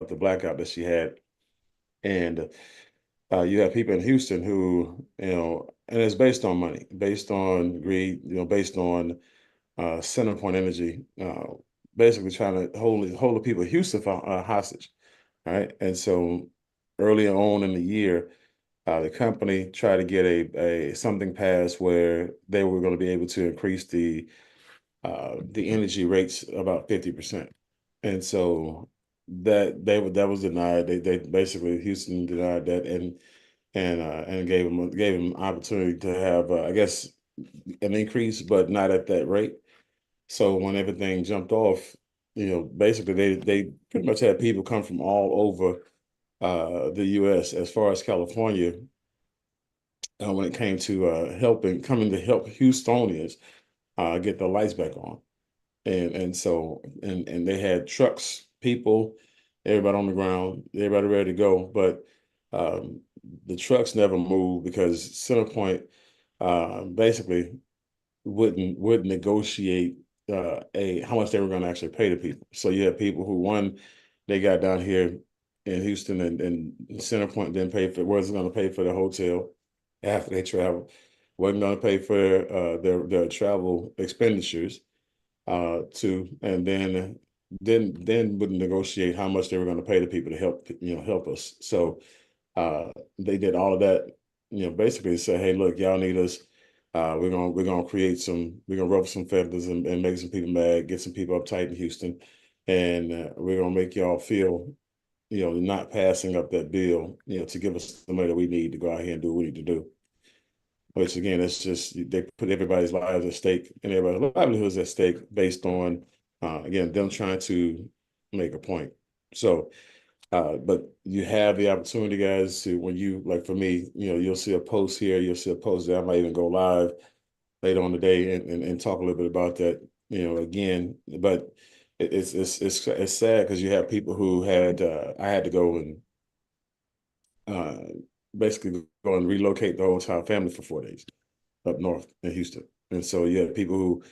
the blackout that she had. And you have people in Houston who, and it's based on money, based on greed, based on center point energy, basically trying to hold the people of Houston hostage, right? And so early on in the year, the company tried to get a something passed where they were going to be able to increase the energy rates about 50%. And so that was denied. They basically Houston denied that and gave them opportunity to have I guess an increase, but not at that rate. So when everything jumped off, basically they pretty much had people come from all over the U.S. as far as California when it came to coming to help Houstonians get the lights back on. And they had trucks, people, everybody on the ground, everybody ready to go. But um, the trucks never moved because Centerpoint basically wouldn't negotiate a how much they were going to actually pay the people. So you have people who they got down here in Houston and Centerpoint didn't pay for wasn't going to pay for the hotel after they traveled, wasn't going to pay for their travel expenditures and then would negotiate how much they were going to pay the people to help us. So they did all of that, basically say, hey, look, y'all need us. We're gonna we're gonna ruffle some feathers and make some people mad, get some people uptight in Houston, and we're gonna make y'all feel, not passing up that bill, to give us the money that we need to go out here and do what we need to do. Which again, it's just they put everybody's lives at stake and everybody's livelihoods at stake based on again them trying to make a point. So, but you have the opportunity, guys, to when you like for me, you'll see a post here, you'll see a post there. I might even go live later on the day and talk a little bit about that, again. But it's sad because you have people who had I had to go and uh, basically go and relocate the whole entire family for 4 days up north in Houston. And so you had people who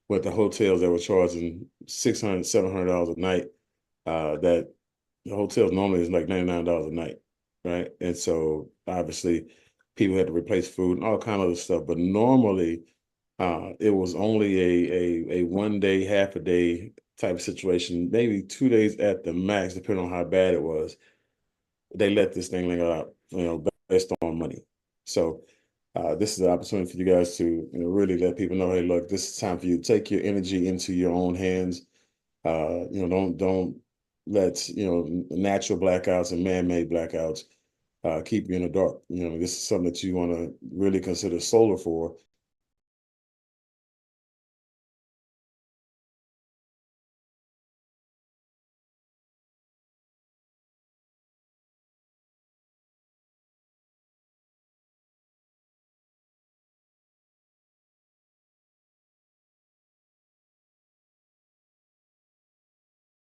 went to hotels that were charging $600, $700 a night. That the hotels normally is like $99 a night, right? And so obviously people had to replace food and all kind of other stuff. But normally it was only a 1 day, half a day type of situation, maybe 2 days at the max, depending on how bad it was. They let this thing linger out, based on money. So this is an opportunity for you guys to really let people know, hey, look, this is time for you to take your energy into your own hands. Don't let natural blackouts and man-made blackouts keep you in the dark. This is something that you want to really consider solar for.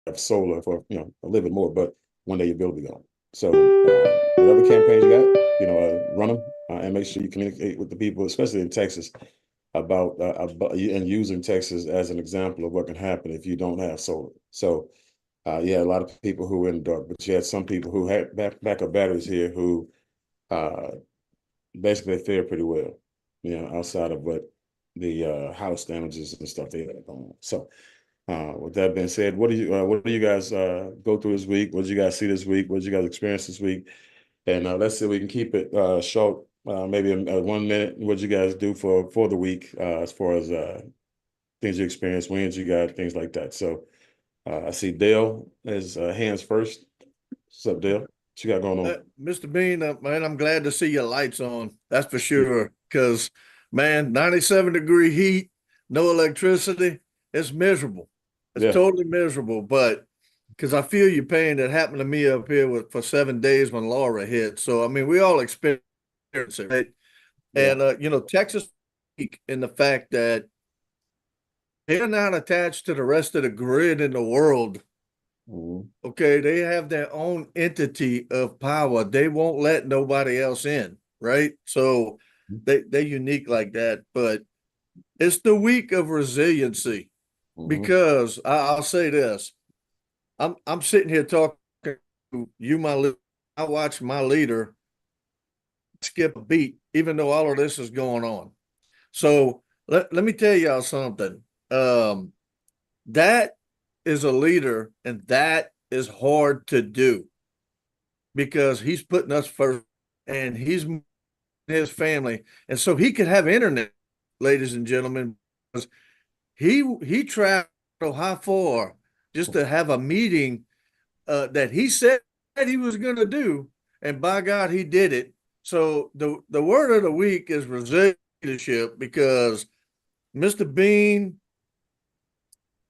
Have solar for a little bit more, but one day your bill will be gone. So whatever campaigns you got, run them and make sure you communicate with the people, especially in Texas, about and using Texas as an example of what can happen if you don't have solar. So you had a lot of people who were in the dark, but you had some people who had backup batteries here who uh, basically fared pretty well, outside of what the house damages and stuff they had going on. So with that being said, what do you guys go through this week? What did you guys see this week? What did you guys experience this week? And let's see if we can keep it short, maybe 1 minute. What did you guys do for the week as far as things you experienced, wins you got, things like that. So I see Dale has hands first. What's up, Dale? What you got going on? Mr. Bean, man, I'm glad to see your lights on. That's for sure. Because, man, 97-degree heat, no electricity, it's miserable. It's Yeah. totally miserable. But because I feel your pain that happened to me up here for 7 days when Laura hit. So, I mean, we all experience it, right? Yeah. And, Texas in the fact that they're not attached to the rest of the grid in the world. Mhm. Okay, they have their own entity of power. They won't let nobody else in, right? So they're unique like that. But it's the week of resiliency Mhm. because I'll say this: I'm sitting here talking. I watch my leader skip a beat, even though all of this is going on. So let me tell y'all something. That is a leader, and that is hard to do because he's putting us first and he's his family. And so he could have internet, ladies and gentlemen, because he traveled how far just to have a meeting that he said he was going to do, and by God, he did it. So the word of the week is resilient leadership because Mr. Bean,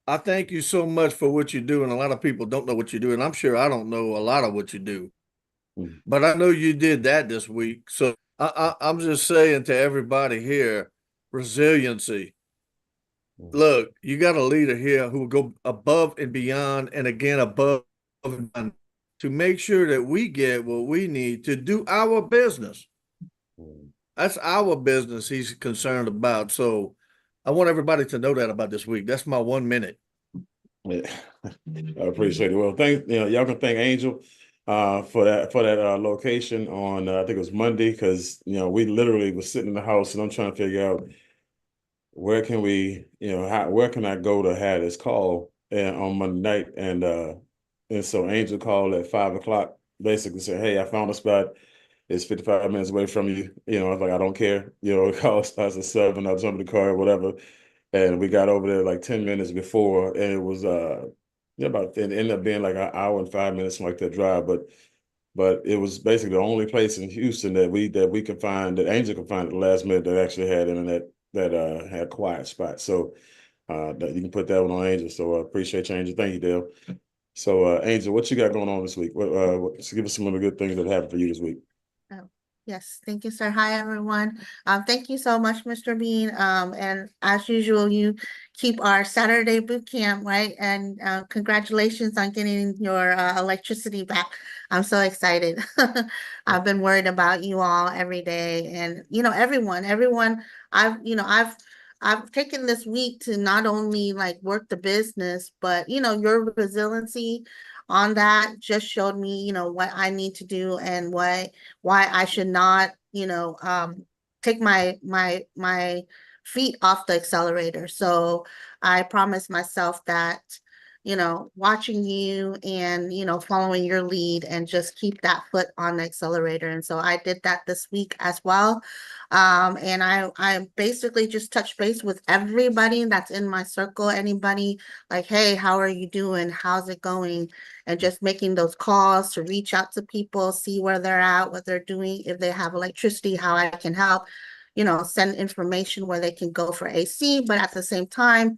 I thank you so much for what you do, and a lot of people don't know what you do, and I'm sure I don't know a lot of what you do, Mm. but I know you did that this week. So I'm just saying to everybody here, resiliency. Mm. Look, you got a leader here who will go above and beyond, and again above and beyond to make sure that we get what we need to do our business. Mm. That's our business he's concerned about. So I want everybody to know that about this week. That's my 1 minute. Yeah. I appreciate it. Well, y'all can thank Angel for that location on I think it was Monday because we literally was sitting in the house and I'm trying to figure out where can we where can I go to have this call on Monday night and so Angel called at 5 o'clock, basically said, "Hey, I found a spot. It's 55 minutes away from you." I was like, "I don't care." It call starts at 7. I'll jump in the car or whatever. And we got over there like 10 minutes before, and it was it ended up being like an hour and 5 minutes, like that drive. But it was basically the only place in Houston that we could find, that Angel could find at the last minute, that actually had internet, that had a quiet spot. So that you can put that one on Angel. So I appreciate you, Angel. Thank you, Dale. So Angel, what you got going on this week? Just give us some of the good things that happened for you this week. Oh, yes, thank you, sir. Hi, everyone. Thank you so much, Mr. Bean. And as usual, you keep our Saturday boot camp, right? And congratulations on getting your electricity back. I'm so excited. I've been worried about you all every day, and everyone. I've taken this week to not only like work the business, but your resiliency on that just showed me, what I need to do and why I should not, take my feet off the accelerator. So I promised myself that, watching you and, following your lead and just keep that foot on the accelerator. And so I did that this week as well. And I basically just touch base with everybody that's in my circle, anybody like, hey, how are you doing? How's it going? And just making those calls to reach out to people, see where they're at, what they're doing, if they have electricity, how I can help, send information where they can go for AC, but at the same time,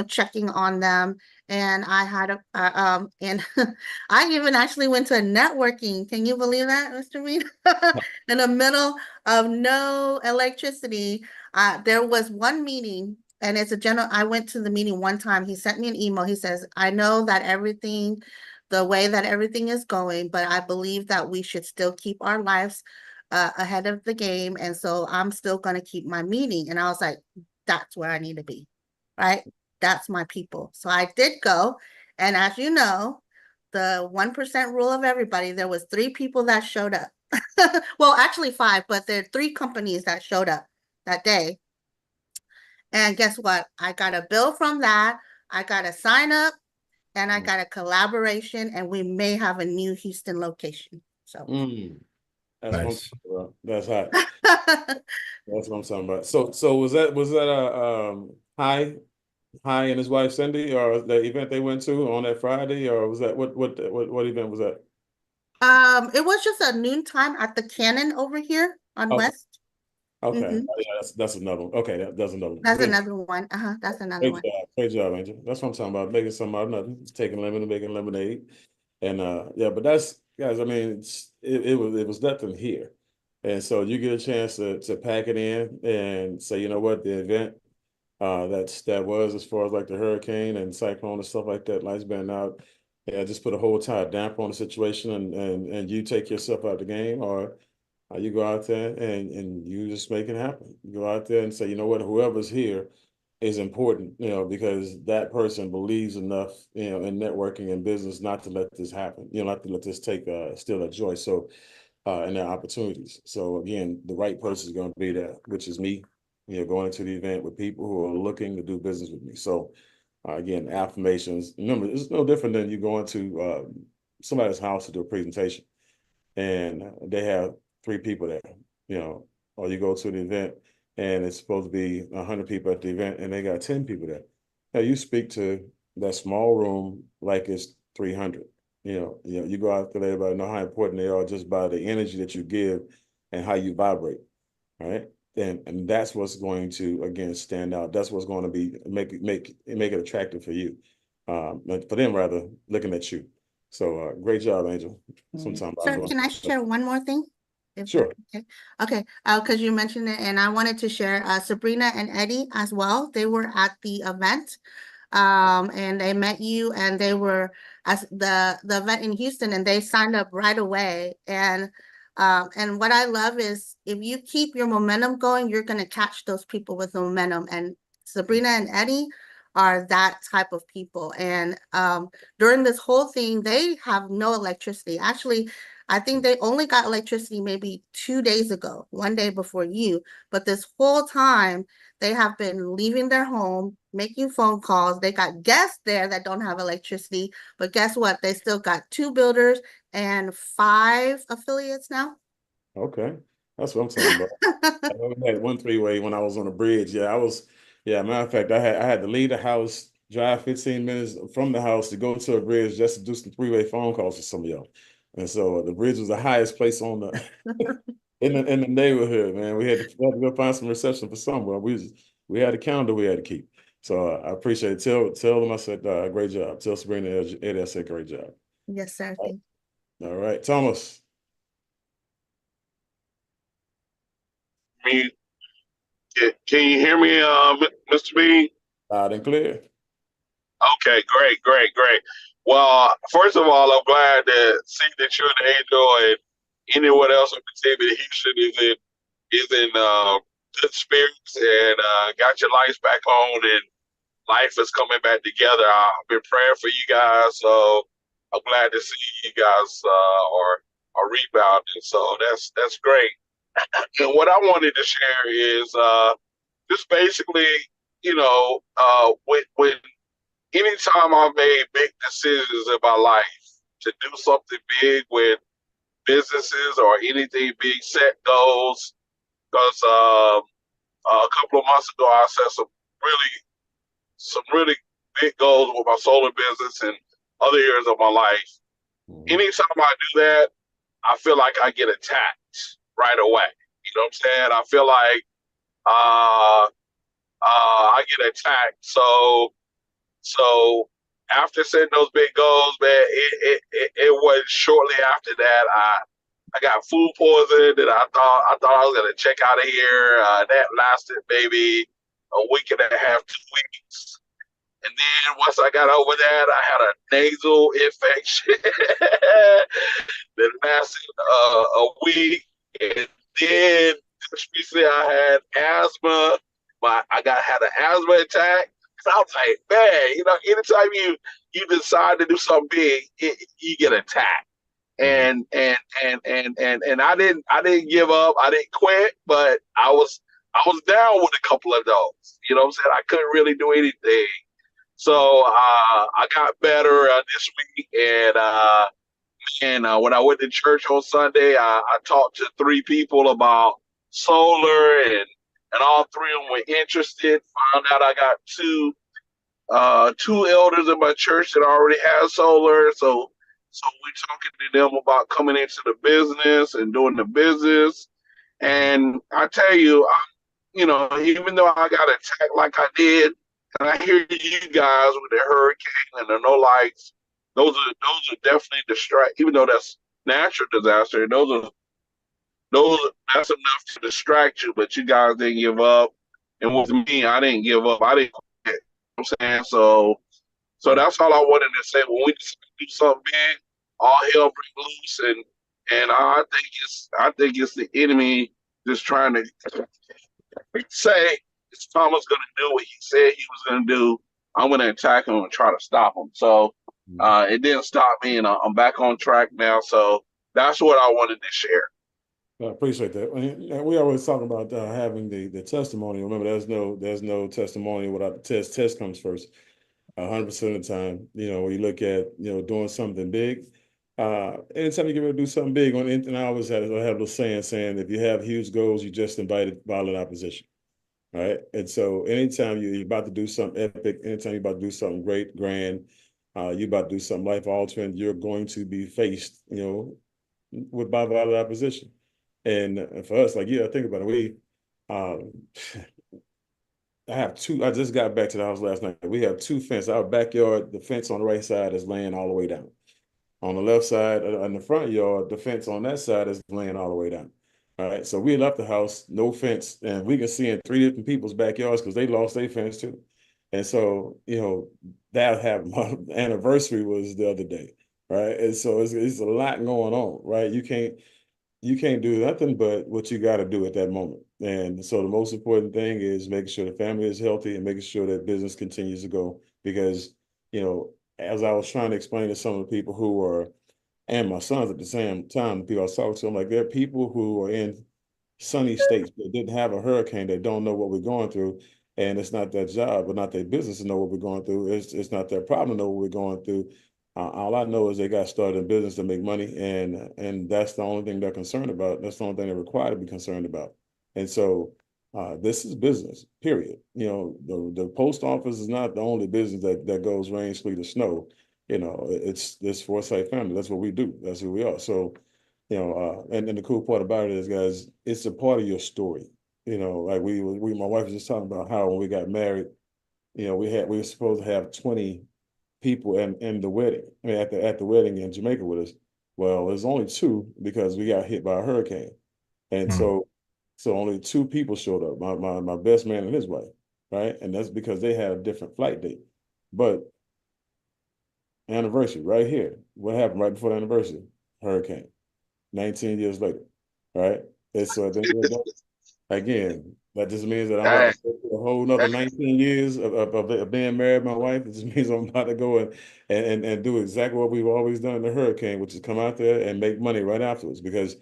checking on them. And I had and I even actually went to a networking. Can you believe that, Mr. Reed? In the middle of no electricity, there was one meeting, and it's a general. I went to the meeting one time. He sent me an email. He says, "I know that the way that everything is going, but I believe that we should still keep our lives ahead of the game. And so I'm still going to keep my meeting." And I was like, that's where I need to be, right? That's my people. So I did go. And as you know, the 1% rule of everybody, there was 3 people that showed up. Well, actually 5, but there are 3 companies that showed up that day. And guess what? I got a bill from that. I got a sign up and I got a collaboration, and we may have a new Houston location. So Mm, that's what I'm Nice. talking about. That's hot. That's what I'm talking about. So was that a High and his wife Cindy, or the event they went to on that Friday, or was that what event was that? it was just a noon time at the Cannon over here on Okay, West. okay, Hmm. oh, yeah, that's another one. Okay, that's another one. That's Good. another one. That's another Great one. job, great job, Angel. That's what I'm talking about. Making something out of nothing. It's taking lemon and making lemonade, and yeah. But that's guys. I mean, it was nothing here, and so you get a chance to pack it in and say, you know what, the event that was as far as like the hurricane and cyclone and stuff like that, lights been out. Yeah, just put a whole tide damper on the situation and you take yourself out of the game, or you go out there and you just make it happen. You go out there and say, you know what, whoever's here, is important, because that person believes enough, in networking and business not to let this happen, not to let this steal that joy. So, and their opportunities. So again, the right person is going to be there, which is me, going into the event with people who are looking to do business with me. So again, affirmations. Remember, it's no different than you going to somebody's house to do a presentation and they have 3 people there, or you go to the event and it's supposed to be 100 people at the event and they got 10 people there. Now you speak to that small room like it's 300. You go out there, everybody know how important they are just by the energy that you give and how you vibrate, right? And that's what's going to again stand out. That's what's going to be make it attractive for you, for them rather looking at you. So great job, Angel. Sometimes I'll Sir, go. can I share one more thing? If that's Sure. okay. Okay, because you mentioned it, and I wanted to share Sabrina and Eddie as well. They were at the event, and they met you, and they were at the event in Houston, and they signed up right away. And what I love is if you keep your momentum going, you're going to catch those people with momentum. And Sabrina and Eddie are that type of people. And during this whole thing, they have no electricity. Actually, I think they only got electricity maybe 2 days ago, one day before you. But this whole time, they have been leaving their home, making phone calls. They got guests there that don't have electricity. But guess what? They still got 2 builders and 5 affiliates now. Okay. That's what I'm talking about. I know we had one three-way when I was on the bridge. Yeah, matter of fact, I had to leave the house, drive 15 minutes from the house to go to a bridge just to do some three-way phone calls for some of y'all. And so the bridge was the highest place on the in the neighborhood, man. We had to go find some reception for somewhere. We had a calendar we had to keep. So I appreciate it. Tell them I said great job. Tell Sabrina and Eddie I said great job. Yes, sir. All Thank right, all right. Thomas, Me, can you hear me, Mr. B? loud and clear. Okay, great, great, great. Well, first of all, I'm glad to see that you're an angel and anyone else on the team in Houston is in good spirits and got your lights back on and life is coming back together. I've been praying for you guys, so I'm glad to see you guys are rebounding. So that's great. And what I wanted to share is just basically, when anytime I've made big decisions in my life to do something big with businesses or anything big, set goals, because a couple of months ago I set some really big goals with my solar business and other areas of my life. Mhm. Anytime I do that, I feel like I get attacked right away. You know what I'm saying? I feel like uh, I get attacked. So after setting those big goals, man, it was shortly after that I got food poisoned, and I thought I was gonna check out of here. That lasted maybe a week and a half, 2 weeks. And then once I got over that, I had a nasal infection that lasted a week. And then just recently I had asthma. Had an asthma attack. So I was like, man, anytime you decide to do something big, you get attacked. Mhm. And I didn't give up. I didn't quit, but I was down with a couple of those. You know what I'm saying? I couldn't really do anything. So I got better this week, and when I went to church on Sunday, I talked to 3 people about solar, and all 3 of them were interested. Found out I got two elders in my church that already have solar, so we're talking to them about coming into the business and doing the business. And I tell you, even though I got attacked like I did, and I hear you guys with the hurricane and the no lights, those are definitely distract. Even though that's natural disaster, those that's enough to distract you. But you guys didn't give up, and with me, I didn't give up. I didn't quit. You know what I'm saying so that's all I wanted to say. When we do something big, all hell break loose, and I think it's the enemy just trying to say is Thomas going to do what he said he was going to do, I'm going to attack him and try to stop him. So it didn't stop me, and I'm back on track now. So that's what I wanted to share. I appreciate that. And we always talk about having the testimony. Remember, there's no testimony without the test. Test comes first. 100% of the time, when you look at doing something big, anytime you get ready to do something big and I always have a saying if you have huge goals, you just invited violent opposition. Right. And so anytime you're about to do something epic, anytime you're about to do something great, grand, you're about to do something life altering, you're going to be faced, with by violent opposition. And for us, like, yeah, think about it. Um, I just got back to the house last night. We have two fences. Our backyard, the fence on the right side is laying all the way down. On the left side, in the front yard, the fence on that side is laying all the way down. All right. So we left the house, no fence, and we can see in three different people's backyards because they lost their fence too. And so, that happened. My anniversary was the other day. Right. And so it's a lot going on, right? You can't do nothing but what you got to do at that moment. And so the most important thing is making sure the family is healthy and making sure that business continues to go. Because, as I was trying to explain to some of the people who are, and my sons at the same time, the people I was talking to, I'm like, there are people who are in sunny states that didn't have a hurricane that don't know what we're going through. And it's not their job or not their business to know what we're going through. It's not their problem to know what we're going through. All I know is they got started in business to make money, and that's the only thing they're concerned about. That's the only thing they're required to be concerned about. And so this is business, period. The post office is not the only business that goes rain, sleet, or snow. It's this Foresight family. That's what we do. That's who we are. So, and the cool part about it is, guys, it's a part of your story. Like my wife was just talking about how when we got married, we were supposed to have 20 people in the wedding. I mean, at the wedding in Jamaica with us. Well, there's only two because we got hit by a hurricane, and so only two people showed up. My best man and his wife, right? And that's because they had a different flight date. But anniversary right here. What happened right before the anniversary? Hurricane. 19 years later, right? And so again, that just means that I'm about Dang, to go through a whole nother 19 years of being married to my wife. It just means I'm about to go and do exactly what we've always done in the hurricane, which is come out there and make money right afterwards. Because,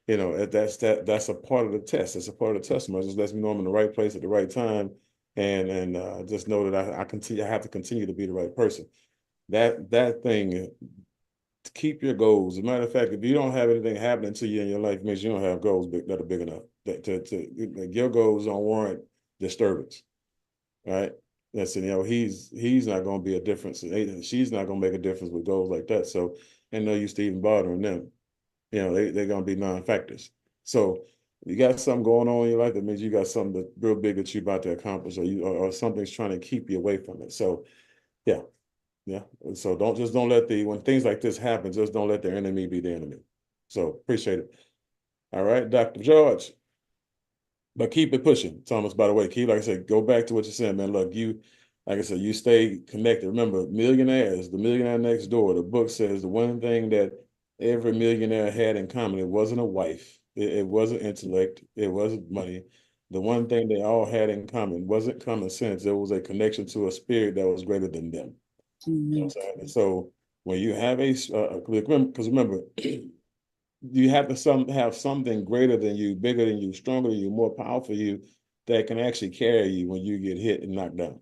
that's a part of the test. It's a part of the testimony. It just lets me know I'm in the right place at the right time. And just know that I have to continue to be the right person. That thing, to keep your goals. As a matter of fact, if you don't have anything happening to you in your life, it means you don't have goals that are big enough. Your goals don't warrant disturbance, right? That's he's not going to be a difference. She's not going to make a difference with goals like that. So, ain't no use to even bothering them. They're going to be non-factors. So, you got something going on in your life that means you got something that real big that you're about to accomplish, or something's trying to keep you away from it. So, yeah. Yeah. So don't let when things like this happen, just don't let the enemy be the enemy. So appreciate it. All right, Dr. George. But keep it pushing, Thomas, by the way. Like I said, go back to what you said, man. Look, like I said, you stay connected. Remember, Millionaires, the Millionaire Next Door, the book says the one thing that every millionaire had in common, it wasn't a wife, it wasn't intellect, it wasn't money. The one thing they all had in common wasn't common sense. It was a connection to a spirit that was greater than them. You know what I'm saying? And so when you have because remember, you have to have something greater than you, bigger than you, stronger than you, more powerful than you, that can actually carry you when you get hit and knocked down.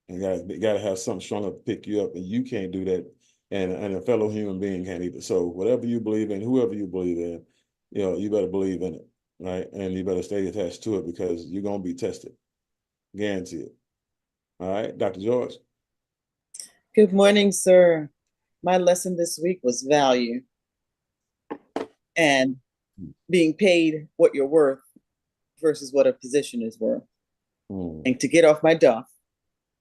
And you gotta have something stronger to pick you up, and you can't do that, and a fellow human being can't either. So whatever you believe in, whoever you believe in, you better believe in it, right? And you better stay attached to it because you're gonna be tested, guarantee it. All right, Dr. George. Good morning, sir. My lesson this week was value and being paid what you're worth versus what a position is worth. And to get off my duff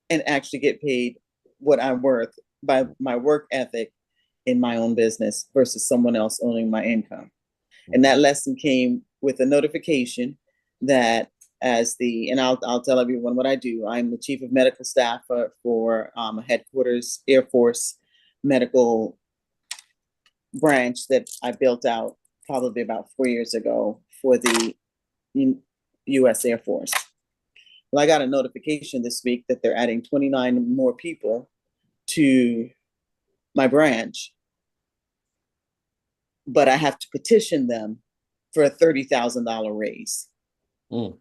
and actually get paid what I'm worth by my work ethic in my own business versus someone else owning my income. And that lesson came with a notification that and I'll tell everyone what I do. I'm the chief of medical staff for headquarters Air Force medical branch that I built out probably about 4 years ago for the U.S. Air Force. Well, I got a notification this week that they're adding 29 more people to my branch, but I have to petition them for a $30,000 raise. Mm.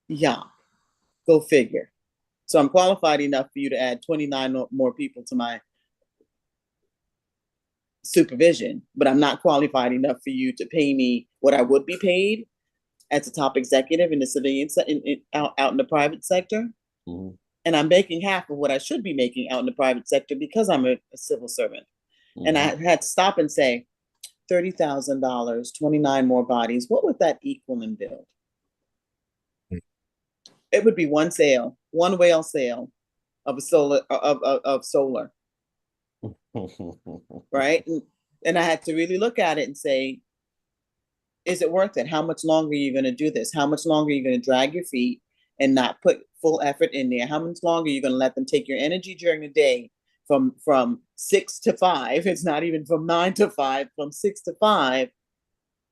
Yeah, go figure. So I'm qualified enough for you to add 29 more people to my supervision, but I'm not qualified enough for you to pay me what I would be paid as a top executive in the civilian out in the private sector. Mm-hmm. And I'm making half of what I should be making out in the private sector because I'm a civil servant. Mm-hmm. And I had to stop and say, $30,000, 29 more bodies, what would that equal and build? It would be one whale sale of a solar of solar. Right? And I had to really look at it and say, is it worth it? How much longer are you going to do this? How much longer are you going to drag your feet and not put full effort in there? How much longer are you going to let them take your energy during the day from 6 to 5? It's not even from 9 to 5, from 6 to 5.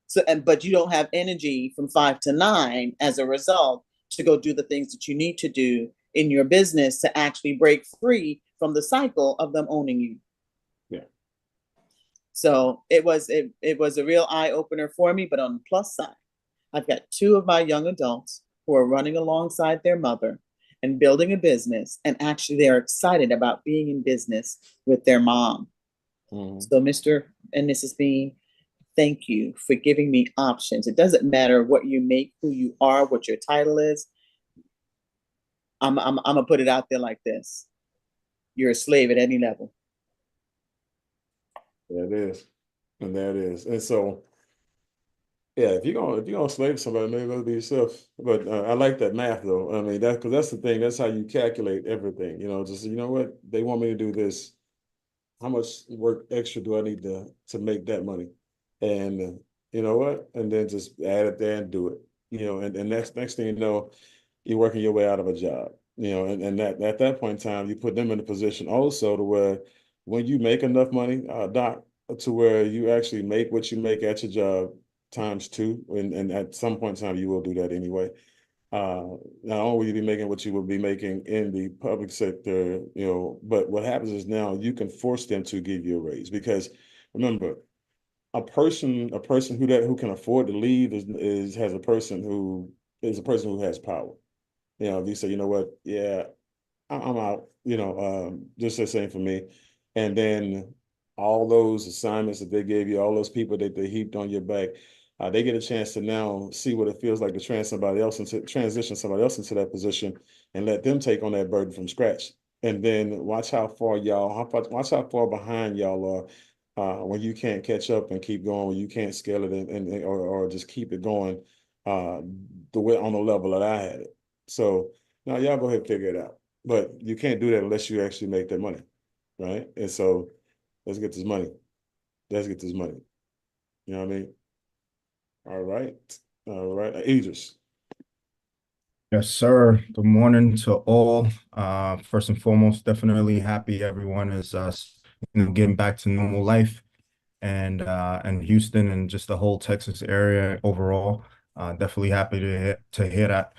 So, but you don't have energy from 5 to 9 as a result to go do the things that you need to do in your business to actually break free from the cycle of them owning you. Yeah. So it was a real eye opener for me. But on the plus side, I've got 2 of my young adults who are running alongside their mother and building a business, and actually they're excited about being in business with their mom. Mm-hmm. So Mr. and Mrs. Bean, thank you for giving me options. It doesn't matter what you make, who you are, what your title is. I'm gonna put it out there like this: you're a slave at any level. That is, and that is, and so, yeah. If you're gonna slave somebody, maybe it'll be yourself. But I like that math, though. I mean, because that's the thing. That's how you calculate everything. Just what they want me to do this. How much work extra do I need to make that money? And you know what? And then just add it there and do it. And next thing you know, you're working your way out of a job. And that at that point in time, you put them in a position also to where when you make enough money, Doc, to where you actually make what you make at your job times 2, and at some point in time, you will do that anyway. Not only will you be making what you will be making in the public sector, but what happens is now you can force them to give you a raise, because remember, a person who can afford to leave is a person who has power. If you say, you know what, yeah, I'm out, just the same for me. And then all those assignments that they gave you, all those people that they heaped on your back, they get a chance to now see what it feels like to transition somebody else into that position and let them take on that burden from scratch. And then watch how far behind y'all are when you can't catch up and keep going, when you can't scale it or just keep it going the way on the level that I had it. So now y'all go ahead and figure it out. But you can't do that unless you actually make that money, right? And so let's get this money. Let's get this money. You know what I mean? All right. All right. Idris. Yes, sir. Good morning to all. First and foremost, definitely happy everyone is getting back to normal life, and Houston and just the whole Texas area overall. Definitely happy to hear that.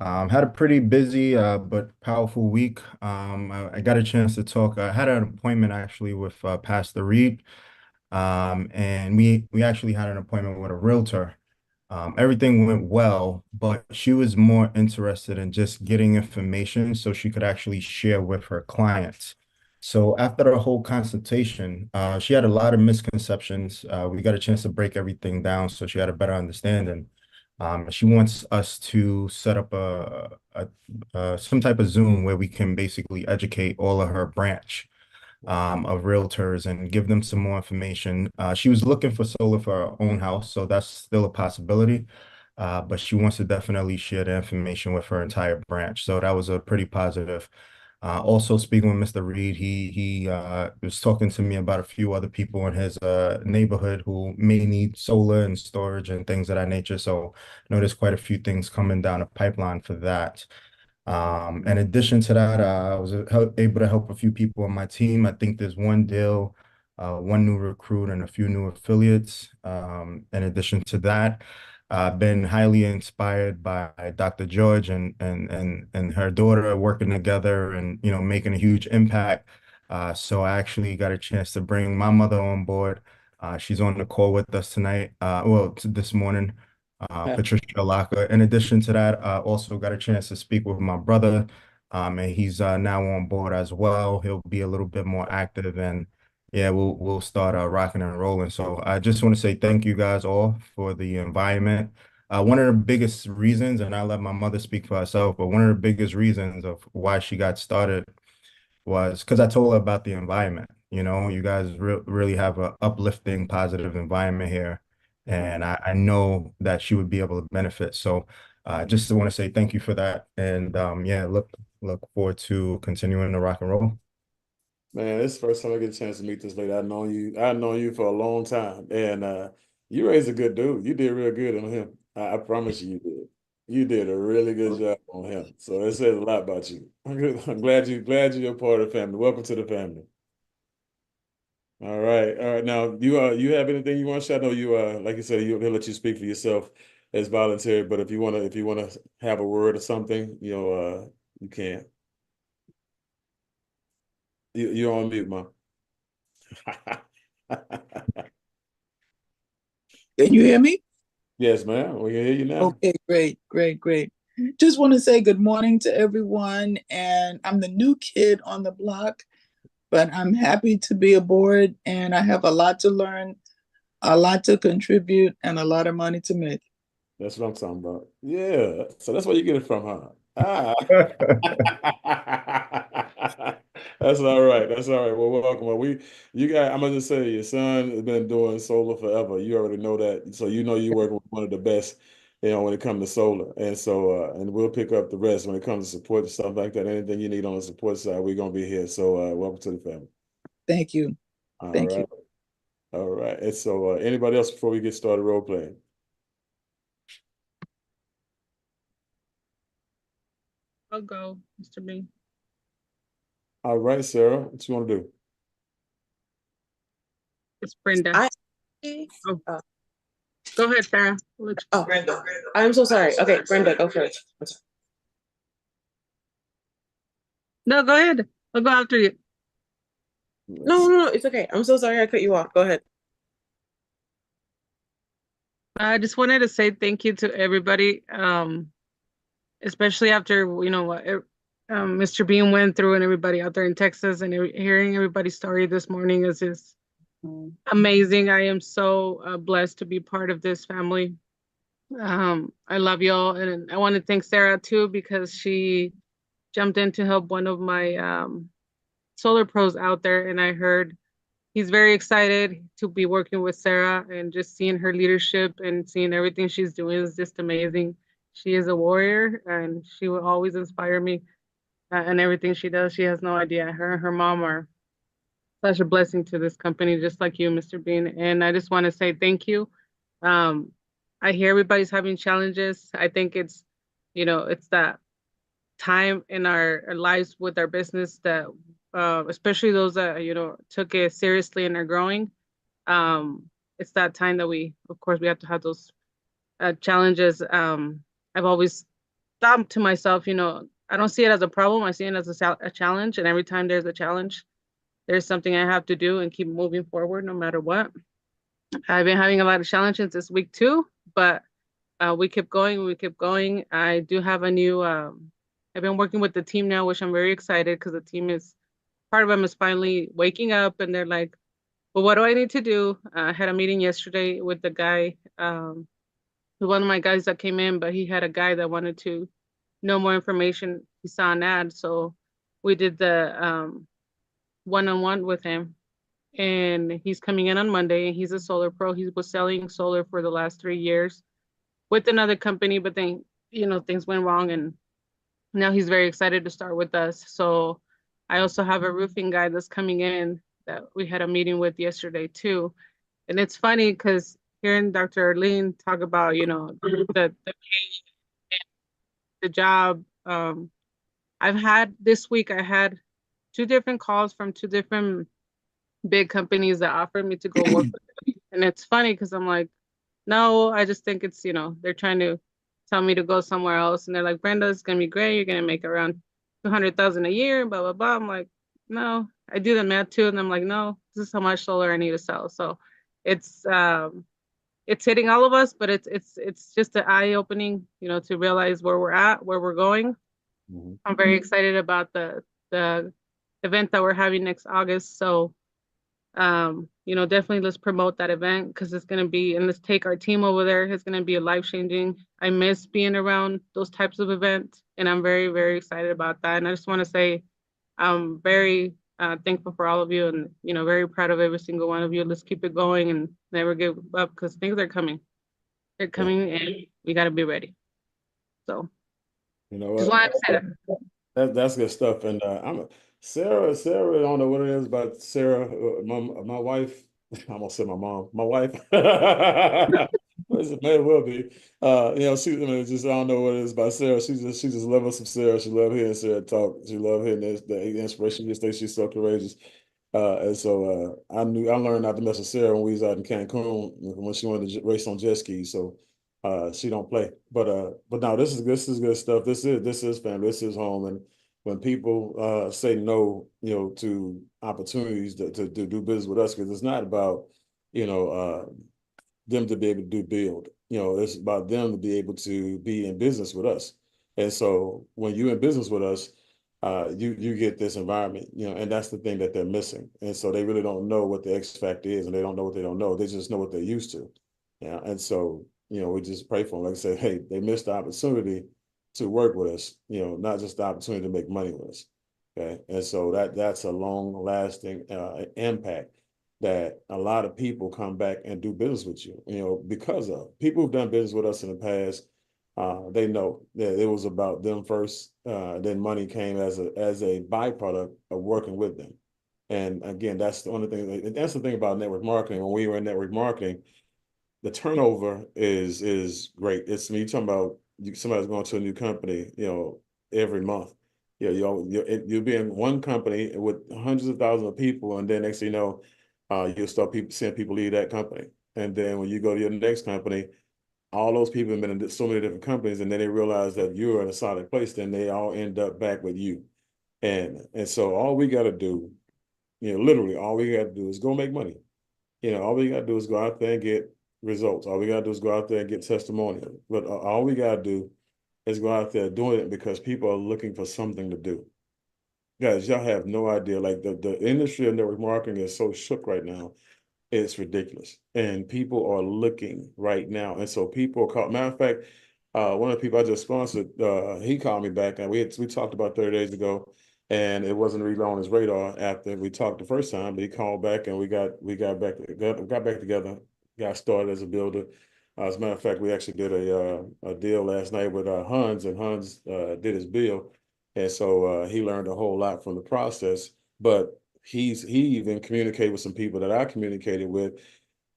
Had a pretty busy but powerful week. I got a chance to talk. I had an appointment actually with Pastor Reed, and we actually had an appointment with a realtor. Everything went well, but she was more interested in just getting information so she could actually share with her clients. So after the whole consultation, she had a lot of misconceptions. We got a chance to break everything down so she had a better understanding. She wants us to set up some type of Zoom where we can basically educate all of her branch of realtors and give them some more information. She was looking for solar for her own house, so that's still a possibility. But she wants to definitely share the information with her entire branch. So that was a pretty positive. Also speaking with Mr. Reed, he was talking to me about a few other people in his neighborhood who may need solar and storage and things of that nature. So I know there's quite a few things coming down the pipeline for that. In addition to that, I was able to help a few people on my team. I think there's one deal, one new recruit and a few new affiliates. In addition to that, been highly inspired by Dr. George and her daughter working together and making a huge impact. So I actually got a chance to bring my mother on board. She's on the call with us tonight. This morning, Patricia Laka. In addition to that, I also got a chance to speak with my brother, and he's now on board as well. He'll be a little bit more active, and yeah, we'll start rocking and rolling. So I just want to say thank you guys all for the environment. One of the biggest reasons, and I'll let my mother speak for herself, but one of the biggest reasons of why she got started was because I told her about the environment. You guys really have a uplifting, positive environment here, and I know that she would be able to benefit. So just want to say thank you for that, and yeah, look forward to continuing to rock and roll. Man, this is the first time I get a chance to meet this lady. I've known you for a long time, and you raised a good dude. You did real good on him. I promise you, you did. You did a really good job on him. So that says a lot about you. I'm glad you're a part of the family. Welcome to the family. All right, all right. Now, you have anything you want to share? I know you like you said, he'll let you speak for yourself as voluntary. But if you wanna have a word or something, you can. You're on mute, Mom. Can you hear me? Yes, ma'am. We can hear you now. Okay, great, great, great. Just want to say good morning to everyone. And I'm the new kid on the block, but I'm happy to be aboard and I have a lot to learn, a lot to contribute, and a lot of money to make. That's what I'm talking about. Yeah. So that's where you get it from, huh? Ah. That's all right. That's all right. Well, welcome. I'm gonna just say your son has been doing solar forever. You already know that. So you're working with one of the best, when it comes to solar. And so and we'll pick up the rest when it comes to support and stuff like that. Anything you need on the support side, we're gonna be here. So welcome to the family. Thank you. All Thank you. right. All right. And so anybody else before we get started role playing? I'll go, Mr. B. All right, Sarah, what you want to do? It's Brenda. Oh. Oh, Go ahead, Sarah. Brenda. I'm so sorry. Okay, Brenda, go first. No, go ahead. I'll go after you. No, it's okay. I'm so sorry I cut you off. Go ahead. I just wanted to say thank you to everybody, especially after what Mr. Bean went through and everybody out there in Texas, and hearing everybody's story this morning is just amazing. I am so blessed to be part of this family. I love y'all, and I want to thank Sarah too, because she jumped in to help one of my solar pros out there, and I heard he's very excited to be working with Sarah, and just seeing her leadership and seeing everything she's doing is just amazing. She is a warrior, and she will always inspire me, and everything she does. She has no idea. Her and her mom are such a blessing to this company, just like you, Mr. Bean. And I just want to say thank you. Um, I hear everybody's having challenges. I think it's that time in our lives with our business that, especially those that, took it seriously and are growing. It's that time that of course, we have to have those challenges. I've always thought to myself, I don't see it as a problem. I see it as a challenge. And every time there's a challenge, there's something I have to do and keep moving forward no matter what. I've been having a lot of challenges this week too, but we keep going. I do have a new, I've been working with the team now, which I'm very excited, because the team part of them is finally waking up, and they're like, well, what do I need to do? I had a meeting yesterday with the guy, one of my guys that came in, but he had a guy that wanted to know more information. He saw an ad, so we did the one-on-one with him, and he's coming in on Monday, and he's a solar pro. He was selling solar for the last 3 years with another company, but then, things went wrong, and now he's very excited to start with us. So I also have a roofing guy that's coming in that we had a meeting with yesterday too. And it's funny because hearing Dr. Arlene talk about, the pay and the job, this week I had 2 different calls from 2 different big companies that offered me to go work with them. And it's funny because I'm like, no, I just think it's, they're trying to tell me to go somewhere else. And they're like, Brenda, it's gonna be great. You're gonna make around 200,000 a year, blah, blah, blah. I'm like, no, I do the math too. And I'm like, no, this is how much solar I need to sell. So it's it's hitting all of us, but it's just an eye opening, to realize where we're at, where we're going. I'm very excited about the event that we're having next August. So definitely let's promote that event because it's gonna be, and let's take our team over there. It's gonna be a life-changing. I miss being around those types of events, and I'm very, very excited about that. And I just want to say I'm very thankful for all of you, and very proud of every single one of you. Let's keep it going and never give up because things are coming. They're coming, and we got to be ready. So You know just what? wanted to say that. That's good stuff. And Sarah, I don't know what it is about Sarah, my wife. I'm gonna say my mom, my wife. It may well be. She, just I don't know what it is about Sarah. She just love us some Sarah. She love hearing Sarah talk. She love hearing the inspiration. She just thinks she's so courageous. And so I learned not to mess with Sarah when we was out in Cancun when she wanted to race on jet skis. So she don't play. But no, this is good stuff. This is family. This is home. And when people say no, to opportunities to do business with us, because it's not about them to be able to build. It's about them to be able to be in business with us. And so when you're in business with us, you get this environment, and that's the thing that they're missing. And so they really don't know what the X factor is, and they don't know what they don't know. They just know what they're used to. Yeah. And so, we just pray for them. Like I said, hey, they missed the opportunity to work with us, not just the opportunity to make money with us. Okay. And so that's a long lasting impact that a lot of people come back and do business with you, because of people who've done business with us in the past. They know that it was about them first. Then money came as a byproduct of working with them. And again, that's the only thing. That's the thing about network marketing. When we were in network marketing, the turnover is great. It's me talking about somebody's going to a new company, every month. Yeah, you'll be in one company with hundreds of thousands of people, and then next thing you know, you'll start seeing people leave that company. And then when you go to your next company, all those people have been in so many different companies, and then they realize that you're in a solid place, then they all end up back with you. And so all we got to do, literally all we got to do is go make money. All we got to do is go out there and get results. All we got to do is go out there and get testimonial. But all we got to do is go out there doing it because people are looking for something to do. Guys, y'all have no idea. Like the industry of network marketing is so shook right now. It's ridiculous. And people are looking right now. And so people are called. Matter of fact, one of the people I just sponsored, he called me back and we talked about 30 days ago, and it wasn't really on his radar after we talked the first time, but he called back and we got back together, got started as a builder. As a matter of fact, we actually did a deal last night with Hans, and Hans did his bill. And so he learned a whole lot from the process. But he even communicated with some people that I communicated with,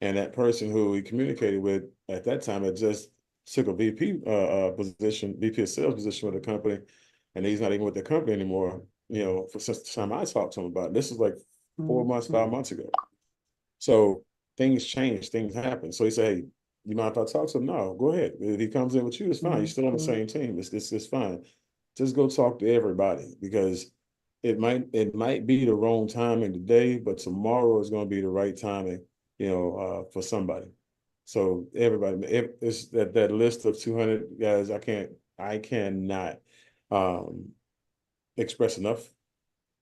and that person who he communicated with at that time had just took a VP position, VP of sales position with the company, and he's not even with the company anymore. Since the time I talked to him about it. This is like 4 months, 5 months ago. So things change, things happen. So he said, "Hey, you mind if I talk to him?" No, go ahead. If he comes in with you, it's fine. You're still on the same team. It's fine. Just go talk to everybody because it might be the wrong timing today, but tomorrow is going to be the right timing, for somebody. So everybody, it's that list of 200 guys. I cannot express enough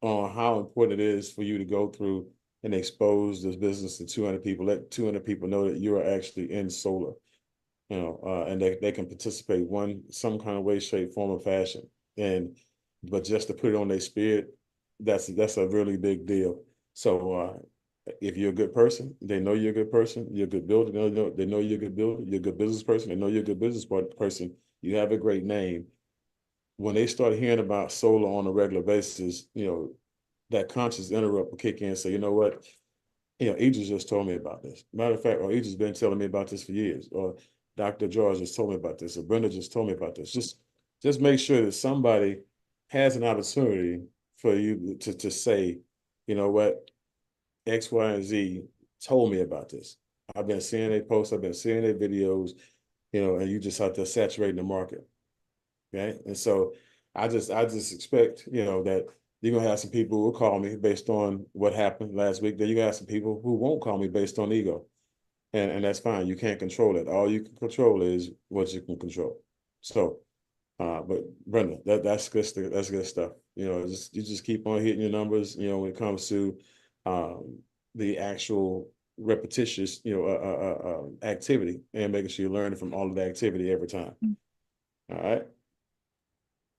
on how important it is for you to go through and expose this business to 200 people. Let 200 people know that you are actually in solar, and they can participate some kind of way, shape, form, or fashion. But just to put it on their spirit, that's a really big deal. So if you're a good person, they know you're a good person. You're a good builder. They know you're a good builder. You're a good business person. They know you're a good business person. You have a great name. When they start hearing about solar on a regular basis, that conscious interrupt will kick in and say, you know what? Aegis just told me about this. Matter of fact, or Aegis been telling me about this for years, or Dr. George just told me about this, or Brenda just told me about this. Just make sure that somebody has an opportunity for you to say, you know what, X, Y, and Z told me about this. I've been seeing their posts, I've been seeing their videos, and you just have to saturate the market. Okay. And so I just expect, that you're gonna have some people who will call me based on what happened last week. Then you have some people who won't call me based on ego. And that's fine. You can't control it. All you can control is what you can control. So but Brenda, that's good stuff. That's good stuff. You just keep on hitting your numbers, when it comes to the actual repetitious, activity, and making sure you're learning from all of the activity every time. All right.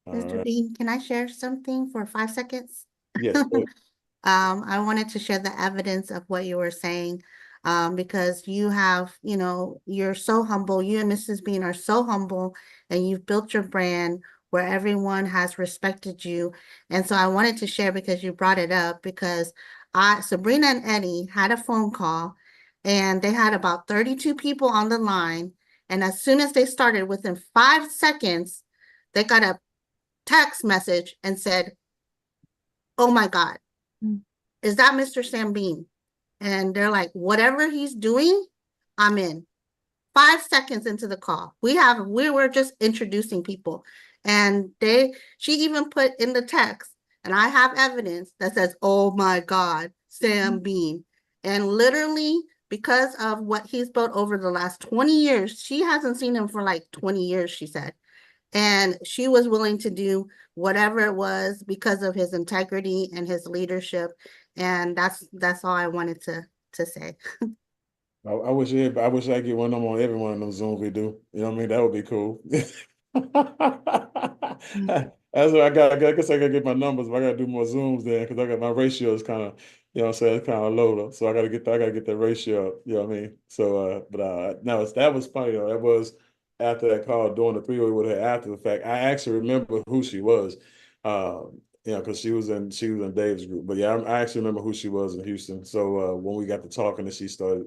All Mr. right. Bean, can I share something for 5 seconds? Yes. I wanted to share the evidence of what you were saying, because you have, you're so humble. You and Mrs. Bean are so humble, and you've built your brand where everyone has respected you. And so I wanted to share because you brought it up, because Sabrina and Eddie had a phone call, and they had about 32 people on the line. And as soon as they started, within 5 seconds, they got a text message and said, "Oh my God, is that Mr. Sam Bean?" And they're like, "Whatever he's doing, I'm in." 5 seconds into the call, we were just introducing people, and she even put in the text, and I have evidence that says, "Oh my God, Sam Bean." And literally, because of what he's built over the last 20 years, she hasn't seen him for like 20 years, she said. And she was willing to do whatever it was because of his integrity and his leadership. And that's all I wanted to say. I wish I could get one of them on every one of them Zooms we do. You know what I mean? That would be cool. That's what I guess I gotta get my numbers, but I gotta do more Zooms then because I got my ratio is kind of, what I'm saying, it's kind of low though. So I gotta get that ratio up. You know what I mean? So but no, that was funny though. That was after that call, doing the three-way with her after the fact. I actually remember who she was. Because she was in Dave's group. But yeah, I actually remember who she was in Houston. So when we got to talking and she started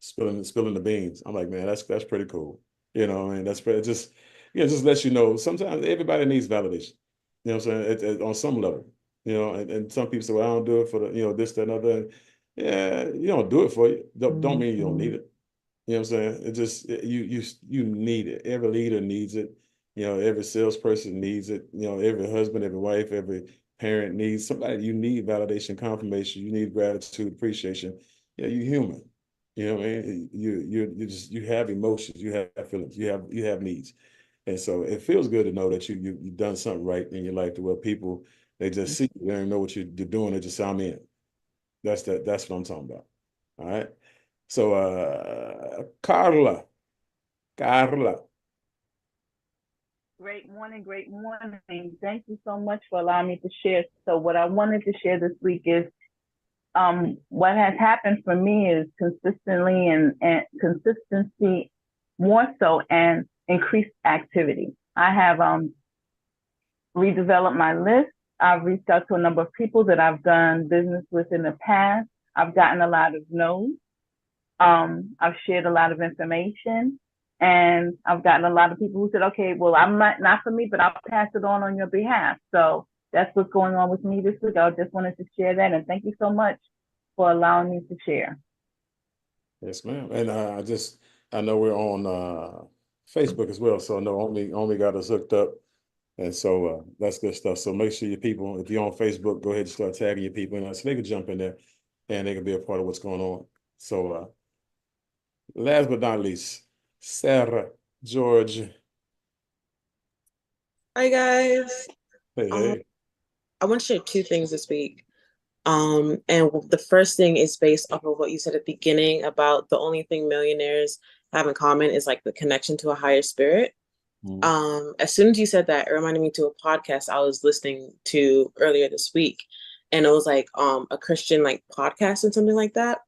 spilling the beans. I'm like, man, that's pretty cool. I mean, that's pretty just just lets you know sometimes everybody needs validation. You know what I'm saying? On some level. And some people say, well, I don't do it for the, this, that, and other. And yeah, you don't do it for you. Don't mean you don't need it. You know what I'm saying? It just you need it. Every leader needs it. Every salesperson needs it. Every husband, every wife, every parent needs somebody. You need validation, confirmation. You need gratitude, appreciation. Yeah, you're human. You know what I mean? You have emotions, you have feelings, you have needs. And so it feels good to know that you've done something right in your life to where people, they just see you, they don't know what you're doing, they just say, "I'm in." That's what I'm talking about. All right. So Carla. Great morning, great morning. Thank you so much for allowing me to share. So what I wanted to share this week is what has happened for me is consistently and consistency more so and increased activity. I have redeveloped my list. I've reached out to a number of people that I've done business with in the past. I've gotten a lot of no's. I've shared a lot of information, and I've gotten a lot of people who said, "Okay, well, I'm not for me, but I'll pass it on your behalf." So that's what's going on with me this week. I just wanted to share that, and thank you so much for allowing me to share. Yes, ma'am. And I know we're on Facebook as well, so I know only got us hooked up. And so that's good stuff. So make sure your people, if you're on Facebook, go ahead and start tagging your people, and so they can jump in there and they can be a part of what's going on. So last but not least, Sarah George. Hi guys. Hey. I want to share two things this week. And the first thing is based off of what you said at the beginning about the only thing millionaires have in common is like the connection to a higher spirit. As soon as you said that, it reminded me to a podcast I was listening to earlier this week, and it was like a Christian like podcast and something like that.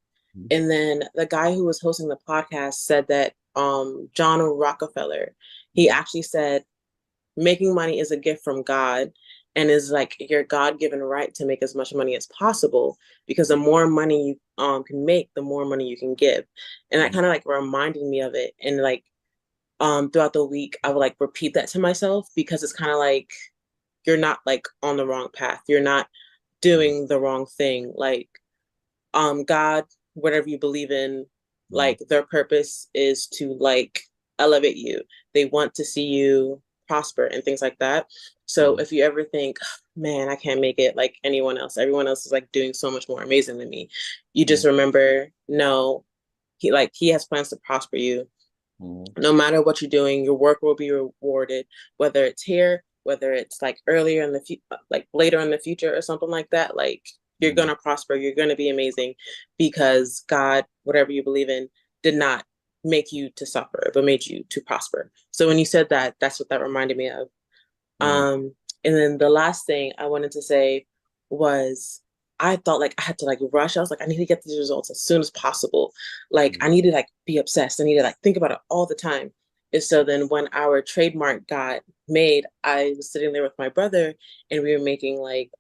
And then the guy who was hosting the podcast said that John Rockefeller, he actually said making money is a gift from God and is like your God-given right to make as much money as possible, because the more money you can make, the more money you can give. And that kind of like reminded me of it. And like throughout the week, I would like repeat that to myself, because it's kind of like you're not like on the wrong path. You're not doing the wrong thing. Like God, whatever you believe in, Like their purpose is to like elevate you. They want to see you prosper and things like that. So if you ever think, man, I can't make it like anyone else, everyone else is like doing so much more amazing than me, you just remember, no, he has plans to prosper you. No matter what you're doing, your work will be rewarded, whether it's here, whether it's like earlier in the like later in the future or something like that. Like you're gonna prosper, you're gonna be amazing, because God, whatever you believe in, did not make you to suffer, but made you to prosper. So when you said that, that's what that reminded me of. And then the last thing I wanted to say was, I thought like I had to like rush. I was like, I need to get these results as soon as possible. Like I need to like be obsessed. I need to like think about it all the time. And so then when our trademark got made, I was sitting there with my brother and we were making like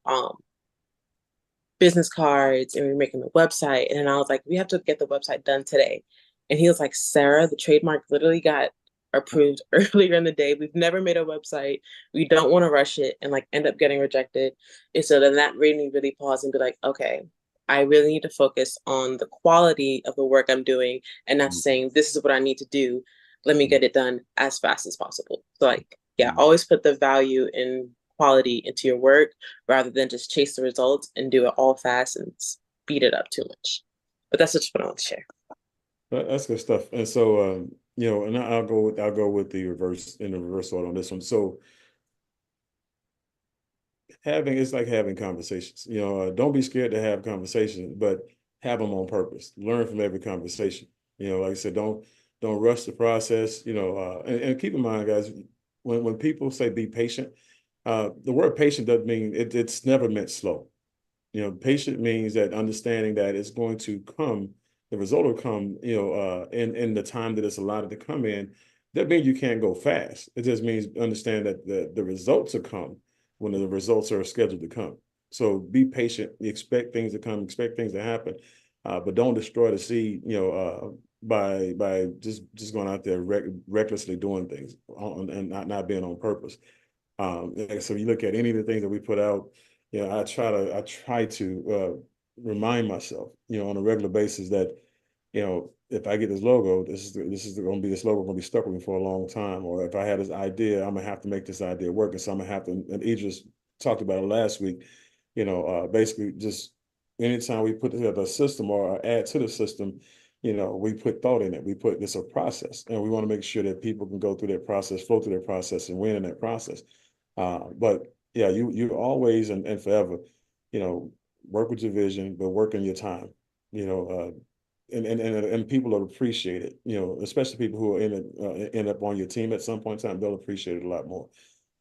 business cards and we were making the website. And then I was like, we have to get the website done today. And he was like, Sarah, the trademark literally got approved earlier in the day. We've never made a website. We don't want to rush it and like end up getting rejected. And so then that made me really pause and be like, okay, I really need to focus on the quality of the work I'm doing and not saying this is what I need to do. Let me get it done as fast as possible. So like, yeah, always put the value in quality into your work rather than just chase the results and do it all fast and speed it up too much. But that's just what I want to share. That's good stuff. And so, you know, and I'll go with the reverse order on this one. So it's like having conversations. You know, don't be scared to have conversations, but have them on purpose. Learn from every conversation. You know, like I said, don't rush the process. You know, and keep in mind, guys, when people say be patient, the word patient doesn't mean it's never meant slow. You know, patient means that understanding that it's going to come, the result will come, you know, in the time that it's allotted to come in. That means you can't go fast. It just means understand that the results will come when the results are scheduled to come. So be patient. Expect things to come. Expect things to happen, but don't destroy the seed. You know, by just going out there recklessly doing things and not being on purpose. So you look at any of the things that we put out, you know, I try to remind myself, you know, on a regular basis that, you know, if I get this logo, this is going to be this logo going to be stuck with me for a long time. Or if I had this idea, I'm gonna have to make this idea work. And so I'm gonna have to. And Idris talked about it last week. You know, basically just anytime we put together a system or add to the system, you know, we put thought in it. We put this a process, and we want to make sure that people can go through that process, flow through that process, and win in that process. But yeah, you always and forever, you know, work with your vision, but work in your time. You know, and people will appreciate it. You know, especially people who are end up on your team at some point in time, they'll appreciate it a lot more.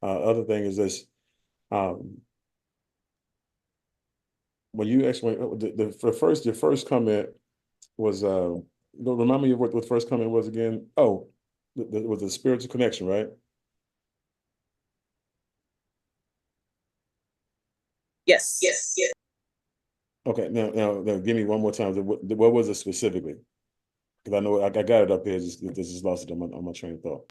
Other thing is this: when you actually your first comment was remind me of what the first comment was again. Oh, was the spiritual connection, right? Yes. Yes. Yes. Okay, now, give me one more time. What was it specifically? Because I know I got it up here. Just lost it on my train of thought.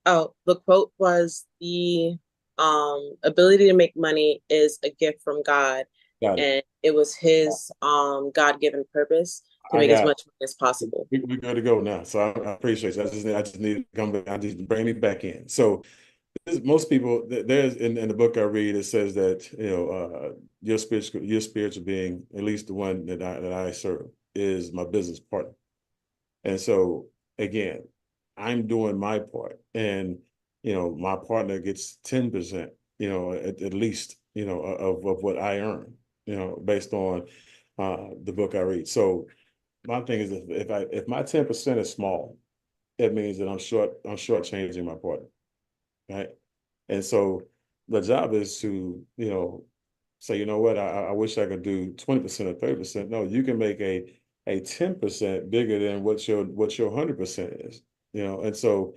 Oh, the quote was the ability to make money is a gift from God, Got it. and it was his God-given purpose to I make as got much money as possible. we're good to go now. So I appreciate it. I just need to come back. I just bring me back in. So most people there's in the book I read, it says that, you know, your spiritual being, at least the one that I serve, is my business partner. And so again, I'm doing my part, and you know, my partner gets 10%, you know, at least, you know, of what I earn, you know, based on the book I read. So my thing is, if my 10% is small, it means that I'm shortchanging my partner, right? And so the job is to, you know, say, you know what, I wish I could do 20% or 30%. No, you can make a 10% bigger than what your 100% is, you know. And so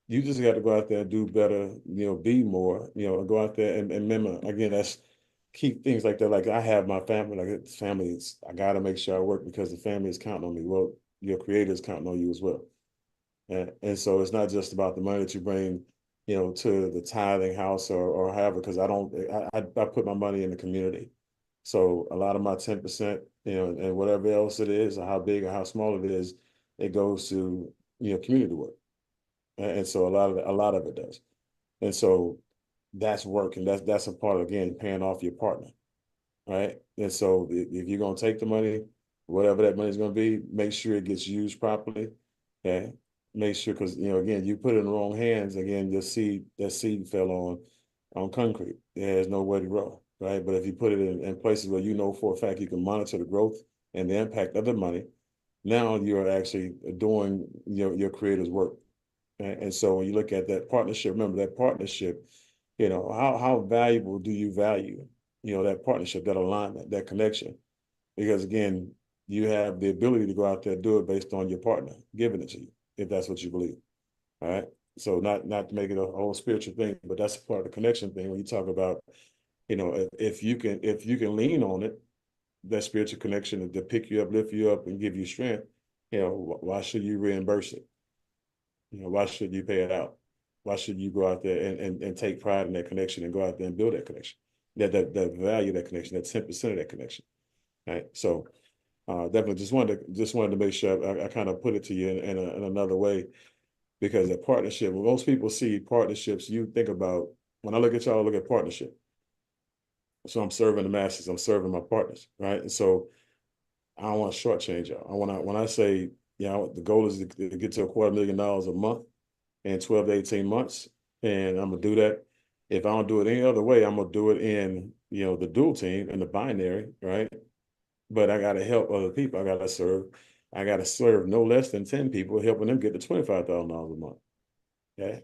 you just got to go out there and do better, you know, be more, you know, go out there and remember, again, that's keep things like that. Like I have my family, like families, I got to make sure I work because the family is counting on me. Well, your creator is counting on you as well. And so it's not just about the money that you bring, you know, to the tithing house or however, because I put my money in the community. So a lot of my 10%, you know, and whatever else it is, or how big or how small it is, it goes to, community work. And so a lot of it does. And so that's work. And that's a part of, again, paying off your partner. Right. And so if you're going to take the money, whatever that money is going to be, make sure it gets used properly. Okay. Make sure, because, again, you put it in the wrong hands, again, that seed fell on concrete. It has nowhere to grow. Right. But if you put it in places where you know for a fact you can monitor the growth and the impact of the money, now you're actually doing your creator's work. And so when you look at that partnership, remember that partnership, how valuable do you value, that partnership, that alignment, that connection? Because again, you have the ability to go out there and do it based on your partner giving it to you, if that's what you believe. All right. So not to make it a whole spiritual thing, but that's a part of the connection thing when you talk about, if you can lean on it, that spiritual connection to pick you up, lift you up, and give you strength, why should you reimburse it? Why should you pay it out? Why should you go out there and take pride in that connection and go out there and build that connection, that value of that connection, that 10% of that connection, right? So definitely just wanted to make sure I kind of put it to you in another way, because that partnership, when most people see partnerships, you think about, when I look at y'all, I look at partnership. So I'm serving the masses, I'm serving my partners, right? And so I don't want to shortchange y'all. When I say, the goal is to get to $250,000 a month in 12 to 18 months. And I'm gonna do that. If I don't do it any other way, I'm gonna do it in, the dual team and the binary, right? But I gotta help other people. I gotta serve no less than 10 people, helping them get to $25,000 a month. Okay.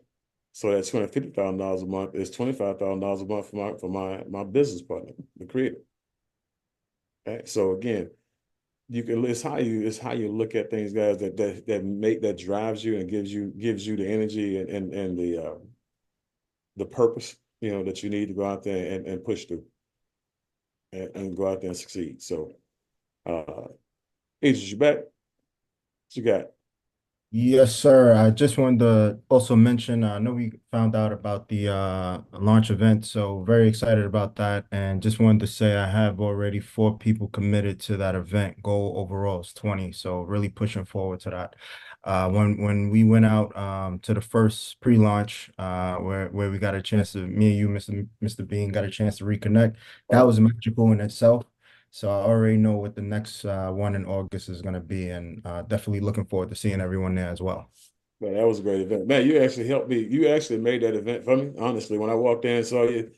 So that's $250,000 a month is $25,000 a month for my business partner, the creator. Okay. So again, it's how you look at things, guys, that drives you and gives you the energy and the purpose, that you need to go out there and push through and go out there and succeed. So Idris, you back? What you got? Yes, sir. I just wanted to also mention, I know we found out about the launch event, so very excited about that. And just wanted to say I have already 4 people committed to that event. Goal overall is 20, so really pushing forward to that. When we went out to the first pre-launch, where we got a chance to, me and you, Mr. Bean, got a chance to reconnect. That was magical in itself. So I already know what the next one in August is going to be, and definitely looking forward to seeing everyone there as well. Man, that was a great event. Man, you actually helped me. You actually made that event for me. Honestly, when I walked in and saw you,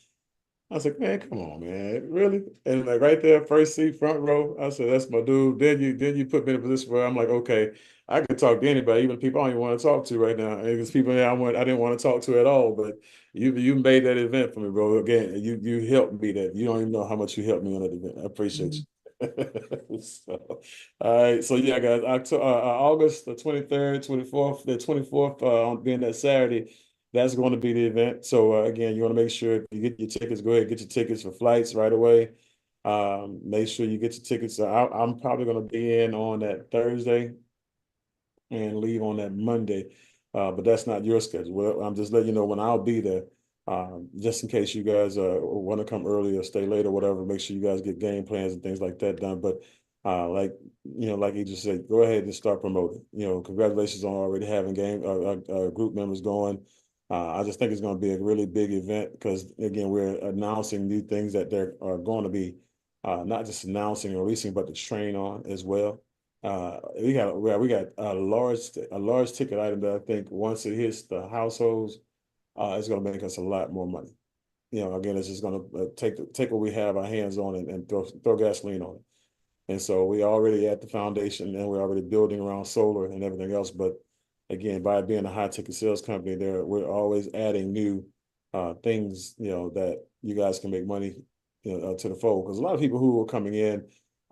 I was like, man, come on, man, really? And like right there, first seat, front row, I said, that's my dude. Then you put me in a position where I'm like, okay, I can talk to anybody, even people I don't even want to talk to right now. And there's people there I didn't want to talk to at all. But you made that event for me, bro. Again, you helped me. That you don't even know how much you helped me on that event. I appreciate you. So, all right, so yeah, guys, August the 23rd, 24th, the 24th, on being that Saturday, that's going to be the event. So again, you want to make sure if you get your tickets, go ahead and get your tickets for flights right away. Make sure you get your tickets. So I'm probably going to be in on that Thursday and leave on that Monday. But that's not your schedule. Well, I'm just letting you know when I'll be there. Just in case you guys want to come early or stay late or whatever, make sure you guys get game plans and things like that done. But like he just said, go ahead and start promoting. Congratulations on already having group members going. I just think it's going to be a really big event because again, we're announcing new things that there are going to be not just announcing and releasing, but to train on as well. We got a large ticket item that I think once it hits the households, it's going to make us a lot more money. Again, it's just going to take what we have our hands on and throw gasoline on it. And so we already at the foundation and we're already building around solar and everything else. But again, by being a high ticket sales company, we're always adding new things, that you guys can make money, to the fold. Because a lot of people who are coming in,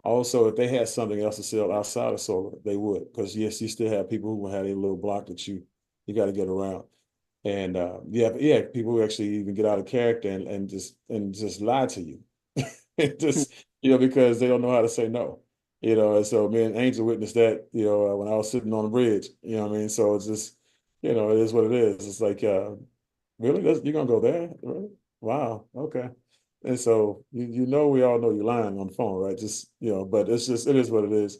also, if they had something else to sell outside of solar, they would. Because yes, you still have people who have a little block that you got to get around. And people who actually even get out of character and just lie to you. Just, because they don't know how to say no. And so me and Angel witnessed that, when I was sitting on the bridge, what I mean? So it's just, it is what it is. It's like, really? You're gonna go there? Really? Wow, okay. And so we all know you're lying on the phone, right? Just, but it is what it is.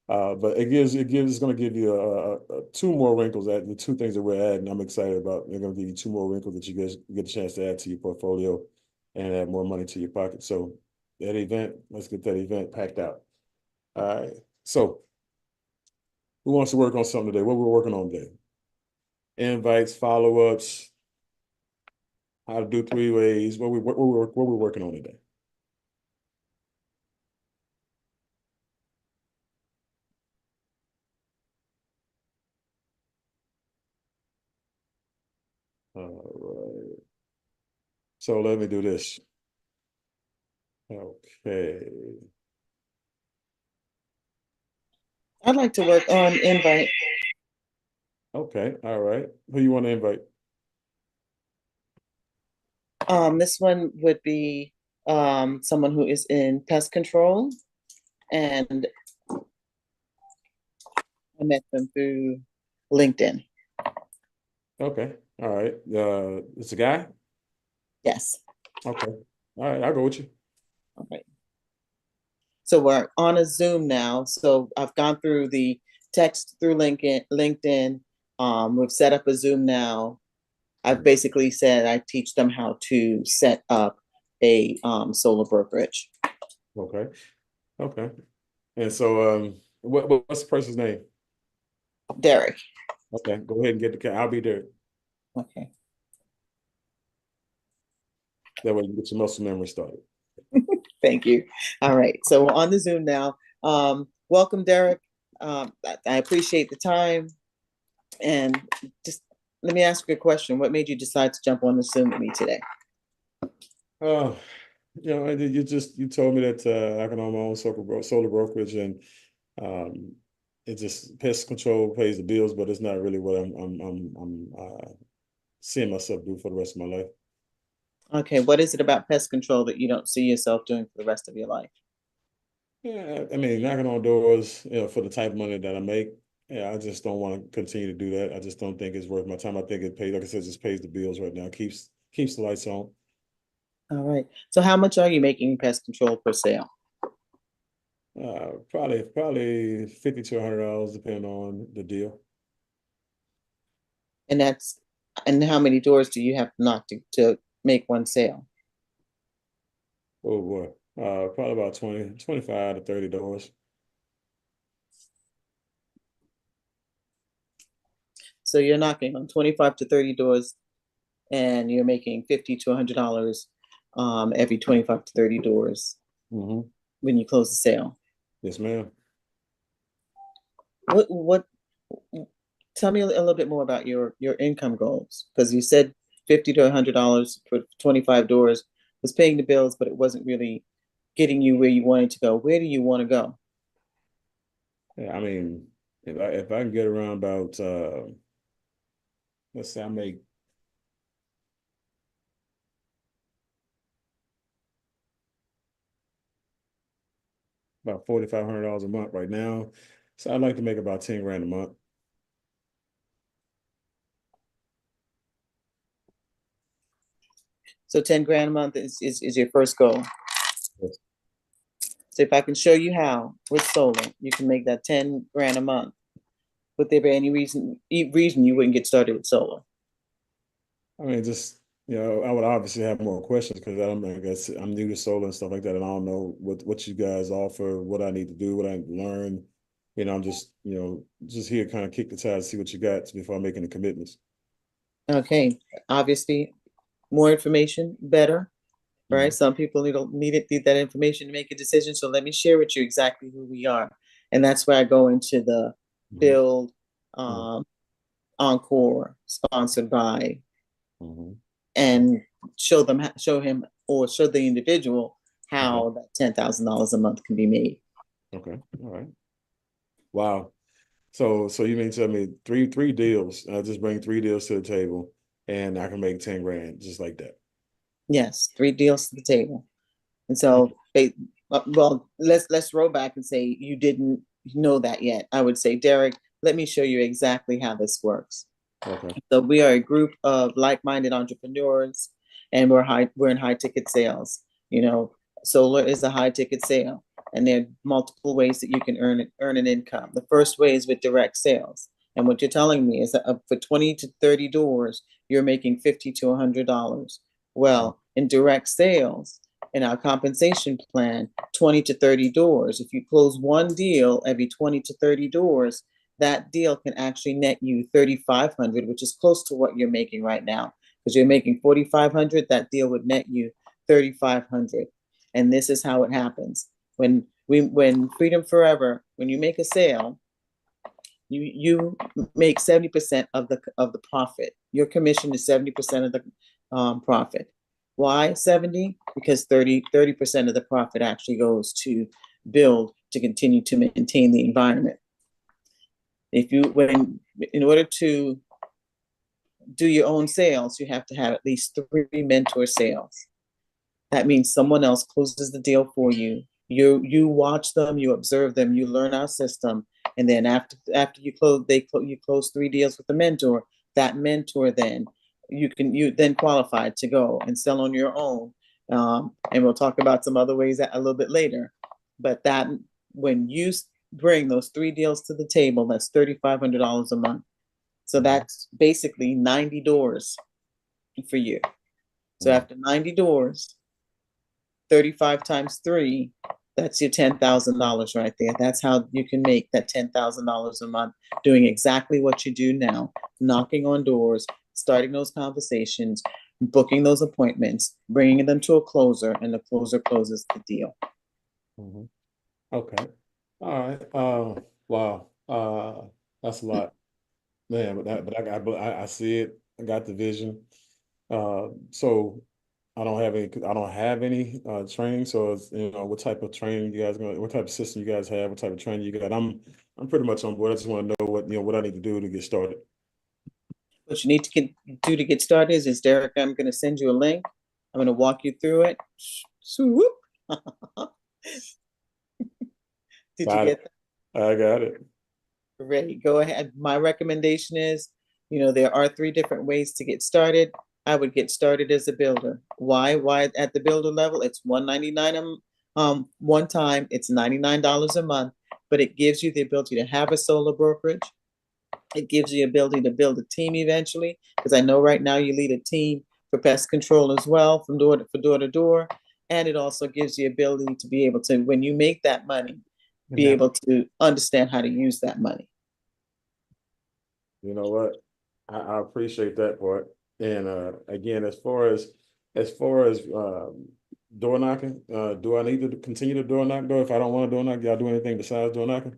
But it's going to give you two more wrinkles at the two things that we're adding. I'm excited about. They're going to give you two more wrinkles that you guys get a chance to add to your portfolio and add more money to your pocket. So that event, let's get that event packed out. All right. So who wants to work on something today? What we're working on today? Invites, follow-ups, how to do 3-ways. What we're working on today? All right. So let me do this. Okay. I'd like to work on invite. Okay. All right. Who you want to invite? This one would be someone who is in pest control, and I met them through LinkedIn. Okay. All right. It's a guy? Yes. Okay. All right. I'll go with you. All right. So we're on a Zoom now. So I've gone through the text through LinkedIn. We've set up a Zoom now. I've basically said I teach them how to set up a solar brokerage. Okay. Okay. And so what's the person's name? Derek. Okay. Go ahead and get the I'll be there. Okay. That way you get your muscle memory started. Thank you. All right. So we're on the Zoom now. Welcome, Derek. I appreciate the time. And just let me ask you a question. What made you decide to jump on the Zoom with me today? You told me that I can own my own solar brokerage, and it just pest control pays the bills, but it's not really what I'm seeing myself do for the rest of my life. Okay, what is it about pest control that you don't see yourself doing for the rest of your life? Yeah, I mean, knocking on doors, for the type of money that I make. Yeah, I just don't want to continue to do that. I just don't think it's worth my time. I think it pays, like I said, just pays the bills right now. Keeps the lights on. All right. So how much are you making in pest control per sale? Probably $50 to $100, depending on the deal. And how many doors do you have to knock to make one sale? Oh boy, probably about 25 to 30 doors. So you're knocking on 25 to 30 doors, and you're making $50 to $100 every 25 to 30 doors when you close the sale. Yes, ma'am. What tell me a little bit more about your income goals, because you said $50 to $100 for 25 doors was paying the bills, but it wasn't really getting you where you wanted to go. Where do you want to go? Yeah, I mean, if I can get around about let's say I make about $4,500 a month right now, so I'd like to make about 10 grand a month. So 10 grand a month is your first goal. Yes. So if I can show you how with solar, you can make that 10 grand a month. Would there be any reason you wouldn't get started with solar? I mean, just I would obviously have more questions because I guess I'm new to solar and stuff like that, and I don't know what you guys offer, what I need to do, what I need to learn. I'm just here to kind of kick the tires, see what you got before making the commitments. Okay, obviously, more information, better, right? Some people need that information to make a decision. So let me share with you exactly who we are. And that's where I go into the build, encore, sponsored by, and show the individual how that $10,000 a month can be made. Okay. All right. Wow. So you mean tell me three deals? I just bring 3 deals to the table, and I can make 10 grand just like that. Yes, 3 deals to the table. And so well, let's roll back and say you didn't know that yet. I would say, Derek, let me show you exactly how this works. Okay. So we are a group of like-minded entrepreneurs, and we're in high ticket sales. Solar is a high ticket sale. And there are multiple ways that you can earn an income. The first way is with direct sales. And what you're telling me is that for 20 to 30 doors, you're making $50 to $100. Well, in direct sales, in our compensation plan, 20 to 30 doors, if you close one deal every 20 to 30 doors, that deal can actually net you 3,500, which is close to what you're making right now. Because you're making 4,500, that deal would net you 3,500. And this is how it happens. When Freedom Forever, when you make a sale, you make 70% of the profit. Your commission is 70% of the profit. Why 70? Because 30% of the profit actually goes to build to continue to maintain the environment. In order to do your own sales, you have to have at least 3 mentor sales. That means someone else closes the deal for you. You watch them, you observe them, you learn our system, and then after you close 3 deals with a mentor. That mentor then you then qualify to go and sell on your own. And we'll talk about some other ways a little bit later. But that when you bring those 3 deals to the table, that's $3,500 a month. So that's basically 90 doors for you. So after 90 doors, 35 times 3, that's your $10,000 right there. That's how you can make that $10,000 a month, doing exactly what you do now, knocking on doors, starting those conversations, booking those appointments, bringing them to a closer, and the closer closes the deal. Mm-hmm. Okay. All right. Wow. That's a lot, man. I see it. I got the vision. So I don't have any training. So it's, what type of training you guys what type of system you guys have, what type of training you got. I'm pretty much on board. I just want to know what I need to do to get started. What you need to do to get started is Derek, I'm going to send you a link. I'm going to walk you through it. Swoop. Did you get that? I got it. Great. Go ahead. My recommendation is, there are 3 different ways to get started. I would get started as a builder. Why at the builder level? It's $199 one time. It's $99 a month, but it gives you the ability to have a solo brokerage. It gives you the ability to build a team eventually, because I know right now you lead a team for pest control as well, from door to door. And it also gives you the ability to be able to, when you make that money, be able to understand how to use that money. You know what? I appreciate that part. And again, as far as door knocking, do I need to continue to door knock though? If I don't want to door knock, y'all do anything besides door knocking?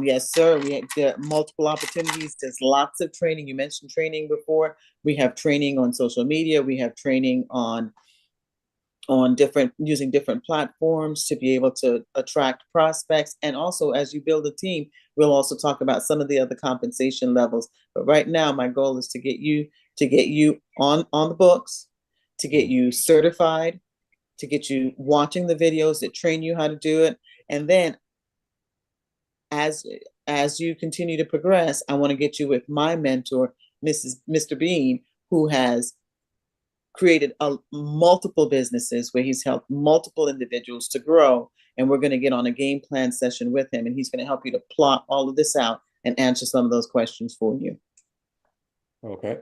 Yes, sir. There are multiple opportunities. There's lots of training. You mentioned training before. We have training on social media. We have training on using different platforms to be able to attract prospects. And also, as you build a team, we'll also talk about some of the other compensation levels. But right now, my goal is to get you on the books, to get you certified, to get you watching the videos that train you how to do it. And then as you continue to progress, I want to get you with my mentor, Mr. Bean, who has created multiple businesses where he's helped multiple individuals to grow. And we're going to get on a game plan session with him, and he's going to help you to plot all of this out and answer some of those questions for you. Okay.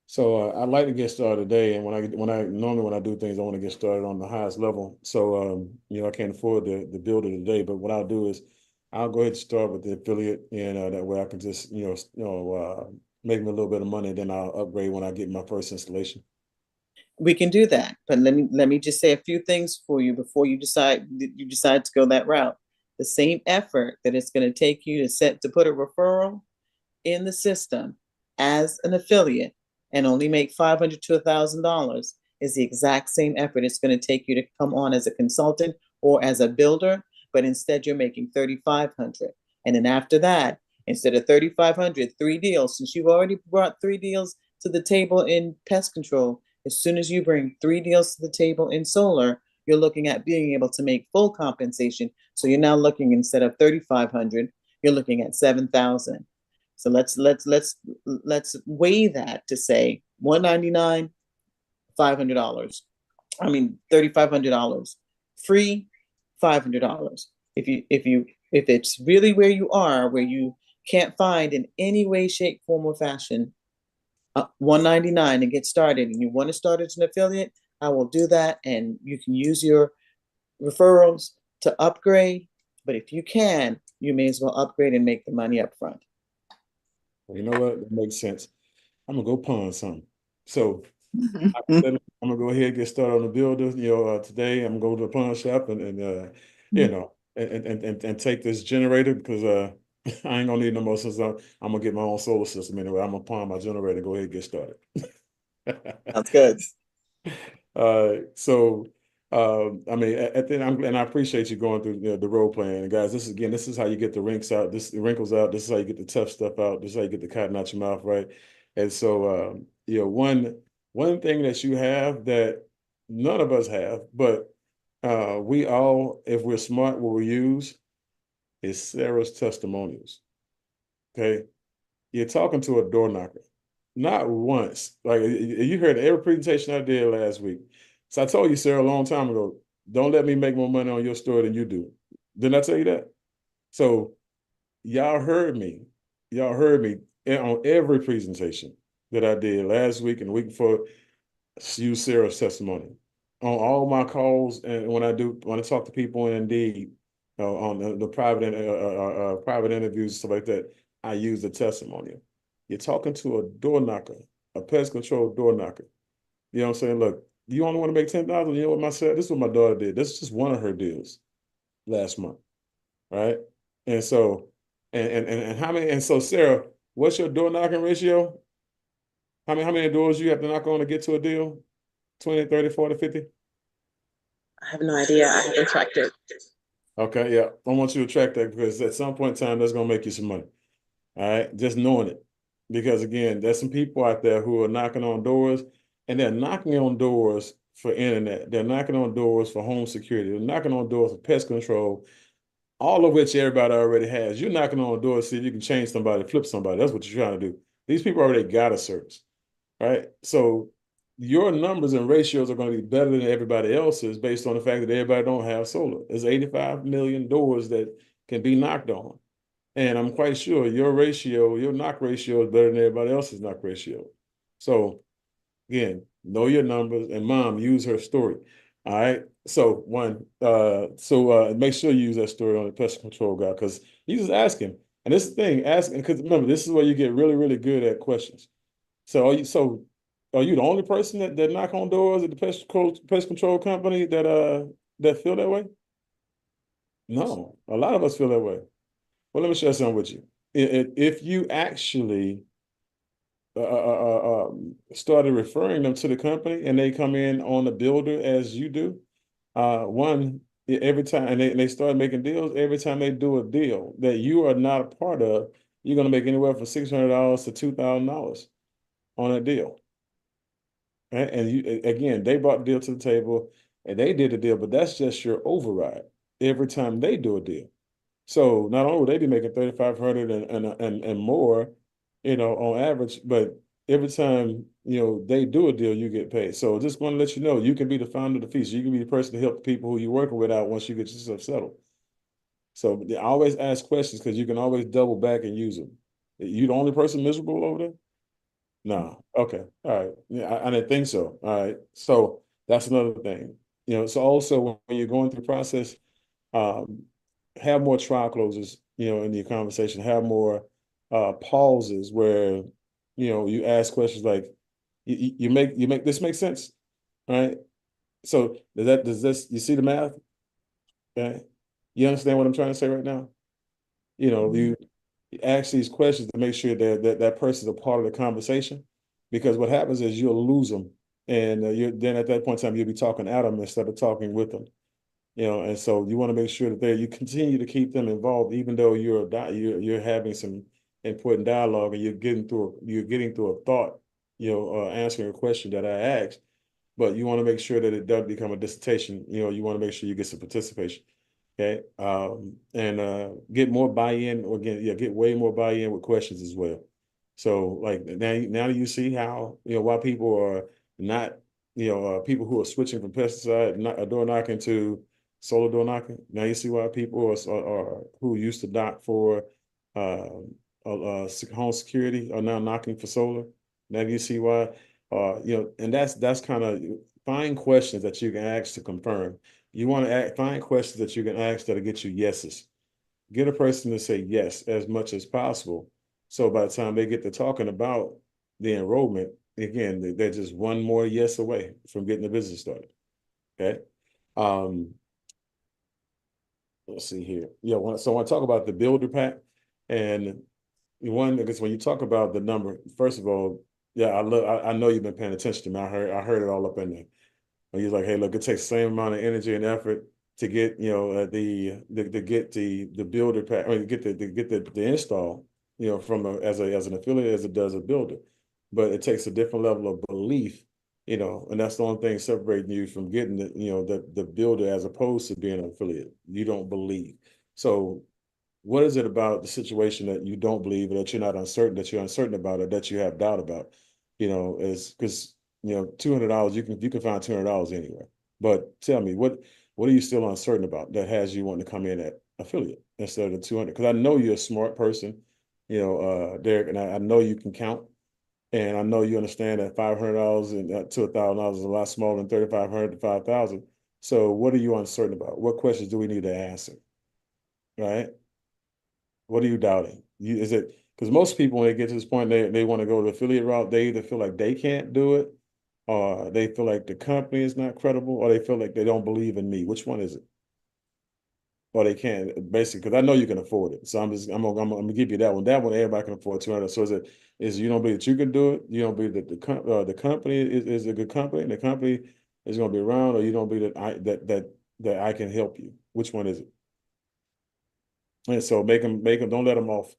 So I'd like to get started today. And normally when I do things, I want to get started on the highest level. So, I can't afford the builder today, but what I'll do is I'll go ahead and start with the affiliate, and that way I can just, make me a little bit of money, and then I'll upgrade when I get my first installation. We can do that, but let me just say a few things for you before you decide to go that route. The same effort that it's going to take you to put a referral in the system as an affiliate and only make $500 to $1,000 is the exact same effort it's going to take you to come on as a consultant or as a builder, but instead you're making $3,500. And then after that, instead of $3,500, 3 deals, since you've already brought 3 deals to the table in pest control, as soon as you bring 3 deals to the table in solar, you're looking at being able to make full compensation. So you're now looking, instead of $3,500, you're looking at $7,000. So let's weigh that to say $199, $500. I mean $3,500 free $500. If it's really where you are, where you can't find in any way, shape, form, or fashion, $199 to get started, and you want to start as an affiliate, I will do that, and you can use your referrals to upgrade. But if you can, you may as well upgrade and make the money up front. Well, you know what? That makes sense. I'm gonna go pawn something. So like I said, I'm gonna go ahead and get started on the builder. Today I'm gonna go to the pawn shop and take this generator because I ain't gonna need no more since I'm gonna get my own solar system anyway. I'm gonna pawn my generator. Go ahead and get started. That's good. So I mean, at the end, and I appreciate you going through the role playing. And guys, this is how you get the wrinkles out. This is how you get the tough stuff out. This is how you get the cotton out your mouth, right? And so, one thing that you have that none of us have, but we all, if we're smart, will use is Sarah's testimonials. Okay, you're talking to a door knocker. Not once. Like you heard every presentation I did last week. So I told you, Sarah, a long time ago, don't let me make more money on your story than you do. Didn't I tell you that? So y'all heard me. Y'all heard me on every presentation that I did last week and the week before. Use Sarah's testimony on all my calls, and when I talk to people in Indeed, on the private interviews, stuff like that, I use the testimonial. You're talking to a door knocker, a pest control door knocker. You know what I'm saying? Look, you only want to make $10,000. You know what this is what my daughter did. This is just one of her deals last month, right? And so, and how many? And so, Sarah, what's your door knocking ratio? How many doors you have to knock on to get to a deal? 20, 30, 40, 50? I have no idea. I haven't tracked it. Okay, yeah. I want you to track that because at some point in time, that's going to make you some money. All right, just knowing it. Because again, there's some people out there who are knocking on doors, and they're knocking on doors for internet. They're knocking on doors for home security. They're knocking on doors for pest control, all of which everybody already has. You're knocking on a door to see if you can change somebody, flip somebody. That's what you're trying to do. These people already got a service, right? So your numbers and ratios are going to be better than everybody else's based on the fact that everybody don't have solar. There's 85 million doors that can be knocked on. And I'm quite sure your knock ratio is better than everybody else's knock ratio. So again, know your numbers, and mom, use her story. All right. So make sure you use that story on the pest control guy because he's just asking. And this is the thing, asking, because remember, this is where you get really, really good at questions. So are you the only person that knock on doors at the pest control company that feel that way? No, a lot of us feel that way. Well, let me share something with you. If you actually started referring them to the company and they come in on the builder as you do, every time and they start making deals, every time they do a deal that you are not a part of, you're going to make anywhere from $600 to $2,000 on a deal. Right? And again, they brought the deal to the table and they did the deal, but that's just your override every time they do a deal. So not only will they be making 3,500 and more, on average, but every time they do a deal, you get paid. So just want to let you know, you can be the founder of the feast. You can be the person to help the people who you're working with out once you get yourself settled. So they always ask questions because you can always double back and use them. You the only person miserable over there? No. Okay. All right. Yeah, I didn't think so. All right. So that's another thing. So also when you're going through the process, um, have more trial closes, in your conversation, have more pauses where, you ask questions like, you make this make sense? All right. So you see the math? Okay. You understand what I'm trying to say right now? You ask these questions to make sure that person's a part of the conversation, because what happens is you'll lose them, and then at that point in time you'll be talking at them instead of talking with them. And so you want to make sure that you continue to keep them involved, even though you're having some important dialogue and you're getting through a thought, answering a question that I asked, but you want to make sure that it doesn't become a dissertation. You want to make sure you get some participation. Okay. And get more buy-in, or get way more buy-in with questions as well. So like now you see how, why people are not, people who are switching from pesticide, door knocking to solar door knocking. Now you see why people are who used to knock for uh, home security are now knocking for solar. Now you see why, and that's kind of find questions that you can ask to confirm. You want to find questions that you can ask that'll get you yeses. Get a person to say yes as much as possible. So by the time they get to talking about the enrollment, again, they're just one more yes away from getting the business started. Okay. Let's see here. Yeah. So when I talk about the builder pack, and one, because when you talk about the number, first of all, yeah, I know you've been paying attention to me. I heard it all up in there. When you're like, hey, look, it takes the same amount of energy and effort to get, to get the builder pack, or get the install, from as an affiliate as it does a builder. But it takes a different level of belief, and that's the only thing separating you from getting the builder as opposed to being an affiliate. You don't believe. So what is it about the situation that you don't believe, or that you're uncertain about, or that you have doubt about? Is because $200, you can find $200 anywhere. But tell me, what are you still uncertain about that has you wanting to come in at affiliate instead of the 200? Because I know you're a smart person, Derek, and I know you can count, and I know you understand that $500 and to $1,000 is a lot smaller than 3,500 to 5,000. So what are you uncertain about? What questions do we need to answer? Right? What are you doubting? Is it because most people, when they get to this point, they want to go the affiliate route, they either feel like they can't do it, or they feel like the company is not credible, or they feel like they don't believe in me. Which one is it? Or they can't, basically, because I know you can afford it. So I'm gonna give you that one. That one everybody can afford 200. So is you don't believe that you can do it? You don't believe that the company is a good company, and the company is going to be around, or you don't believe that I can help you? Which one is it? And so make them, don't let them off,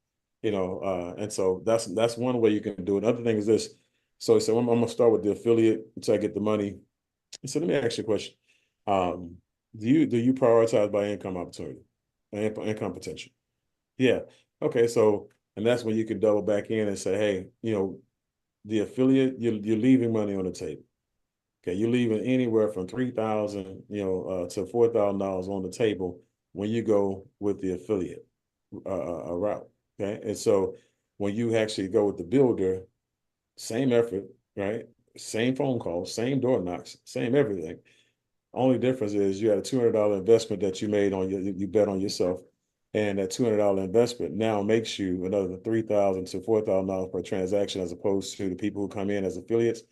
and so that's one way you can do it. Another thing is this. So I'm gonna start with the affiliate until I get the money. So let me ask you a question. Um, do you prioritize by income opportunity, income potential? Yeah. Okay. So, and that's when you can double back in and say, hey, the affiliate, you're leaving money on the table. Okay, you're leaving anywhere from 3,000, to $4,000 on the table when you go with the affiliate route. Okay, and so when you actually go with the builder, same effort, right? Same phone calls, same door knocks, same everything. Only difference is you had a $200 investment that you made you bet on yourself, and that $200 investment now makes you another $3,000 to $4,000 per transaction, as opposed to the people who come in as affiliates.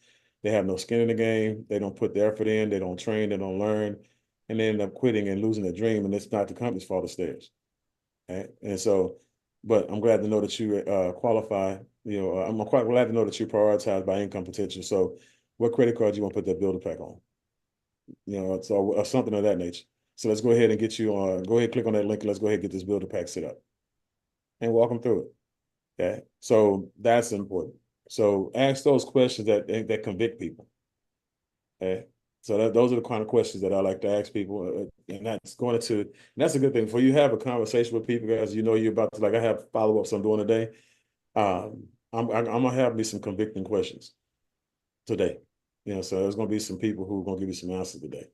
They have no skin in the game. They don't put the effort in. They don't train. They don't learn, and they end up quitting and losing their dream. And it's not the company's fault; it's theirs. Right? And so, but I'm glad to know that you qualify. I'm quite glad to know that you prioritize by income potential. So, what credit card do you want to put that builder pack on? So something of that nature. So let's go ahead and get you on. Go ahead, click on that link, and let's go ahead and get this builder pack set up and walk them through it. Okay, so that's important. So ask those questions that convict people. Okay, so those are the kind of questions that I like to ask people, and that's a good thing. For you have a conversation with people, guys. You're about to, like, I have follow-ups I'm doing today. I'm gonna have me some convicting questions today. So there's gonna be some people who are gonna give you some answers today.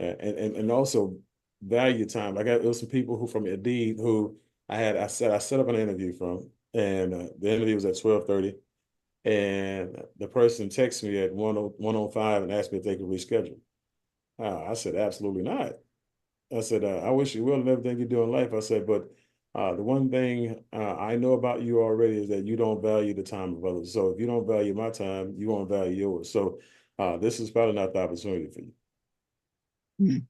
And also value time. There was some people who from Indeed who I set up an interview from, and the interview was at 12:30, and the person texted me at 1:05 and asked me if they could reschedule. I said absolutely not. I said I wish you well in everything you do in life. I said, but the one thing I know about you already is that you don't value the time of others. So if you don't value my time, you won't value yours. So this is probably not the opportunity for you. Mm.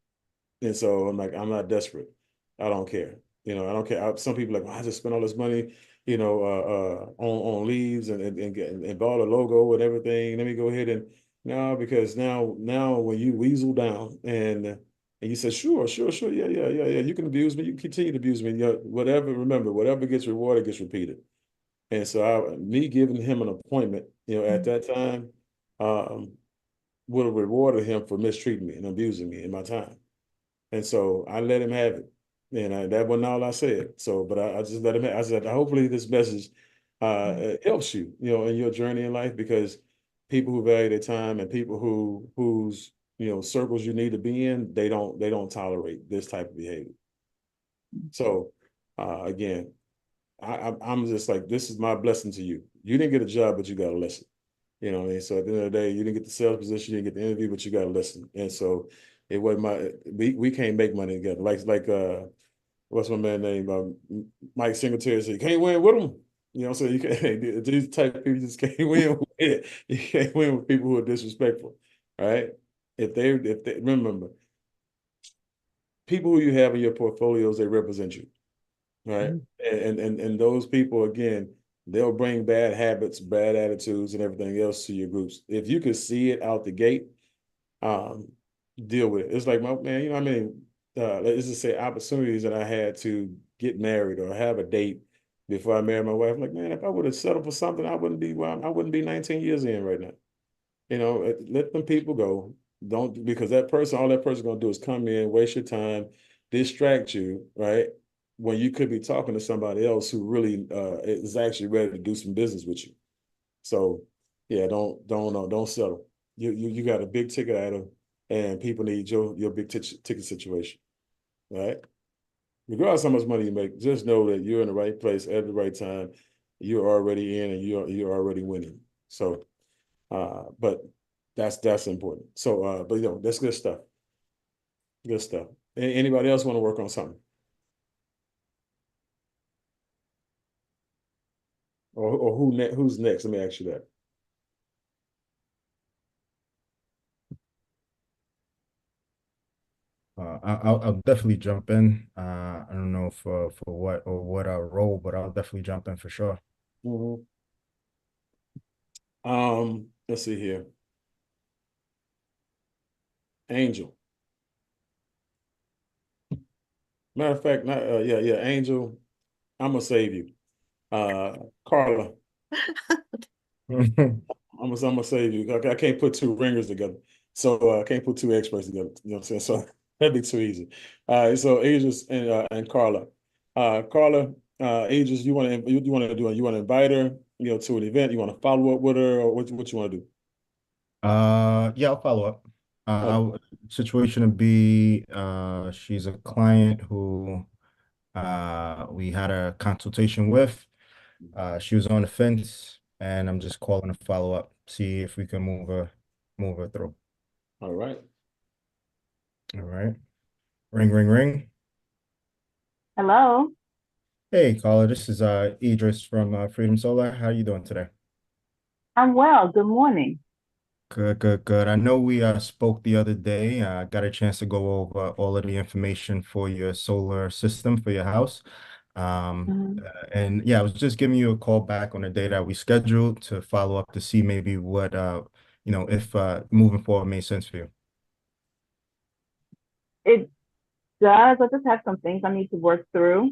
And so I'm like, I'm not desperate. I don't care. I don't care. Some people are like, well, I just spent all this money, on leaves and bought a logo and everything. Let me go ahead and no, because now when you weasel down and you say, sure, yeah, you can abuse me, you can continue to abuse me. Whatever, remember, whatever gets rewarded gets repeated. And so me giving him an appointment, at that time, would have rewarded him for mistreating me and abusing me in my time. And so I let him have it. And that wasn't all I said. So, but I just let him have, I said, hopefully this message helps you, in your journey in life, because people who value their time and people whose circles you need to be in, they don't tolerate this type of behavior. So again, I'm just like, this is my blessing to you. You didn't get a job, but you got to listen. You know what I mean? So at the end of the day, you didn't get the sales position, you didn't get the interview, but you got to listen. And so it wasn't we can't make money together. Like what's my man name? Mike Singletary said, you can't win with them. So you can't, these type of people just can't win with it. You can't win with people who are disrespectful, right? If they remember, people who you have in your portfolios, they represent you, right? And those people, again, they'll bring bad habits, bad attitudes, and everything else to your groups. If you can see it out the gate, deal with it. It's like, my man, I mean, let's just say opportunities that I had to get married or have a date before I married my wife. Like, man, if I would have settled for something, I wouldn't be 19 years in right now. Let them people go. Don't, because all that person gonna do is come in, waste your time, distract you, right? When you could be talking to somebody else who really is actually ready to do some business with you. So yeah, don't settle. You got a big ticket item, and people need your big ticket situation, right? Regardless of how much money you make, just know that you're in the right place at the right time. You're already in, and you're already winning. So, but that's important. So, but that's good stuff. Good stuff. Anybody else want to work on something? Or who's next? Let me ask you that. I'll definitely jump in. I don't know for what role, but I'll definitely jump in for sure. Mm-hmm. Let's see here. Angel. Matter of fact, not Angel. I'm gonna save you. Carla. I'm gonna save you. I can't put two ringers together, so I can't put two experts together. You know what I'm saying? So that'd be too easy. So Aegis and Carla. Carla, Aegis, you want to invite her, to an event? You want to follow up with her, or what you want to do? Yeah, I'll follow up. Okay. Situation would be she's a client who we had a consultation with. She was on the fence, and I'm just calling to follow up, see if we can move her through. All right. All right. Ring, ring, ring. Hello. Hey, caller. This is Idris from Freedom Solar. How are you doing today? I'm well. Good morning. Good, good, good. I know we spoke the other day. Got a chance to go over all of the information for your solar system for your house. And yeah, I was just giving you a call back on the day that we scheduled to follow up to see maybe what if moving forward made sense for you. It does. I just have some things I need to work through.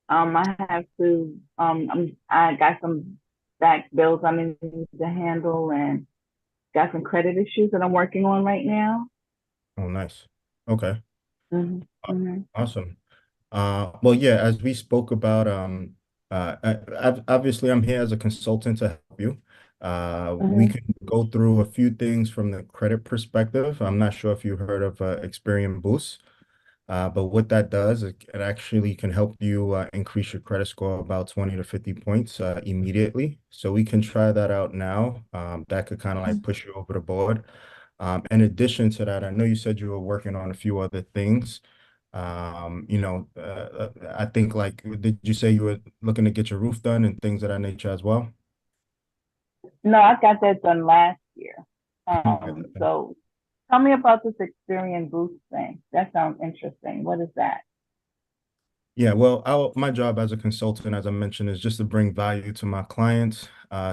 I have to, I got some back bills I need to handle and got some credit issues that I'm working on right now. Oh, nice. Okay. Mm-hmm. Mm-hmm. Awesome. Well, yeah, as we spoke about, obviously I'm here as a consultant to help you. We Mm-hmm. can go through a few things from the credit perspective. I'm not sure if you heard of Experian Boost. But what that does, it actually can help you increase your credit score about 20 to 50 points immediately. So we can try that out now. That could kind of like push you over the board. In addition to that, I know you said you were working on a few other things. I think like, did you say you were looking to get your roof done and things of that nature as well? No, I got that done last year. Okay. So tell me about this Experian Boost thing. That sounds interesting. What is that? Yeah, well, my job as a consultant, as I mentioned, is just to bring value to my clients.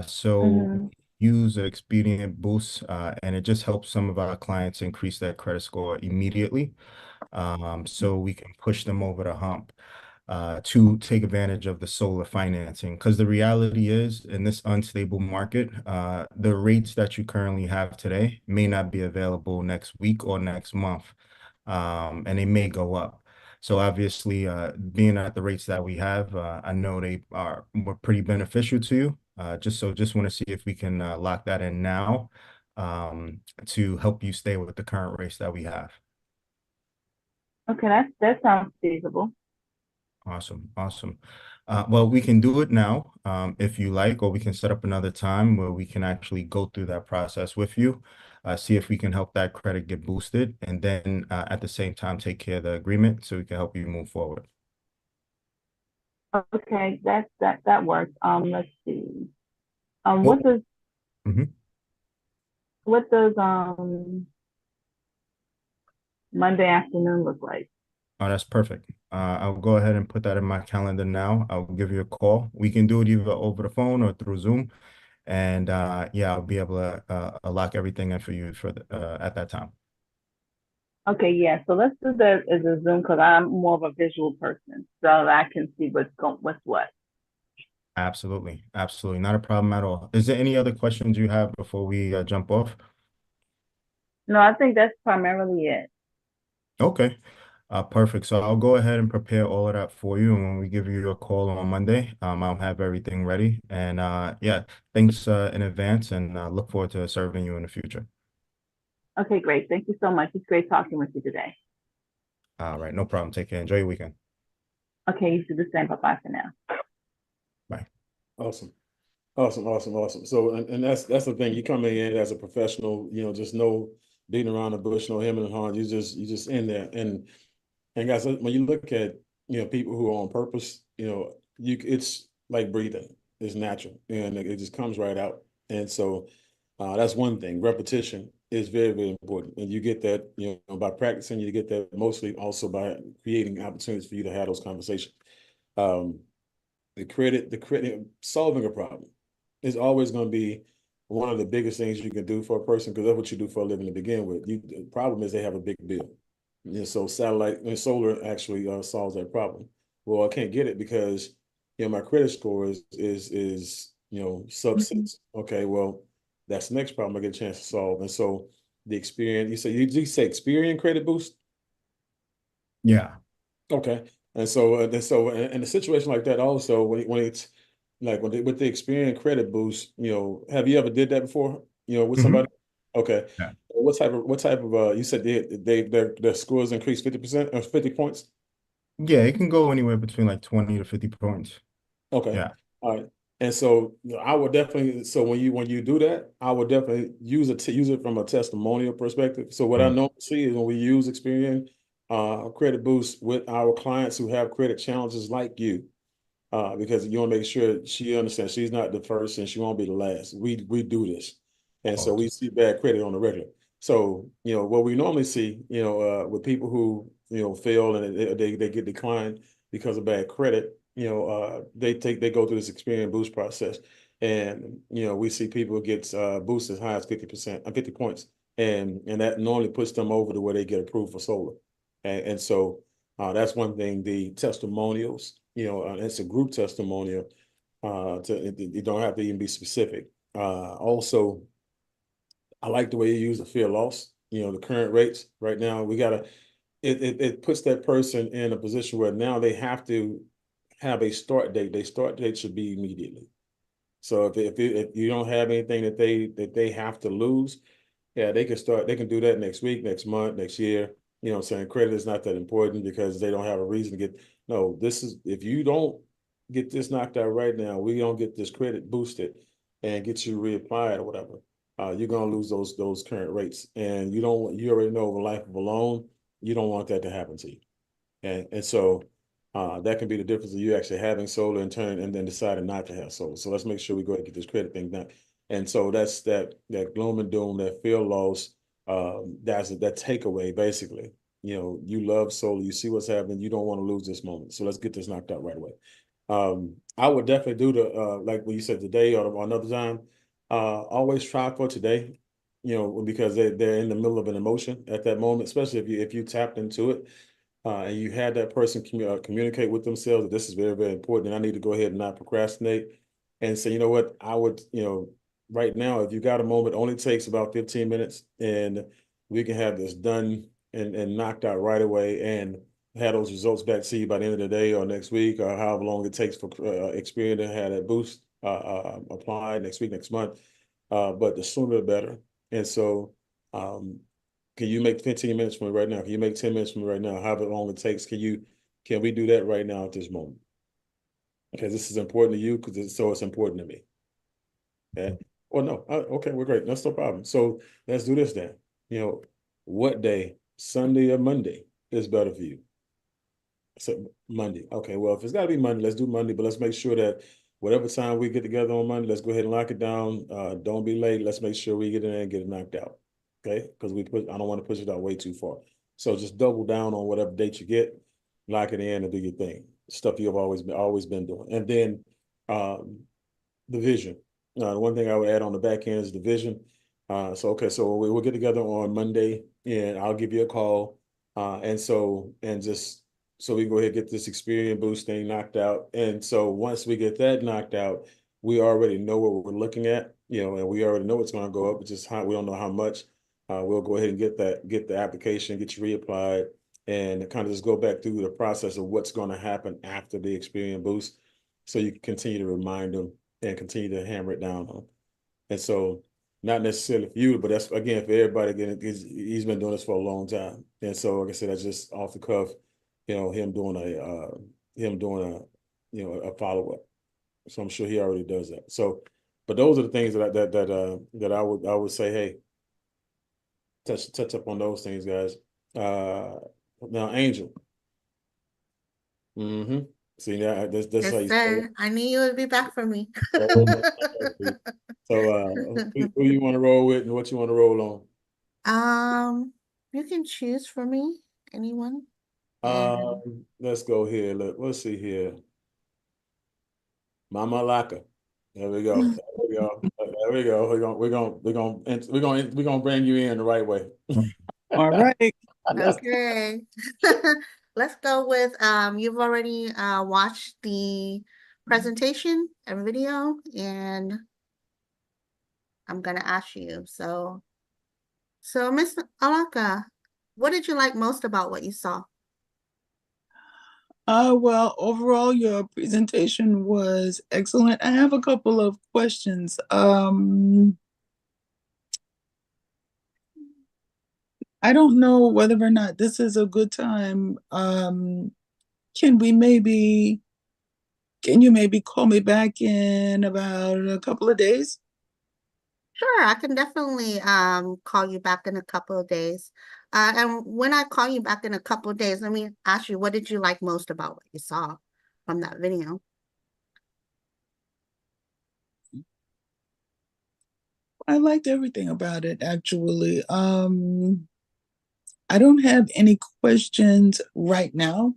So Mm-hmm. use an Expedient Boost, and it just helps some of our clients increase their credit score immediately. So we can push them over the hump to take advantage of the solar financing. Because the reality is, in this unstable market, the rates that you currently have today may not be available next week or next month, and they may go up. So obviously, being at the rates that we have, I know were pretty beneficial to you. Just want to see if we can lock that in now. to help you stay with the current rates that we have. Okay, that sounds feasible. Awesome, awesome. Well, we can do it now, if you like, or we can set up another time where we can actually go through that process with you, see if we can help that credit get boosted, and then at the same time take care of the agreement so we can help you move forward. Okay, that works. Let's see. Oh, mhm. What does Monday afternoon look like? Oh, that's perfect. I'll go ahead and put that in my calendar now. I'll give you a call. We can do it either over the phone or through Zoom. And yeah, I'll be able to lock everything in for you for at that time. Okay, yeah. So let's do that as a Zoom because I'm more of a visual person, so that I can see what's what. Absolutely. Absolutely. Not a problem at all. Is there any other questions you have before we jump off? No, I think that's primarily it. Okay. Perfect. So I'll go ahead and prepare all of that for you. And when we give you a call on Monday, I'll have everything ready. And yeah, thanks in advance and look forward to serving you in the future. Okay, great. Thank you so much. It's great talking with you today. All right. No problem. Take care. Enjoy your weekend. Okay, you do the same. Bye-bye for now. Bye. Awesome. Awesome, awesome, awesome. So, and that's the thing. You coming in as a professional, just no beating around the bush, no him and hawing. You just in there. And guys, when you look at people who are on purpose, it's like breathing. It's natural, and it just comes right out. And so, that's one thing. Repetition is very, very important, and you get that by practicing. You get that mostly also by creating opportunities for you to have those conversations. Um, the credit solving a problem is always going to be one of the biggest things you can do for a person because that's what you do for a living to begin with. The problem is they have a big bill. So satellite and solar actually solves that problem. Well, I can't get it because my credit score is sub 6. Okay, well that's the next problem I get a chance to solve. And so the experience you say experience credit boost. Yeah. Okay. And so in a situation like that also when it's like with the experience credit boost, have you ever did that before, with Mhm. somebody? Okay. Yeah. What type of you said their scores increased 50% or 50 points? Yeah, it can go anywhere between like 20 to 50 points. Okay. Yeah. All right. And so I would definitely so when you do that, I would definitely use it from a testimonial perspective. So what I Mm. normally see is when we use Experian credit boost with our clients who have credit challenges like you, because you want to make sure she understands she's not the first and she won't be the last. We do this, and so we Awesome. see bad credit on the regular. So what we normally see, with people who fail and they get declined because of bad credit, they go through this experience boost process, and we see people get boosts as high as 50%, 50 points, and that normally puts them over to where they get approved for solar, and so. That's one thing. The testimonials, it's a group testimonial. You don't have to even be specific. Also, I like the way you use the fear loss. The current rates right now, we gotta. It puts that person in a position where now they have to have a start date. Their start date should be immediately. So if you don't have anything that they have to lose, yeah, they can do that next week, next month, next year. What I'm saying? Credit is not that important because they don't have a reason to get, no, if you don't get this knocked out right now, we don't get this credit boosted and get you reapplied or whatever, you're gonna lose those current rates. And you already know over life of a loan, you don't want that to happen to you. And so that can be the difference of you actually having solar in turn and then deciding not to have solar. So let's make sure we go ahead and get this credit thing done. And so that's that gloom and doom, that fear loss, that's that takeaway basically. You love solar, you see what's happening, you don't want to lose this moment. So let's get this knocked out right away. I would definitely do the like when you said today or another time, always try for today, because they're in the middle of an emotion at that moment, especially if you tapped into it and you had that person communicate with themselves that this is very, very important, and I need to go ahead and not procrastinate and say, you know what, I would, right now, if you got a moment, only takes about 15 minutes, and we can have this done and knocked out right away and have those results back to you by the end of the day or next week or however long it takes for Experian to have that boost applied next week, next month. But the sooner the better. And so, can you make 15 minutes from me right now? Can you make 10 minutes from me right now? However long it takes, can we do that right now at this moment? Because this is important to you, because it's important to me. Okay. Well, no. Okay, we're great. That's no problem. So let's do this then. What day, Sunday or Monday, is better for you? So Monday. Okay, well, if it's got to be Monday, let's do Monday, but let's make sure that whatever time we get together on Monday, let's go ahead and lock it down. Don't be late. Let's make sure we get in there and get it knocked out. Okay, because I don't want to push it out way too far. So just double down on whatever date you get, lock it in and do your thing. Stuff you've always been doing. And then the vision. The one thing I would add on the back end is the vision. So we'll get together on Monday and I'll give you a call. Just so we can go ahead and get this experience boost thing knocked out. And so once we get that knocked out, we already know what we're looking at, and we already know it's going to go up. It's just we don't know how much. We'll go ahead and get the application, get you reapplied, and kind of just go back through the process of what's going to happen after the experience boost. So you can continue to remind them and continue to hammer it down on them. And so not necessarily for you, but that's, again, for everybody. Again, he's been doing this for a long time. And so, like I said, that's just off the cuff, him doing a follow-up. So I'm sure he already does that. So, but those are the things that I would say, hey, touch up on those things, guys. Now, Angel. Mm-hmm. See, that's how Yes, you say sir. I knew you would be back for me. it. So, who you want to roll with and what you want to roll You can choose for me, anyone. And on? Let's go here. Let's see here. Mama Laka. There we go. There we go. There we go. We're gonna bring you in the right way. All right. okay. Let's go with you've already watched the presentation and video, and I'm gonna ask you. So Miss Alaka, what did you like most about what you saw? Well, overall, your presentation was excellent. I have a couple of questions. I don't know whether or not this is a good time. Can you maybe call me back in about a couple of days? Sure, I can definitely call you back in a couple of days. And when I call you back in a couple of days, let me ask you, what did you like most about what you saw from that video? I liked everything about it, actually. I don't have any questions right now.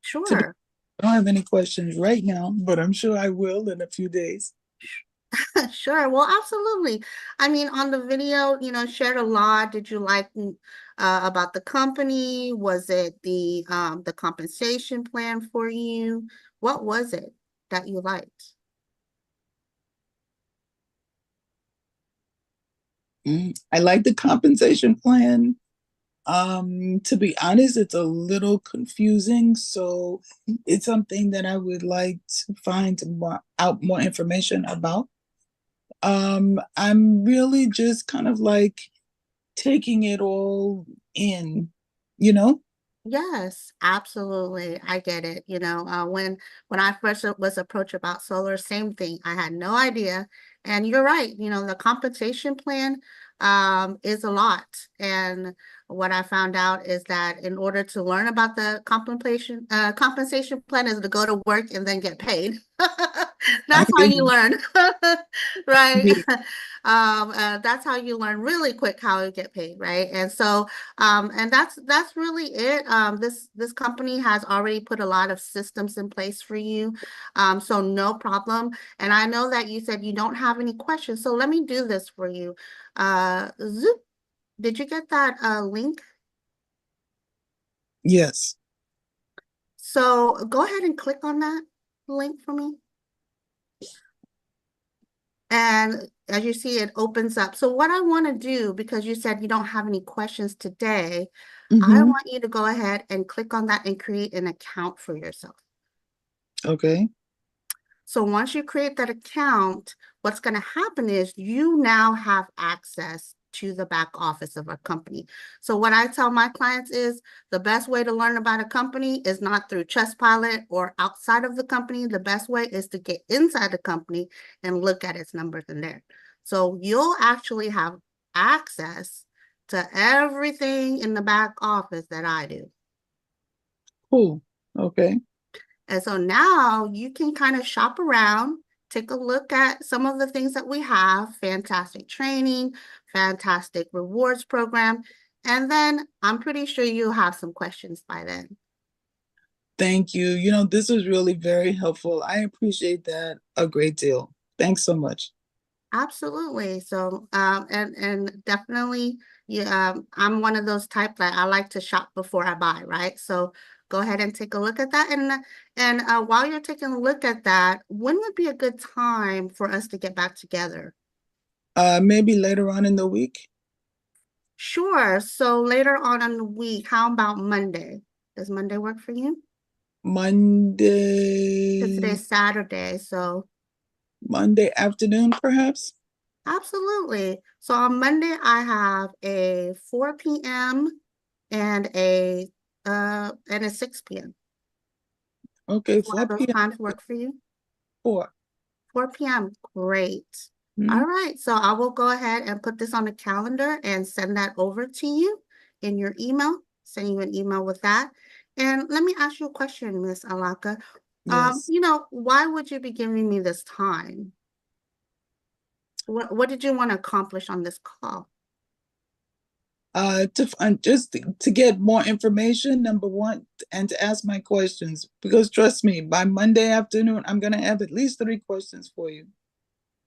Sure. I don't have any questions right now, but I'm sure I will in a few days. Sure. Well, absolutely. I mean, on the video, shared a lot. Did you like about the company? Was it the compensation plan for you? What was it that you liked? I like the compensation plan. To be honest, it's a little confusing, so it's something that I would like to find out more information about. I'm really just kind of like taking it all in, you know? Yes, absolutely. I get it. When I first was approached about solar, same thing. I had no idea. And you're right, the compensation plan is a lot. And what I found out is that in order to learn about the compensation plan is to go to work and then get paid. I That's how hear you you. learn, right? Yeah. That's how you learn really quick how to get paid, right? And so and that's really it. This company has already put a lot of systems in place for you, so no problem. And I know that you said you don't have any questions, so let me do this for you. Zoop, did you get that link? Yes. So go ahead and click on that link for me. And as you see, it opens up. So what I want to do, because you said you don't have any questions today, I Mm-hmm. want you to go ahead and click on that and create an account for yourself. Okay. So once you create that account, what's going to happen is you now have access to the back office of a company. So what I tell my clients is the best way to learn about a company is not through Trustpilot or outside of the company. The best way is to get inside the company and look at its numbers in there. So you'll actually have access to everything in the back office that I do. Cool. Okay. And so now you can kind of shop around, take a look at some of the things that we have, fantastic training, fantastic rewards program, and then I'm pretty sure you'll have some questions by then. Thank you. You know, this was really very helpful. I appreciate that a great deal. Thanks so much. Absolutely. So, and definitely, I'm one of those type that I like to shop before I buy, right? So go ahead and take a look at that. And while you're taking a look at that, when would be a good time for us to get back together? Maybe later on in the week. Sure. So later on in the week, how about Monday? Does Monday work for you? Because Monday today's Saturday, so afternoon, perhaps. absolutely. So on Monday, I have a 4 p.m. and a 6 p.m. Okay, Does one of 4 those p.m. times work for you? 4. 4 p.m. Great. Mhm. All right. So I will go ahead and put this on the calendar and send that over to you in your email. Send you an email with that. And let me ask you a question, Miss Alaka. Yes. Why would you be giving me this time? What did you want to accomplish on this call? To get more information, number one, and to ask my questions. Because trust me, by Monday afternoon, I'm gonna have at least 3 questions for you.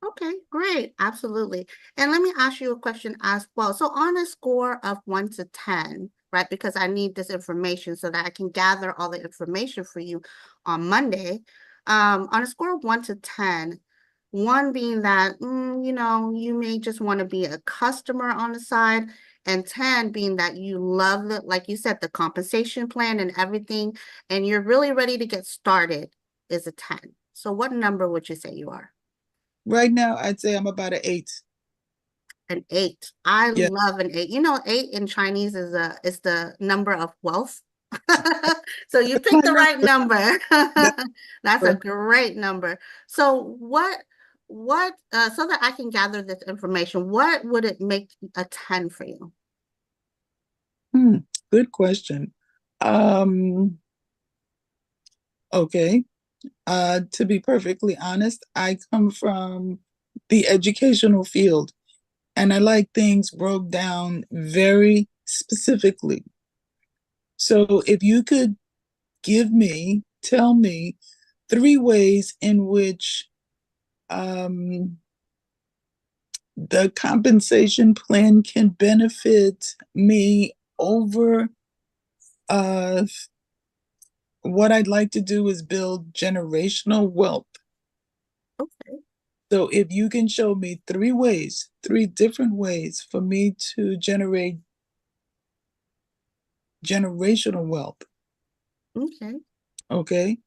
Okay, great. Absolutely. And let me ask you a question as well. So on a score of 1 to 10, right? Because I need this information so that I can gather all the information for you on Monday. On a score of 1 to 10, 1 being that, you may just want to be a customer on the side, and 10 being that you love the, like you said, the compensation plan and everything, and you're really ready to get started is a 10. So what number would you say you are? Right now, I'd say I'm about an 8. An 8. I Yeah. love an 8. 8 in Chinese is the number of wealth. So you That's my picked the right number. That's a number. great number. So so that I can gather this information, what would it make a 10 for you? Good question. Okay. To be perfectly honest, I come from the educational field and I like things broke down very specifically. So if you could tell me 3 ways in which the compensation plan can benefit me over what I'd like to do is build generational wealth. Okay. So if you can show me 3 different ways for me to generate generational wealth, Okay. okay,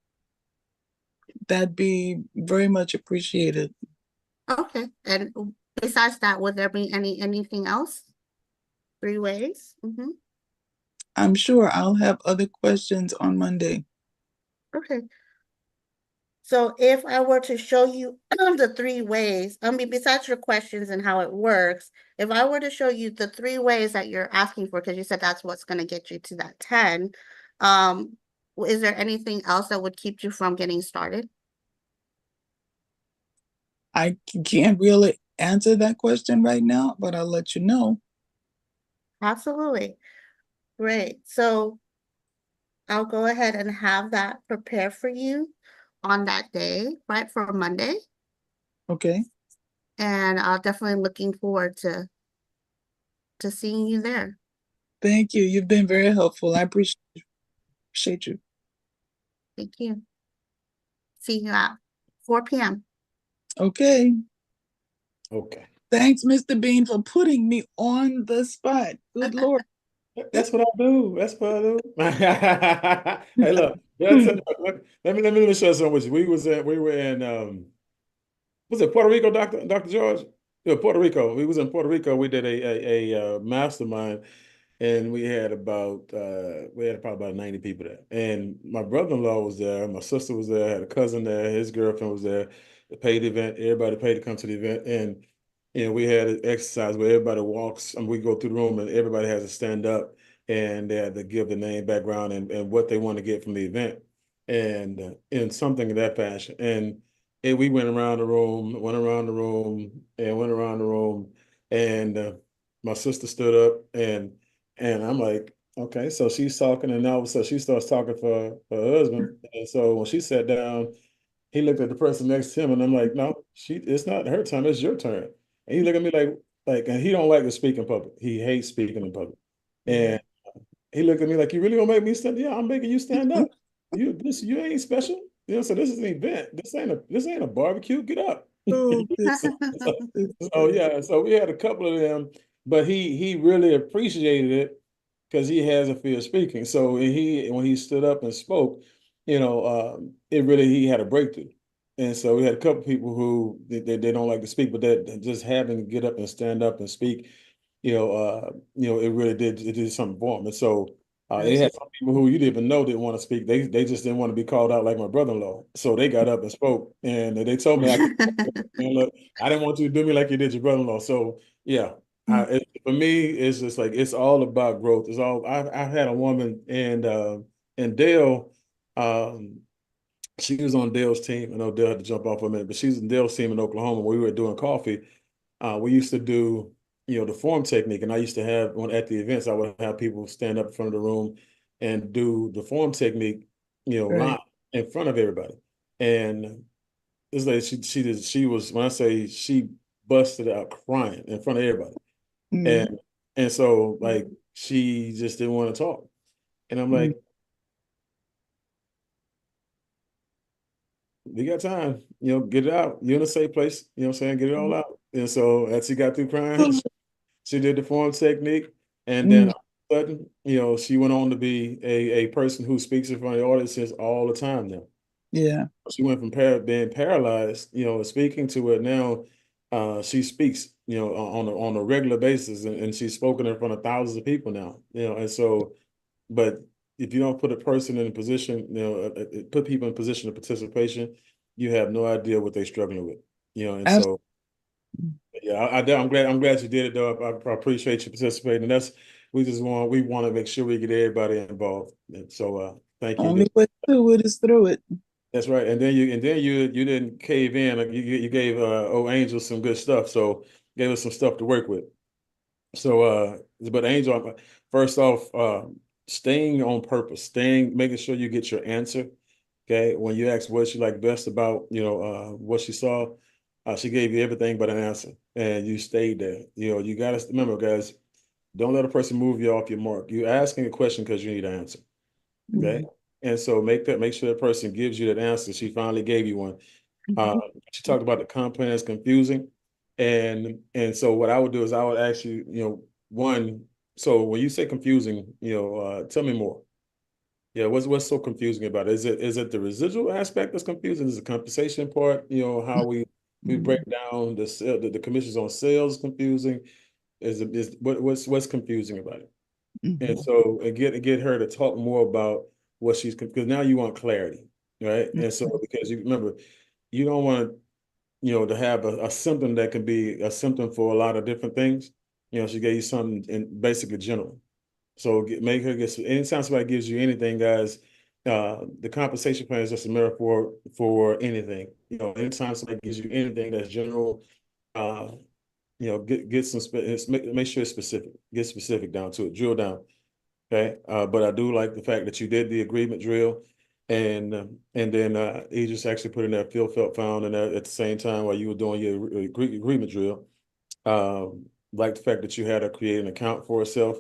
that'd be very much appreciated. Okay. And besides that, would there be anything else? 3 ways? Mm-hmm. I'm sure I'll have other questions on Monday. Okay. So if I were to show you the 3 ways, besides your questions and how it works, if I were to show you the 3 ways that you're asking for, because you said that's what's going to get you to that 10, is there anything else that would keep you from getting started? I can't really answer that question right now, but I'll let you know. Absolutely. Great. So I'll go ahead and have that prepared for you on that day, right, for Monday. Okay. And I'll definitely looking forward to seeing you there. Thank you. You've been very helpful. I appreciate you. Thank you. See you at 4 p.m. Okay. Okay. Thanks, Mr. Bean, for putting me on the spot. Good Lord. That's what I do. That's what I do. Hey, look, let me share something with you. We were in was it Puerto Rico, Dr. George? Yeah, Puerto Rico. We was in Puerto Rico. We did a mastermind, and we had probably about 90 people there. And my brother-in-law was there, my sister was there, I had a cousin there, his girlfriend was there. The paid event, everybody paid to come to the event. And we had an exercise where everybody walks, and we go through the room and everybody has to stand up and they had to give the name, background, and what they want to get from the event. And in something of that fashion. And we went around the room, went around the room, and went around the room. And my sister stood up, and I'm like, okay, so she's talking, and now so she starts talking for her husband. And so when she sat down, he looked at the person next to him, and I'm like, no, it's not her turn, it's your turn. And he looked at me and he don't like to speak in public. He hates speaking in public. And he looked at me like, you really gonna make me stand? Yeah, I'm making you stand up. You ain't special. So this is an event. This ain't a barbecue. Get up. Oh, So, yeah, so we had a couple of them, but he really appreciated it because he has a fear of speaking. So when he stood up and spoke, it really he had a breakthrough. And so we had a couple people who they don't like to speak, but that just having to get up and stand up and speak, it really did something for them. And so they had some people who you didn't even know didn't want to speak. They just didn't want to be called out like my brother-in-law. So they got up and spoke, and they told me, man, look, I didn't want you to do me like you did your brother-in-law. So yeah, for me, it's just like it's all about growth. It's all I've had a woman and Dale, she was on Dale's team. I know Dale had to jump off for a minute, but she's in Dale's team in Oklahoma. We were doing coffee. We used to do, the form technique, and I used to have at the events, I would have people stand up in front of the room and do the form technique, right. live in front of everybody. And it's like she was, when I say, she busted out crying in front of everybody. Mm, And so like she just didn't want to talk. And I'm mm, like, we got time, get it out. You're in a safe place, you know what I'm saying? Get it all out. And so as she got through crying, she did the form technique. And then mm, all of a sudden, she went on to be a person who speaks in front of the audiences all the time now. yeah. She went from being paralyzed, speaking to it now. She speaks, on a regular basis, and she's spoken in front of thousands of people now, and so, but if you don't put a person in a position, put people in position of participation, you have no idea what they're struggling with, and Abs- so, yeah, I'm glad you did it though. I appreciate you participating. And we want to make sure we get everybody involved. And so, thank you. Only way to do it is through it. That's right. And then you didn't cave in. Like you gave Angel some good stuff. So gave us some stuff to work with. So but Angel, first off, staying on purpose, making sure you get your answer. Okay. When you ask what she liked best about, what she saw, she gave you everything but an answer. And you stayed there. You gotta remember, guys, don't let a person move you off your mark. You're asking a question because you need an answer. Okay. Mm, And so make sure that person gives you that answer. She finally gave you one. Uh, mhm, she talked about the complaint is confusing. And so what I would do is I would ask you, one, so when you say confusing, tell me more. Yeah, what's so confusing about it? Is it the residual aspect that's confusing? Is the compensation part, how we break mhm, down the commissions on sales confusing? What's confusing about it? And mhm, so get her to talk more about what because now you want clarity, right? And so mhm, because you remember, you don't want to have a symptom that can be a symptom for a lot of different things. She gave you something in basically general. So make her get anytime somebody gives you anything, guys, the compensation plan is just a metaphor for anything. Anytime somebody gives you anything that's general, uh, get some make sure it's specific. Get specific down to it. Drill down. Okay. But I do like the fact that you did the agreement drill, and then he just actually put in that feel felt found, and at the same time while you were doing your agreement drill, like the fact that you had her create an account for herself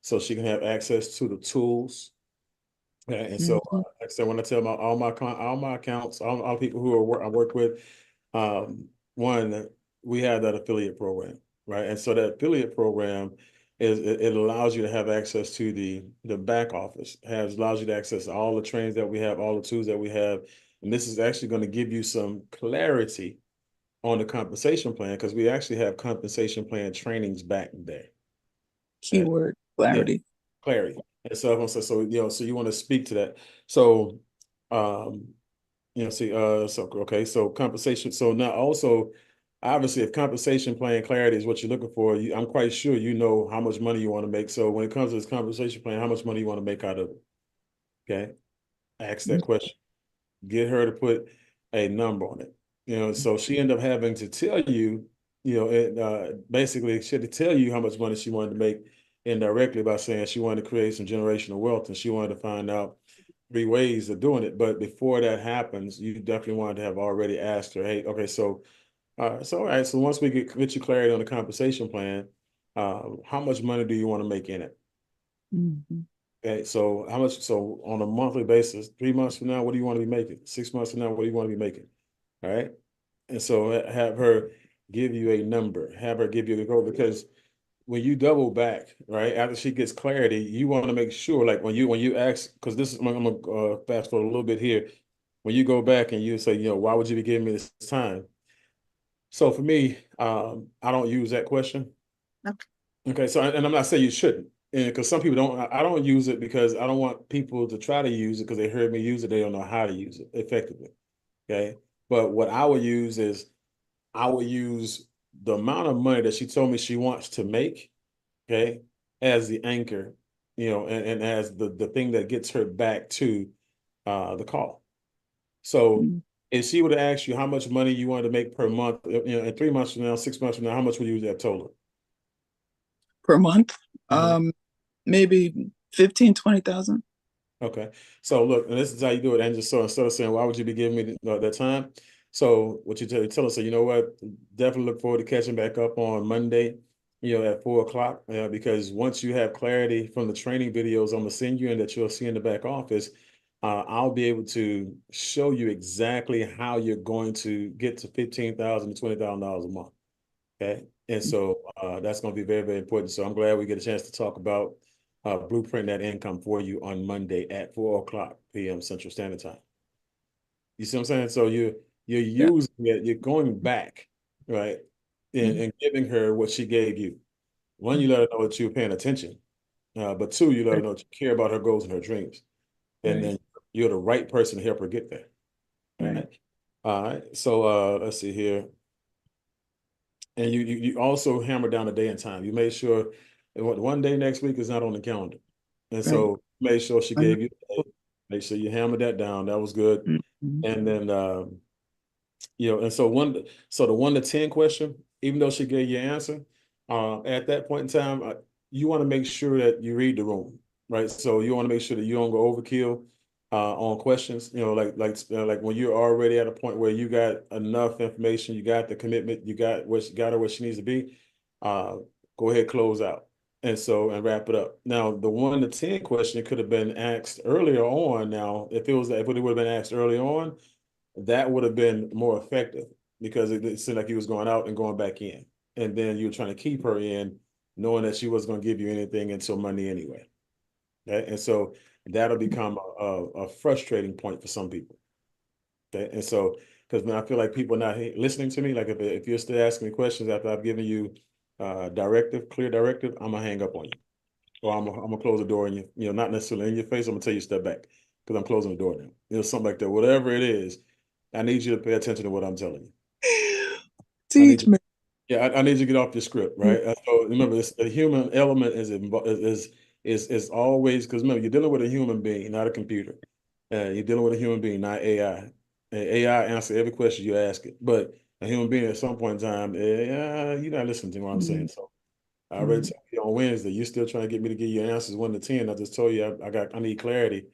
so she can have access to the tools. And so, mhm, like I said, when I tell all my accounts, all people who I work with, one, we have that affiliate program, right? And so that affiliate program is it allows you to have access to the back office, allows you to access all the trainings that we have, all the tools that we have. And this is actually going to give you some clarity on the compensation plan, because we actually have compensation plan trainings back there. Keyword clarity. Yeah, clarity. And so you want to speak to that. So so compensation. So now also, obviously, if compensation plan clarity is what you're looking for, I'm quite sure you know how much money you want to make. So when it comes to this compensation plan, how much money you want to make out of it? Okay. Ask that question. Get her to put a number on it. So she ended up having to tell you, basically she had to tell you how much money she wanted to make indirectly by saying she wanted to create some generational wealth, and she wanted to find out 3 ways of doing it. But before that happens, you definitely wanted to have already asked her, hey, okay, so all right, so once we get you clarity on the compensation plan, how much money do you want to make in it? Okay, so how much? So on a monthly basis, 3 months from now, what do you want to be making? 6 months from now, what do you want to be making? All right. And so have her give you a number, have her give you the goal, because when you double back, right, after she gets clarity, you want to make sure, like when you ask, because this is, I'm gonna fast forward a little bit here. When you go back and you say, why would you be giving me this time? So for me, I don't use that question. Okay. Okay, so and I'm not saying you shouldn't, because some people don't. I don't use it because I don't want people to try to use it because they heard me use it. They don't know how to use it effectively. Okay, but what I would use is I would use the amount of money that she told me she wants to make, okay, as the anchor, and as the thing that gets her back to the call. So if she would have asked you how much money you wanted to make per month, in 3 months from now, 6 months from now, how much would you have told her? Per month? Maybe 15, 20,000. Okay. So look, and this is how you do it. And just so instead of saying, why would you be giving me that time? So what you tell us, so you know what, definitely look forward to catching back up on Monday, at 4 o'clock, because once you have clarity from the training videos I'm gonna send you and that you'll see in the back office, I'll be able to show you exactly how you're going to get to $15,000 to $20,000 a month. Okay. And so that's going to be very, very important. So I'm glad we get a chance to talk about blueprint that income for you on Monday at 4 o'clock p.m. Central Standard Time. You see what I'm saying? So you're using it, you're going back, right? And giving her what she gave you. One, you let her know that you're paying attention. But two, you let her know that you care about her goals and her dreams. And then you're the right person to help her get there. All right. All right. So let's see here. And you also hammer down the day and time. You made sure one day next week is not on the calendar. And so made sure she gave you the day. Make sure you hammered that down. That was good. And then and so the 1 to 10 question, even though she gave you an answer, at that point in time, you want to make sure that you read the room, right? So you want to make sure that you don't go overkill on questions. Like when you're already at a point where you got enough information, you got the commitment, you got her where she needs to be. Go ahead, close out, and wrap it up. Now, the 1 to 10 question could have been asked earlier on. Now, if it would have been asked early on, that would have been more effective, because it seemed like he was going out and going back in. And then you were trying to keep her in, knowing that she wasn't going to give you anything until Monday anyway. Okay? And so that'll become a frustrating point for some people. Okay? And so, because when I feel like people are not listening to me, like if you're still asking me questions after I've given you clear directive, I'm going to hang up on you. Or I'm gonna close the door in you, not necessarily in your face. I'm gonna tell you to step back, because I'm closing the door now. Something like that. Whatever it is, I need you to pay attention to what I'm telling you. Teach me. I need you to get off your script, right? So remember, the human element is always, because remember, you're dealing with a human being, not a computer. You're dealing with a human being, not AI. And AI answer every question you ask it, but a human being at some point in time, you're not listening to what I'm saying. So I already told you on Wednesday, you're still trying to get me to give you answers 1 to 10. I just told you I need clarity,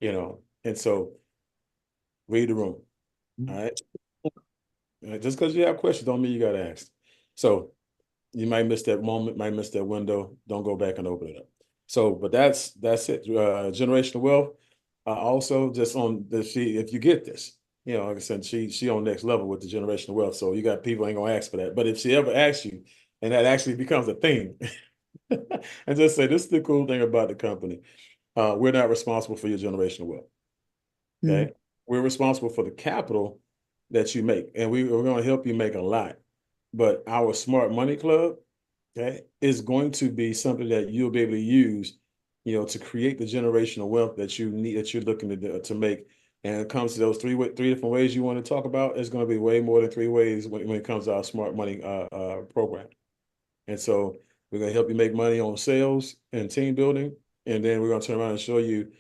and so read the room. All right. Just because you have questions don't mean you got to ask. So you might miss that moment, might miss that window. Don't go back and open it up. So, but that's it. Generational wealth. Also, just on if you get this, like I said, she on next level with the generational wealth. So you got people ain't gonna ask for that. But if she ever asks you, and that actually becomes a thing, And just say, this is the cool thing about the company. We're not responsible for your generational wealth. Okay. We're responsible for the capital that you make, and we're going to help you make a lot. But our Smart Money Club, okay, is going to be something that you'll be able to use, to create the generational wealth that you need, that you're looking to make. And it comes to those three different ways you want to talk about. It's going to be way more than three ways when it comes to our Smart Money program. And so we're going to help you make money on sales and team building, and then we're going to turn around and show you,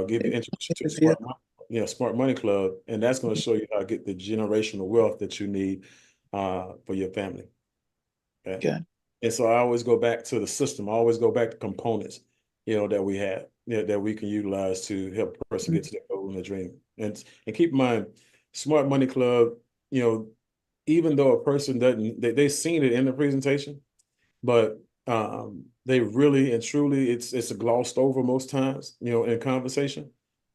give you introduce you to Smart Money Club, and that's going to show you how to get the generational wealth that you need for your family. Okay. Good. And so I always go back to the system. I always go back to components, that we have, that we can utilize to help a person get to their goal and their dream. And keep in mind, Smart Money Club, even though a person doesn't, they've seen it in the presentation, but they really and truly, it's glossed over most times, in conversation,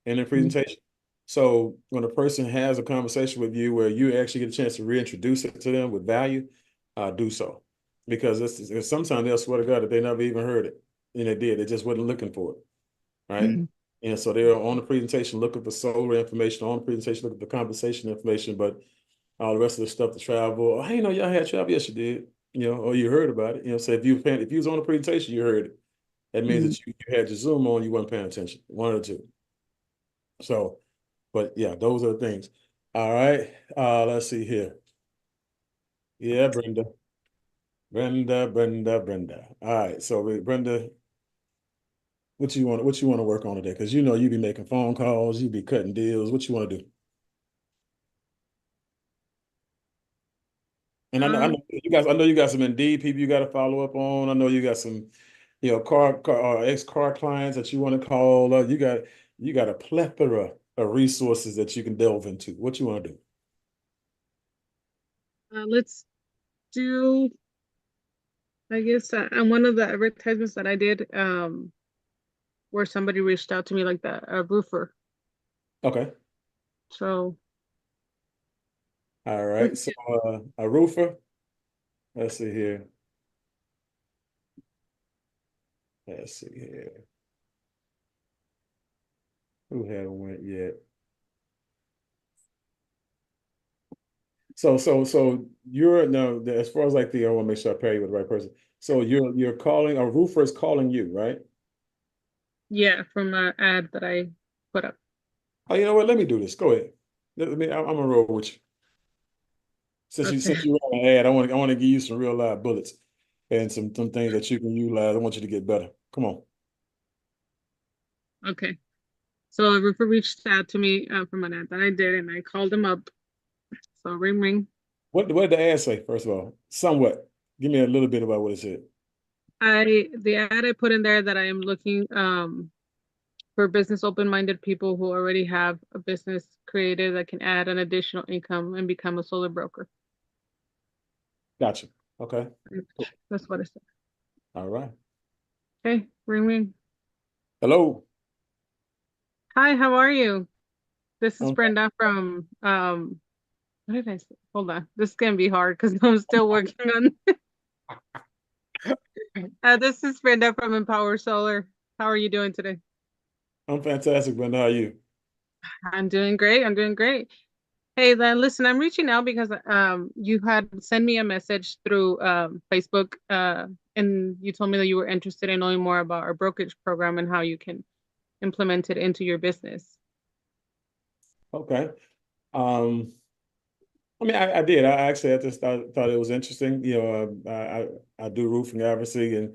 in the presentation. So when a person has a conversation with you where you actually get a chance to reintroduce it to them with value, do so. Because it's sometimes they'll swear to God that they never even heard it. And they did. They just wasn't looking for it. Right. And so they're on the presentation looking for solar information, on the presentation looking for compensation information, but all the rest of the stuff, to travel. Oh, hey, y'all had travel. Yes, you did. Or you heard about it. So if you was on the presentation, you heard it. That means that you had your Zoom on, you weren't paying attention. One or two. So, but yeah, those are the things. All right. Let's see here. Yeah, Brenda. Brenda. All right. So Brenda, what you want to work on today? Because you be making phone calls, you be cutting deals. What you want to do? And I know you guys. I know you got some Indeed people you got to follow up on. I know you got some, ex-car clients that you want to call. You got a plethora of resources that you can delve into. What you want to do? Let's do, I guess, on one of the advertisements that I did, where somebody reached out to me, like a roofer. Okay. So. All right. So a roofer. Let's see here. Let's see here. Who haven't went yet? So you're now, as far as I want to make sure I pair you with the right person. So you're calling, a roofer is calling you, right? Yeah, from an ad that I put up. Oh, you know what? Let me do this. Go ahead. I'm gonna roll with you. Since you ran an ad, I want to give you some real live bullets and some things that you can utilize. I want you to get better. Come on. Okay. So a roofer reached out to me from an ad that I did, and I called him up. So ring ring. What did the ad say, first of all? Somewhat. Give me a little bit about what it said. The ad I put in there that I am looking for business open-minded people who already have a business created that can add an additional income and become a solar broker. Gotcha. Okay. That's what I said. All right. Okay, ring ring. Hello. Hi, how are you? This is Brenda from what did I say? Hold on. This is gonna be hard because I'm still working on this is Brenda from Empower Solar. How are you doing today? I'm fantastic, Brenda. How are you? I'm doing great. I'm doing great. Hey, then listen, I'm reaching out because you had sent me a message through Facebook and you told me that you were interested in knowing more about our brokerage program and how you can implement it into your business. Okay. I mean, I did. I just thought it was interesting. I do roofing, obviously, and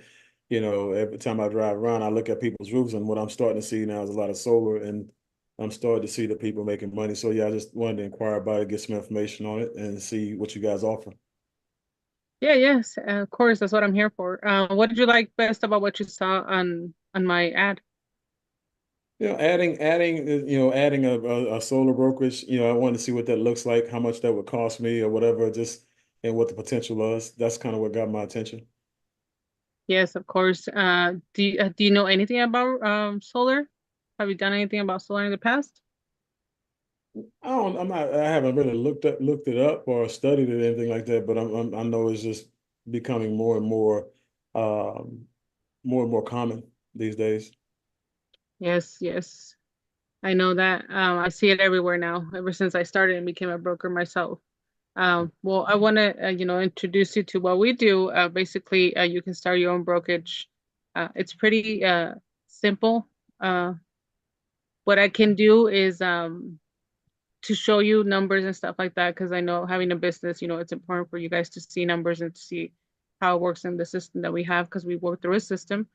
every time I drive around, I look at people's roofs, and what I'm starting to see now is a lot of solar, and I'm starting to see the people making money. So yeah, I just wanted to inquire about it, get some information on it, and see what you guys offer. Yeah, yes, of course, that's what I'm here for. What did you like best about what you saw on my ad? Adding a solar brokerage. I wanted to see what that looks like, how much that would cost me, or whatever, just and what the potential was. That's kind of what got my attention. Yes, of course. Do you know anything about solar? Have you done anything about solar in the past? I haven't really looked it up or studied it, anything like that, but I know it's just becoming more and more, um, more and more common these days. Yes, yes. I know that. I see it everywhere now, ever since I started and became a broker myself. Well, I want to, introduce you to what we do. Basically, you can start your own brokerage. It's pretty simple. Uh, what I can do is to show you numbers and stuff like that, because I know having a business, it's important for you guys to see numbers and to see how it works in the system that we have, because we work through a system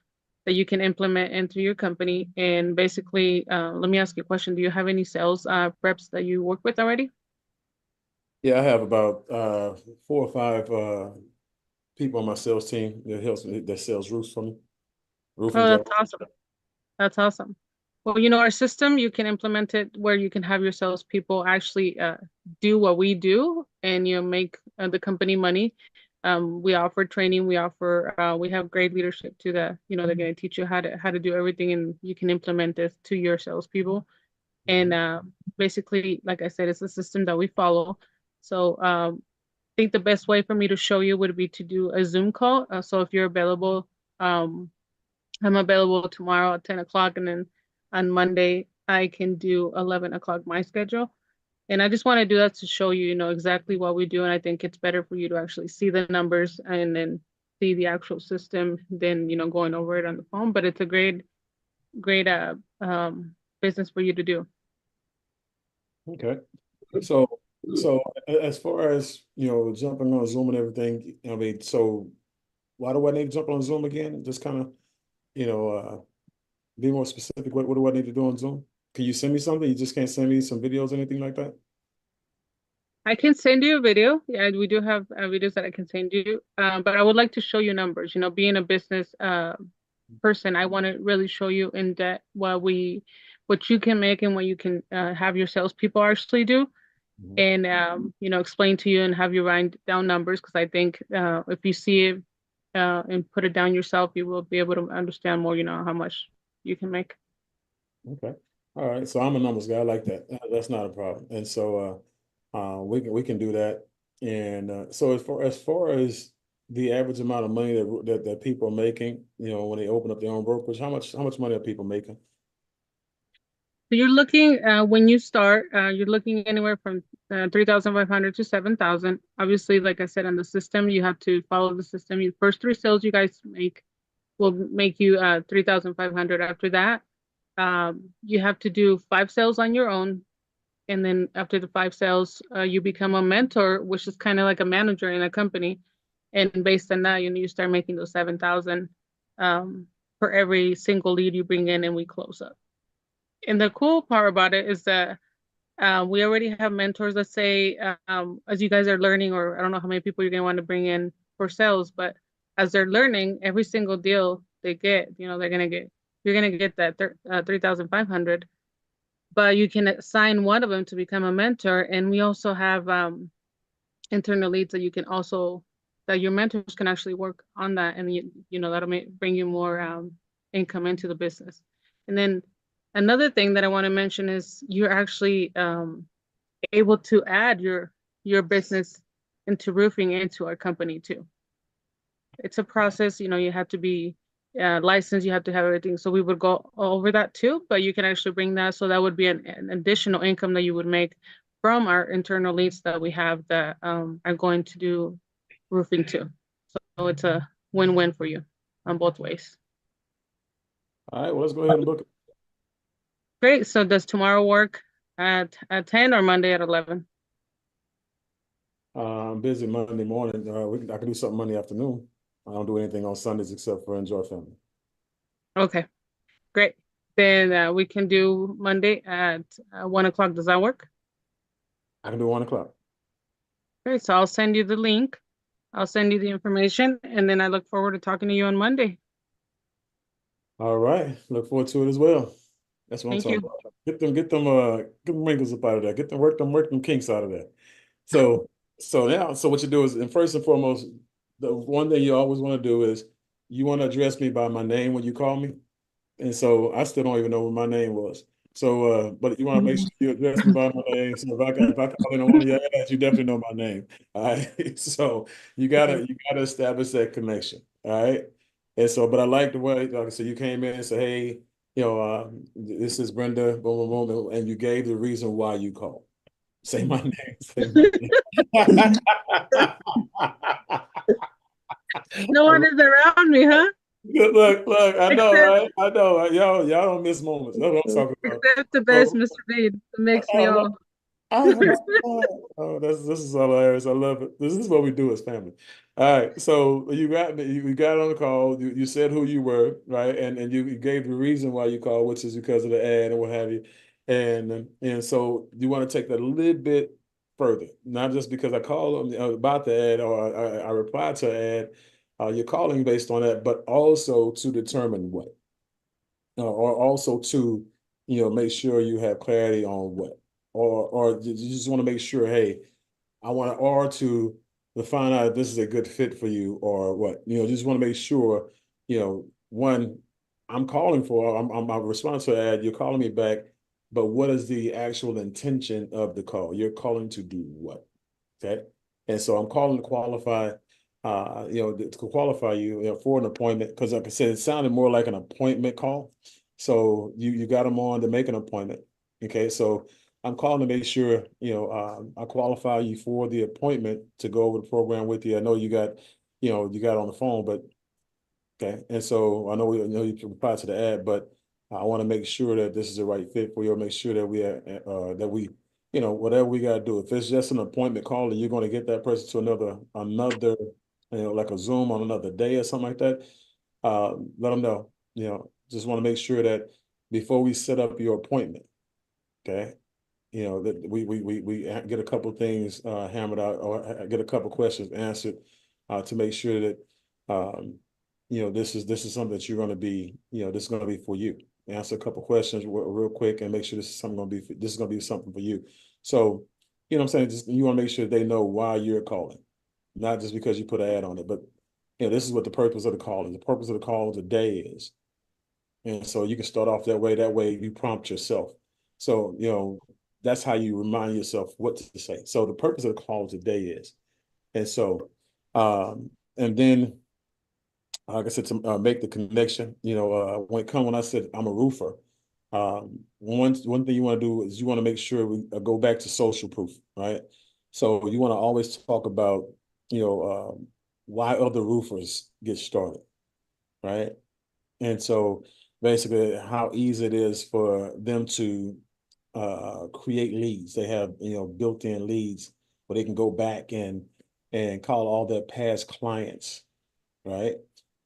that you can implement into your company. And basically, let me ask you a question. Do you have any sales reps that you work with already? Yeah, I have about 4 or 5 people on my sales team that sells roofs for me. Roofing Oh, jobs. that's awesome. That's awesome. Well, our system, you can implement it where you can have your salespeople actually do what we do and make the company money. We offer training, we have great leadership to the, they're going to teach you how to do everything, and you can implement this to your salespeople. And basically, like I said, it's a system that we follow. So I think the best way for me to show you would be to do a Zoom call. So if you're available, um, I'm available tomorrow at 10 o'clock, and then on Monday I can do 11 o'clock my schedule. And I just want to do that to show you, exactly what we do. And I think it's better for you to actually see the numbers and then see the actual system than, going over it on the phone. But it's a great, great business for you to do. Okay. So as far as, jumping on Zoom and everything, I mean, so why do I need to jump on Zoom again? Just kind of, you know, uh, be more specific. What do I need to do on Zoom? Can you send me something? You just can't send me some videos, anything like that? I can send you a video. Yeah, we do have videos that I can send you. But I would like to show you numbers. Being a business person, I want to really show you in depth what you can make and what you can have your salespeople actually do, and explain to you and have you write down numbers, because I think if you see it and put it down yourself, you will be able to understand more. How much you can make. Okay. All right. So I'm a numbers guy. I like that. That's not a problem. And so we can do that. And so as far as the average amount of money that people are making, when they open up their own brokerage, how much money are people making? So you're looking when you start, you're looking anywhere from 3,500 to 7,000. Obviously, like I said, on the system, you have to follow the system. Your first 3 sales you guys make will make you 3,500. After that, you have to do 5 sales on your own, and then after the 5 sales, you become a mentor, which is kind of like a manager in a company. And based on that, you start making those 7,000 for every single lead you bring in and we close up. And the cool part about it is that we already have mentors. Let's say, as you guys are learning, or I don't know how many people you're going to want to bring in for sales, but as they're learning, every single deal they get, you're going to get that 3,500. But you can assign one of them to become a mentor. And we also have internal leads that your mentors can actually work on that. And, that'll bring you more income into the business. And then another thing that I want to mention is you're actually able to add your business into roofing into our company too. It's a process, you have to be licensed, you have to have everything. So we would go over that too, but you can actually bring that. So that would be an additional income that you would make from our internal leads that we have that are going to do roofing too. So it's a win-win for you on both ways. All right, well, let's go ahead and book it. Great. So does tomorrow work at 10 or Monday at 11? I'm busy Monday morning. I can do something Monday afternoon. I don't do anything on Sundays except for enjoy family. Okay, great. Then we can do Monday at 1 o'clock. Does that work? I can do 1 o'clock. Great. So I'll send you the link. I'll send you the information, and then I look forward to talking to you on Monday. All right. Look forward to it as well. That's what I'm Thank talking you. about. Get them wrinkles up out of there. Work them kinks out of there. So what you do is, and first and foremost, the one thing you always want to do is you want to address me by my name when you call me. And so I still don't even know what my name was. So, but you want to make sure you address me by my name. So if I call in on one of your ads, you definitely know my name. All right. So you gotta establish that connection. All right. And so, but I like the way, like I said, you came in and said, hey, this is Brenda, boom, boom, boom, and you gave the reason why you called. Say my name. Say my name. No one is around me, huh? Look, I know, Except right? I know, right? Y'all don't miss moments. That's what I'm talking about. except the best, So, Mr. Bean. It makes me all oh, this is hilarious. I love it. This is what we do as family. All right. So you got on the call. You said who you were, right? And you gave the reason why you called, which is because of the ad and what have you. And so you want to take that a little bit further, not just because I called about the ad or I replied to an ad. You're calling based on that, but also to determine what, or also to, make sure you have clarity on what, or you just want to make sure, hey, I want to, or to find out if this is a good fit for you or what, just want to make sure, one, I'm calling for, I'm my response to ad, you're calling me back, but what is the actual intention of the call? You're calling to do what? Okay. And so I'm calling to qualify, to qualify you, for an appointment. Because like I said, it sounded more like an appointment call. So you got them on to make an appointment. Okay. So I'm calling to make sure, I qualify you for the appointment to go over the program with you. I know you got on the phone, but okay. And so I know you can reply to the ad, but I want to make sure that this is the right fit for you, or make sure that we whatever we got to do. If it's just an appointment call and you're going to get that person to another, like a Zoom on another day or something like that, let them know. Just want to make sure that before we set up your appointment, okay, that we get a couple of things hammered out, or get a couple of questions answered, to make sure that this is something that you're going to be, this is going to be for you. Answer a couple of questions real quick and make sure this is going to be something for you. So, what I'm saying, just you want to make sure they know why you're calling, not just because you put an ad on it, but this is what the purpose of the call is. The purpose of the call today is. And so you can start off that way. That way you prompt yourself. So, that's how you remind yourself what to say. So the purpose of the call today is. And so, and then, like I said, to make the connection, when I said I'm a roofer, one thing you want to do is you want to make sure we go back to social proof, right? So you want to always talk about, why other roofers get started, right? And so basically how easy it is for them to create leads. They have, built-in leads where they can go back and call all their past clients, right?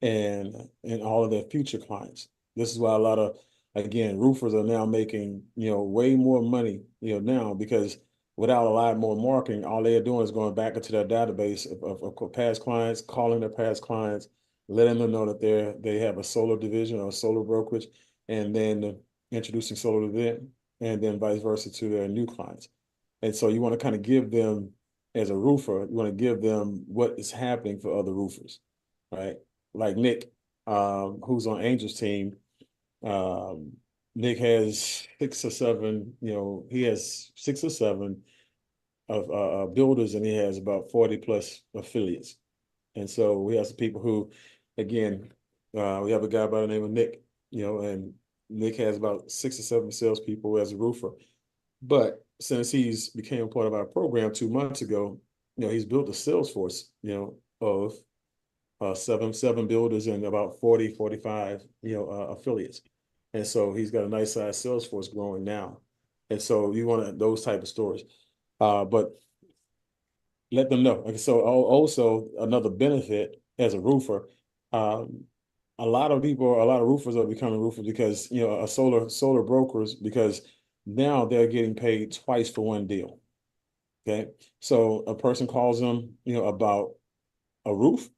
And all of their future clients. This is why a lot of, again, roofers are now making, way more money, now, because without a lot more marketing, all they're doing is going back into their database of past clients, calling their past clients, letting them know that they have a solar division or a solar brokerage, and then introducing solar to them, and then vice versa to their new clients. And so you want to kind of give them, as a roofer, you want to give them what is happening for other roofers, right? Like Nick, who's on Angel's team. Um, Nick has 6 or 7, he has 6 or 7 of builders, and he has about 40 plus affiliates. And so we have some people who, again, we have a guy by the name of Nick, and Nick has about 6 or 7 salespeople as a roofer. But since he's became part of our program 2 months ago, he's built a sales force, of seven builders and about 40, 45, affiliates. And so he's got a nice size sales force growing now. And so you want those type of stories. But let them know. Like, so also another benefit as a roofer, um, a lot of roofers are becoming roofers because, a solar brokers, because now they're getting paid twice for one deal. Okay. So a person calls them, about a roof,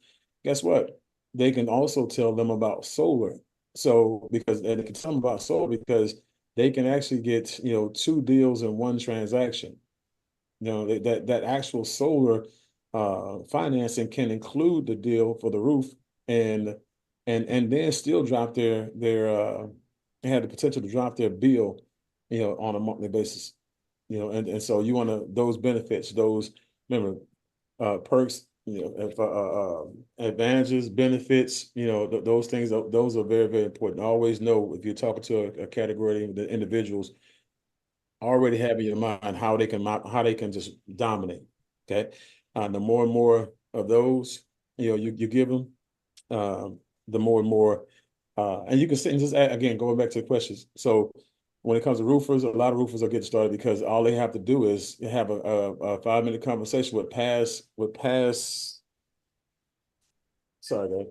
guess what? They can also tell them about solar. So because and they can tell them about solar because they can actually get, 2 deals in one transaction. That actual solar financing can include the deal for the roof, and and then still drop their they have the potential to drop their bill, on a monthly basis. And so you want to those benefits, those, remember, perks, advantages, benefits, those things, those are very, very important. Always know if you're talking to a category of the individuals, already have in your mind how they can just dominate. Okay. The more and more of those, you give them, the more and more, and you can sit and just again, going back to the questions. So when it comes to roofers, a lot of roofers are getting started because all they have to do is have a 5-minute conversation with past. Sorry, guys.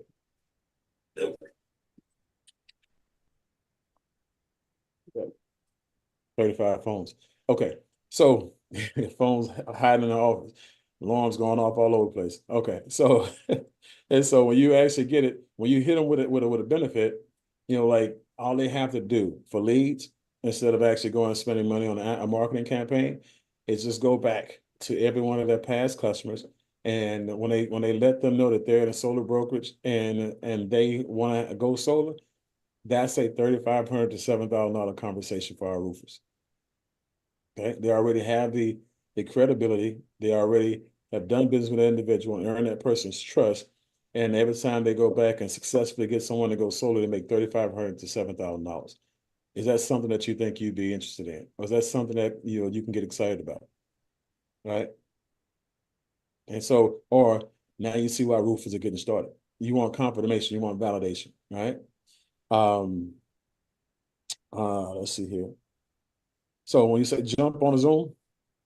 35 phones. Okay. So phones hiding in the office, alarms going off all over the place. Okay. So and so when you actually get it, when you hit them with a benefit, like all they have to do for leads, instead of actually going and spending money on a marketing campaign, is just go back to every one of their past customers. And when they let them know that they're in a solar brokerage and they want to go solar, that's a $3,500 to $7,000 conversation for our roofers. Okay, they already have the credibility. They already have done business with an individual and earn that person's trust. And every time they go back and successfully get someone to go solar, they make $3,500 to $7,000. Is that something that you think you'd be interested in, or is that something that you can get excited about, right? And so, or now you see why roofers are getting started. You want confirmation, you want validation, right? Let's see here. So when you say jump on a Zoom,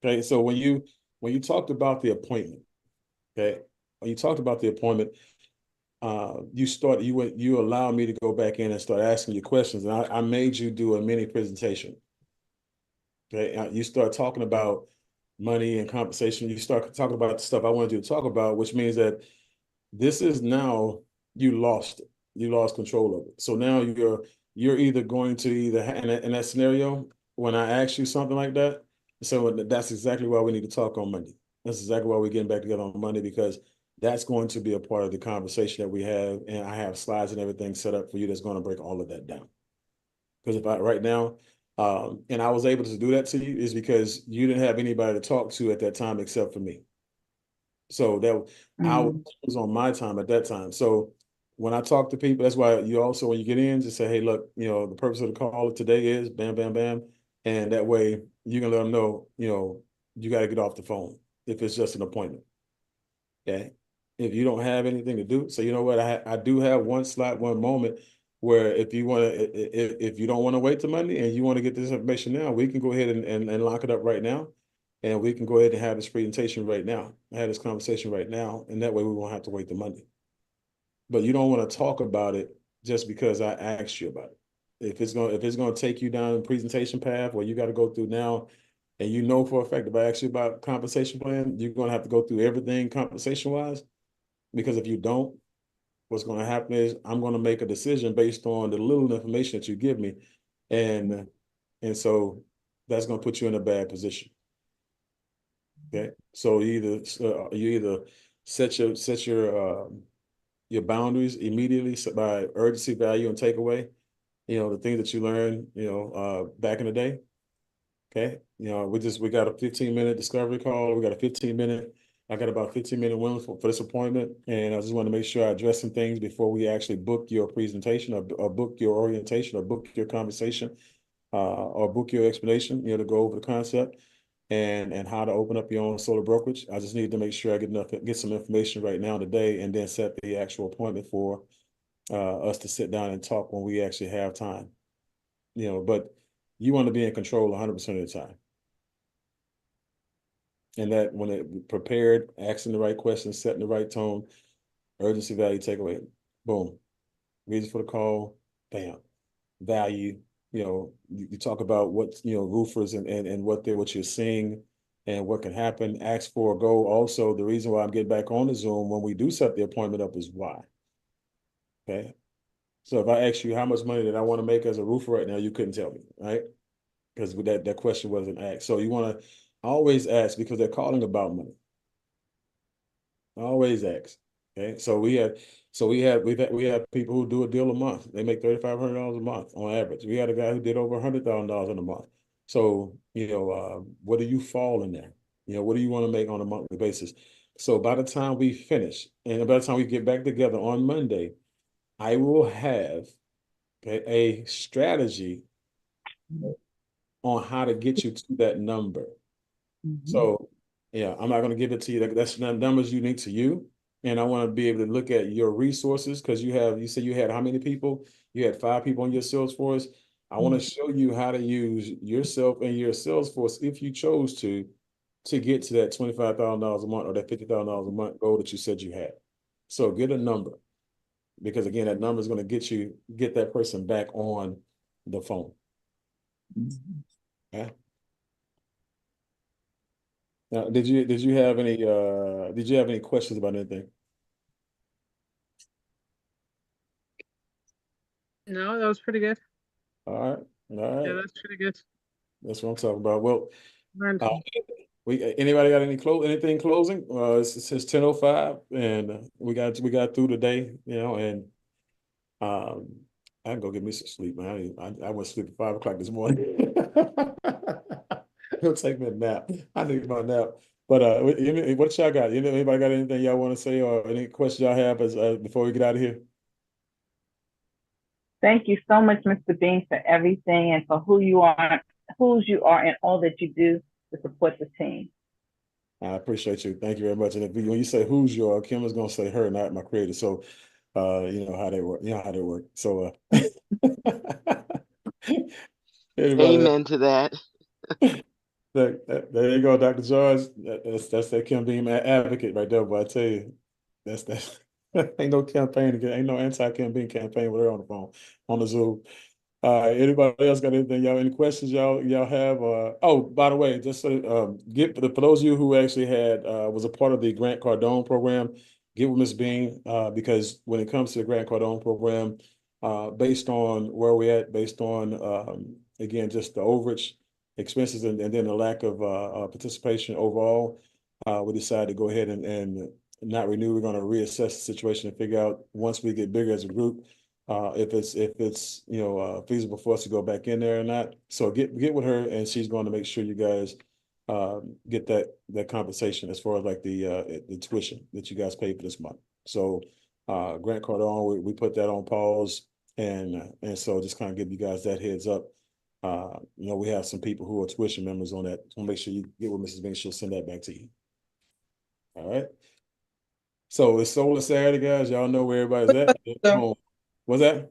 okay, so when you talked about the appointment, okay, when you talked about the appointment, you allowed me to go back in and start asking you questions, and I made you do a mini presentation. Okay, you start talking about money and compensation. You start talking about the stuff I wanted you to talk about, which means that this is now you lost it. You lost control of it. So now you're either going to in that scenario when I ask you something like that. So that's exactly why we need to talk on Monday. That's exactly why we're getting back together on Monday, because that's going to be a part of the conversation that we have, and I have slides and everything set up for you that's going to break all of that down. Because if I right now, and I was able to do that to you, is because you didn't have anybody to talk to at that time except for me. So that I was on my time at that time. So when I talk to people, that's why you also, when you get in, just say, hey, look, the purpose of the call today is bam, bam, bam. And that way you can let them know, you got to get off the phone if it's just an appointment. Okay. If you don't have anything to do, so you know what, I do have one slot, one moment where if you want to, if you don't want to wait till Monday and you want to get this information now, we can go ahead and lock it up right now. And we can go ahead and have this presentation right now, have this conversation right now, and that way we won't have to wait till Monday. But you don't want to talk about it just because I asked you about it. If it's going to take you down the presentation path where you got to go through now, and for a fact, if I ask you about compensation plan, you're going to have to go through everything compensation wise, because if you don't, what's going to happen is I'm going to make a decision based on the little information that you give me, and so that's going to put you in a bad position. Okay, so you either set your boundaries immediately by urgency, value, and takeaway. The things that you learned, back in the day. Okay, we got a 15-minute discovery call. We got a 15-minute. I got about 15-minute window for this appointment, and I just want to make sure I address some things before we actually book your presentation or book your orientation or book your conversation, or book your explanation. To go over the concept and how to open up your own solar brokerage. I just need to make sure I get some information right now today, and then set the actual appointment for us to sit down and talk when we actually have time. But you want to be in control 100% of the time. And that when it prepared, asking the right questions, setting the right tone, urgency, value, takeaway, boom. Reason for the call, bam. Value, you talk about what, roofers and what you're seeing and what can happen. Ask for a goal. Also, the reason why I'm getting back on the Zoom when we do set the appointment up is why. Okay. So if I ask you how much money that I want to make as a roofer right now, you couldn't tell me, right? Because that question wasn't asked. So you want to always ask, because they're calling about money. Always ask. Okay. So we have people who do a deal a month. They make $3,500 a month on average. We had a guy who did over $100,000 in a month. So, what do you fall in there? What do you want to make on a monthly basis? So by the time we finish, and by the time we get back together on Monday, I will have a strategy on how to get you to that number. So yeah, I'm not going to give it to you. That's numbers unique to you. And I want to be able to look at your resources because you said you had how many people? You had 5 people on your Salesforce. I want to show you how to use yourself and your Salesforce if you chose to get to that $25,000 a month or that $50,000 a month goal that you said you had. So get a number because again, that number is going to get that person back on the phone. Yeah. Now, did you have any questions about anything? No, that was pretty good. All right. All right. Yeah, that's pretty good. That's what I'm talking about. Well, Learned. anybody got anything closing? It's 10:05 and we got through the day, and I can go get me some sleep, man. I went to sleep at 5 o'clock this morning. It'll take me a nap. I need my nap. But what y'all got? Anybody got anything y'all want to say or any questions y'all have as before we get out of here? Thank you so much, Mr. Bean, for everything and for whose you are, and all that you do to support the team. I appreciate you. Thank you very much. And when you say who's your, Kim is gonna say her, not my creator. So you know how they work. You know how they work. So Amen to that. There you go, Dr. George. That's that Kim Beam advocate right there, boy. I tell you, that's ain't no campaign again, ain't no anti-Kim Beam campaign with her on the phone, on the Zoom. Anybody else got anything? Y'all, any questions y'all have? Oh, by the way, just so for those of you who actually was a part of the Grant Cardone program, get with Ms. Bean because when it comes to the Grant Cardone program, based on where we're at, based on again just the overage expenses and then the lack of participation overall, we decided to go ahead and not renew. We're going to reassess the situation and figure out once we get bigger as a group if it's feasible for us to go back in there or not. So get with her and she's going to make sure you guys get that compensation as far as like the tuition that you guys pay for this month. So Grant Cardone, we put that on pause and so just kind of give you guys that heads up. We have some people who are tuition members on that. So make sure you get with Mrs. Bing. She'll send that back to you. All right. So it's Solar Saturday, guys. Y'all know where everybody's at. What's that?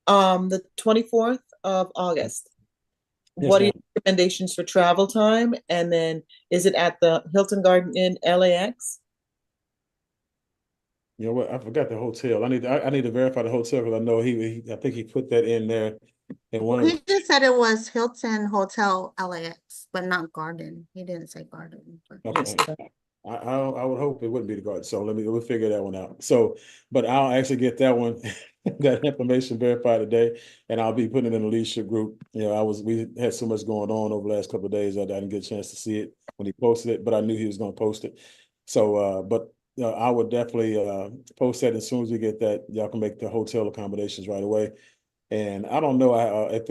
The 24th of August. Yes, What are ma'am. your recommendations for travel time? And then is it at the Hilton Garden Inn LAX? You know what? I forgot the hotel. I need to verify the hotel because I know I think he put that in there. And one of He just said it was Hilton Hotel LAX, but not Garden. He didn't say Garden. okay. I would hope it wouldn't be the garden. So we'll figure that one out. So, but I'll actually get that one, that information verified today, and I'll be putting it in the leadership group. We had so much going on over the last couple of days that I didn't get a chance to see it when he posted it, but I knew he was going to post it. So, but I would definitely post that as soon as we get that. Y'all can make the hotel accommodations right away. And I don't know if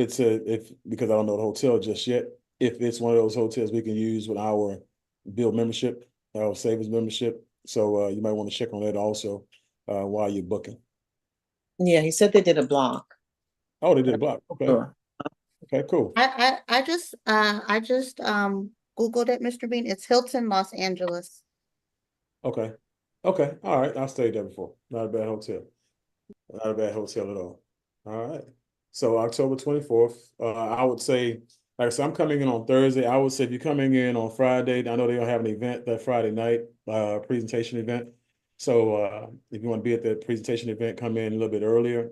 because I don't know the hotel just yet. If it's one of those hotels we can use with our Bill membership, our savings membership. So you might want to check on that also while you're booking. Yeah, he said they did a block. Oh, they did a block. Okay. Sure. Okay, cool. I just Googled it, Mr. Bean. It's Hilton Los Angeles. Okay. Okay. All right. I've stayed there before. Not a bad hotel. Not a bad hotel at all. All right. So October 24th, I would say, like I said, I'm coming in on Thursday. I would say if you're coming in on Friday, I know they're gonna have an event that Friday night, presentation event. So if you want to be at the presentation event, come in a little bit earlier.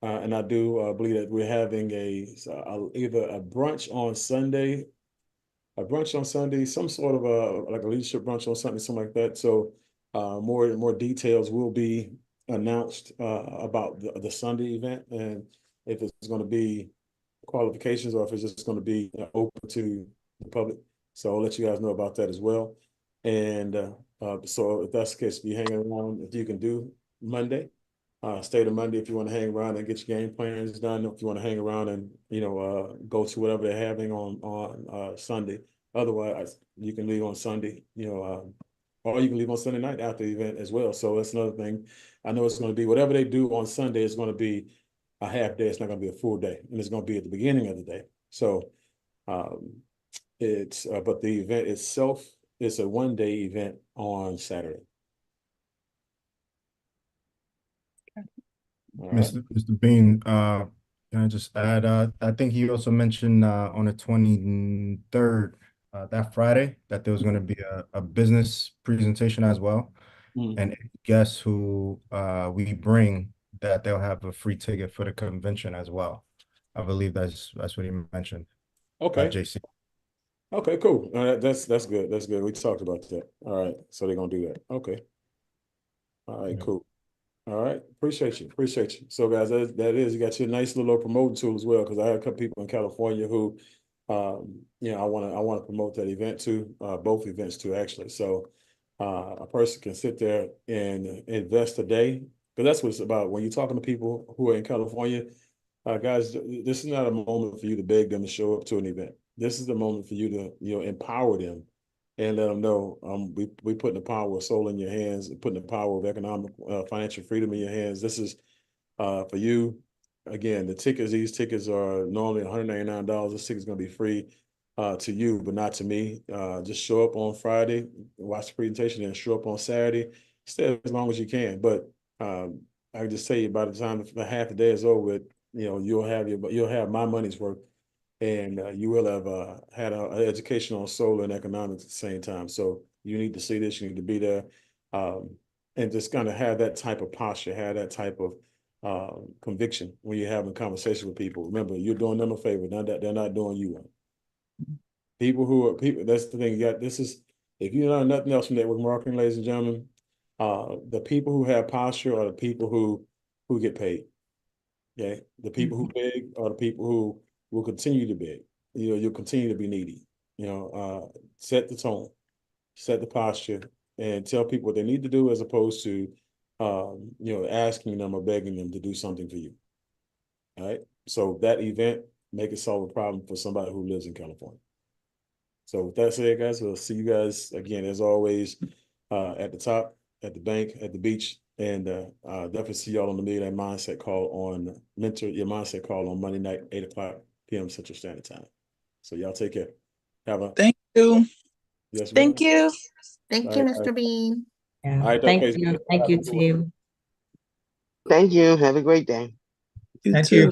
And I do believe that we're having either a brunch on Sunday, some sort of like a leadership brunch on Sunday, something like that. So more details will be announced about the Sunday event and if it's going to be qualifications or if it's just going to be open to the public. So I'll let you guys know about that as well. And so if that's the case, if you're hanging around, if you can do Monday, stay to Monday if you want to hang around and get your game plans done. If you want to hang around and go to whatever they're having on Sunday. Otherwise, you can leave on Sunday. or you can leave on Sunday night after the event as well. So that's another thing. I know it's going to be whatever they do on Sunday is going to be a half day. It's not going to be a full day, and it's going to be at the beginning of the day. So it's but the event itself is a 1-day event on Saturday. All right. Mr. Bean, can I just add, I think he also mentioned on the 23rd, that Friday, that there was going to be a business presentation as well. And guess who we bring, that they'll have a free ticket for the convention as well. I believe that's what he mentioned. Okay. JC. Okay, cool. That's good. That's good. We talked about that. All right. So they're gonna do that. Okay. All right, cool. All right. Appreciate you. Appreciate you. So guys, that is, you got your nice little promoting tool as well, because I had a couple people in California who you know, I wanna promote that event too, both events too, actually. So a person can sit there and invest a day, because that's what it's about. When you're talking to people who are in California, guys, this is not a moment for you to beg them to show up to an event. This is the moment for you to, you know, empower them and let them know we putting the power of soul in your hands, putting the power of economic, financial freedom in your hands. This is for you. Again, these tickets are normally $199. This ticket's going to be free to you, but not to me. Just show up on Friday, watch the presentation, and show up on Saturday. Stay as long as you can. But I can just tell you, by the time the half the day is over with, you know, you'll have my money's worth, and you will have had an education on solar and economics at the same time. So you need to see this. You need to be there, and just kind of have that type of posture, have that type of conviction when you're having conversation with people. Remember, you're doing them a favor. They're not doing you one. People. That's the thing. If you learn nothing else from network marketing, ladies and gentlemen, the people who have posture are the people who get paid. Okay, the people who beg are the people who will continue to beg. You know, you'll continue to be needy. You know, set the tone, set the posture, and tell people what they need to do, as opposed to you know, asking them or begging them to do something for you. All right. So that event, make it solve a problem for somebody who lives in California. So with that said, guys, we'll see you guys again, as always, at the top, at the bank, at the beach, and definitely see y'all on the Millionaire Mindset Call on Mentor Your Mindset Call on Monday night, 8 o'clock p.m. Central Standard Time. So y'all take care. Thank you. Yes, Thank you. Thank all you, right, Mr. Bean. Yeah. all right, Thank okay. you. Thank you, team. Thank you. Have a great day. You Thank too. you.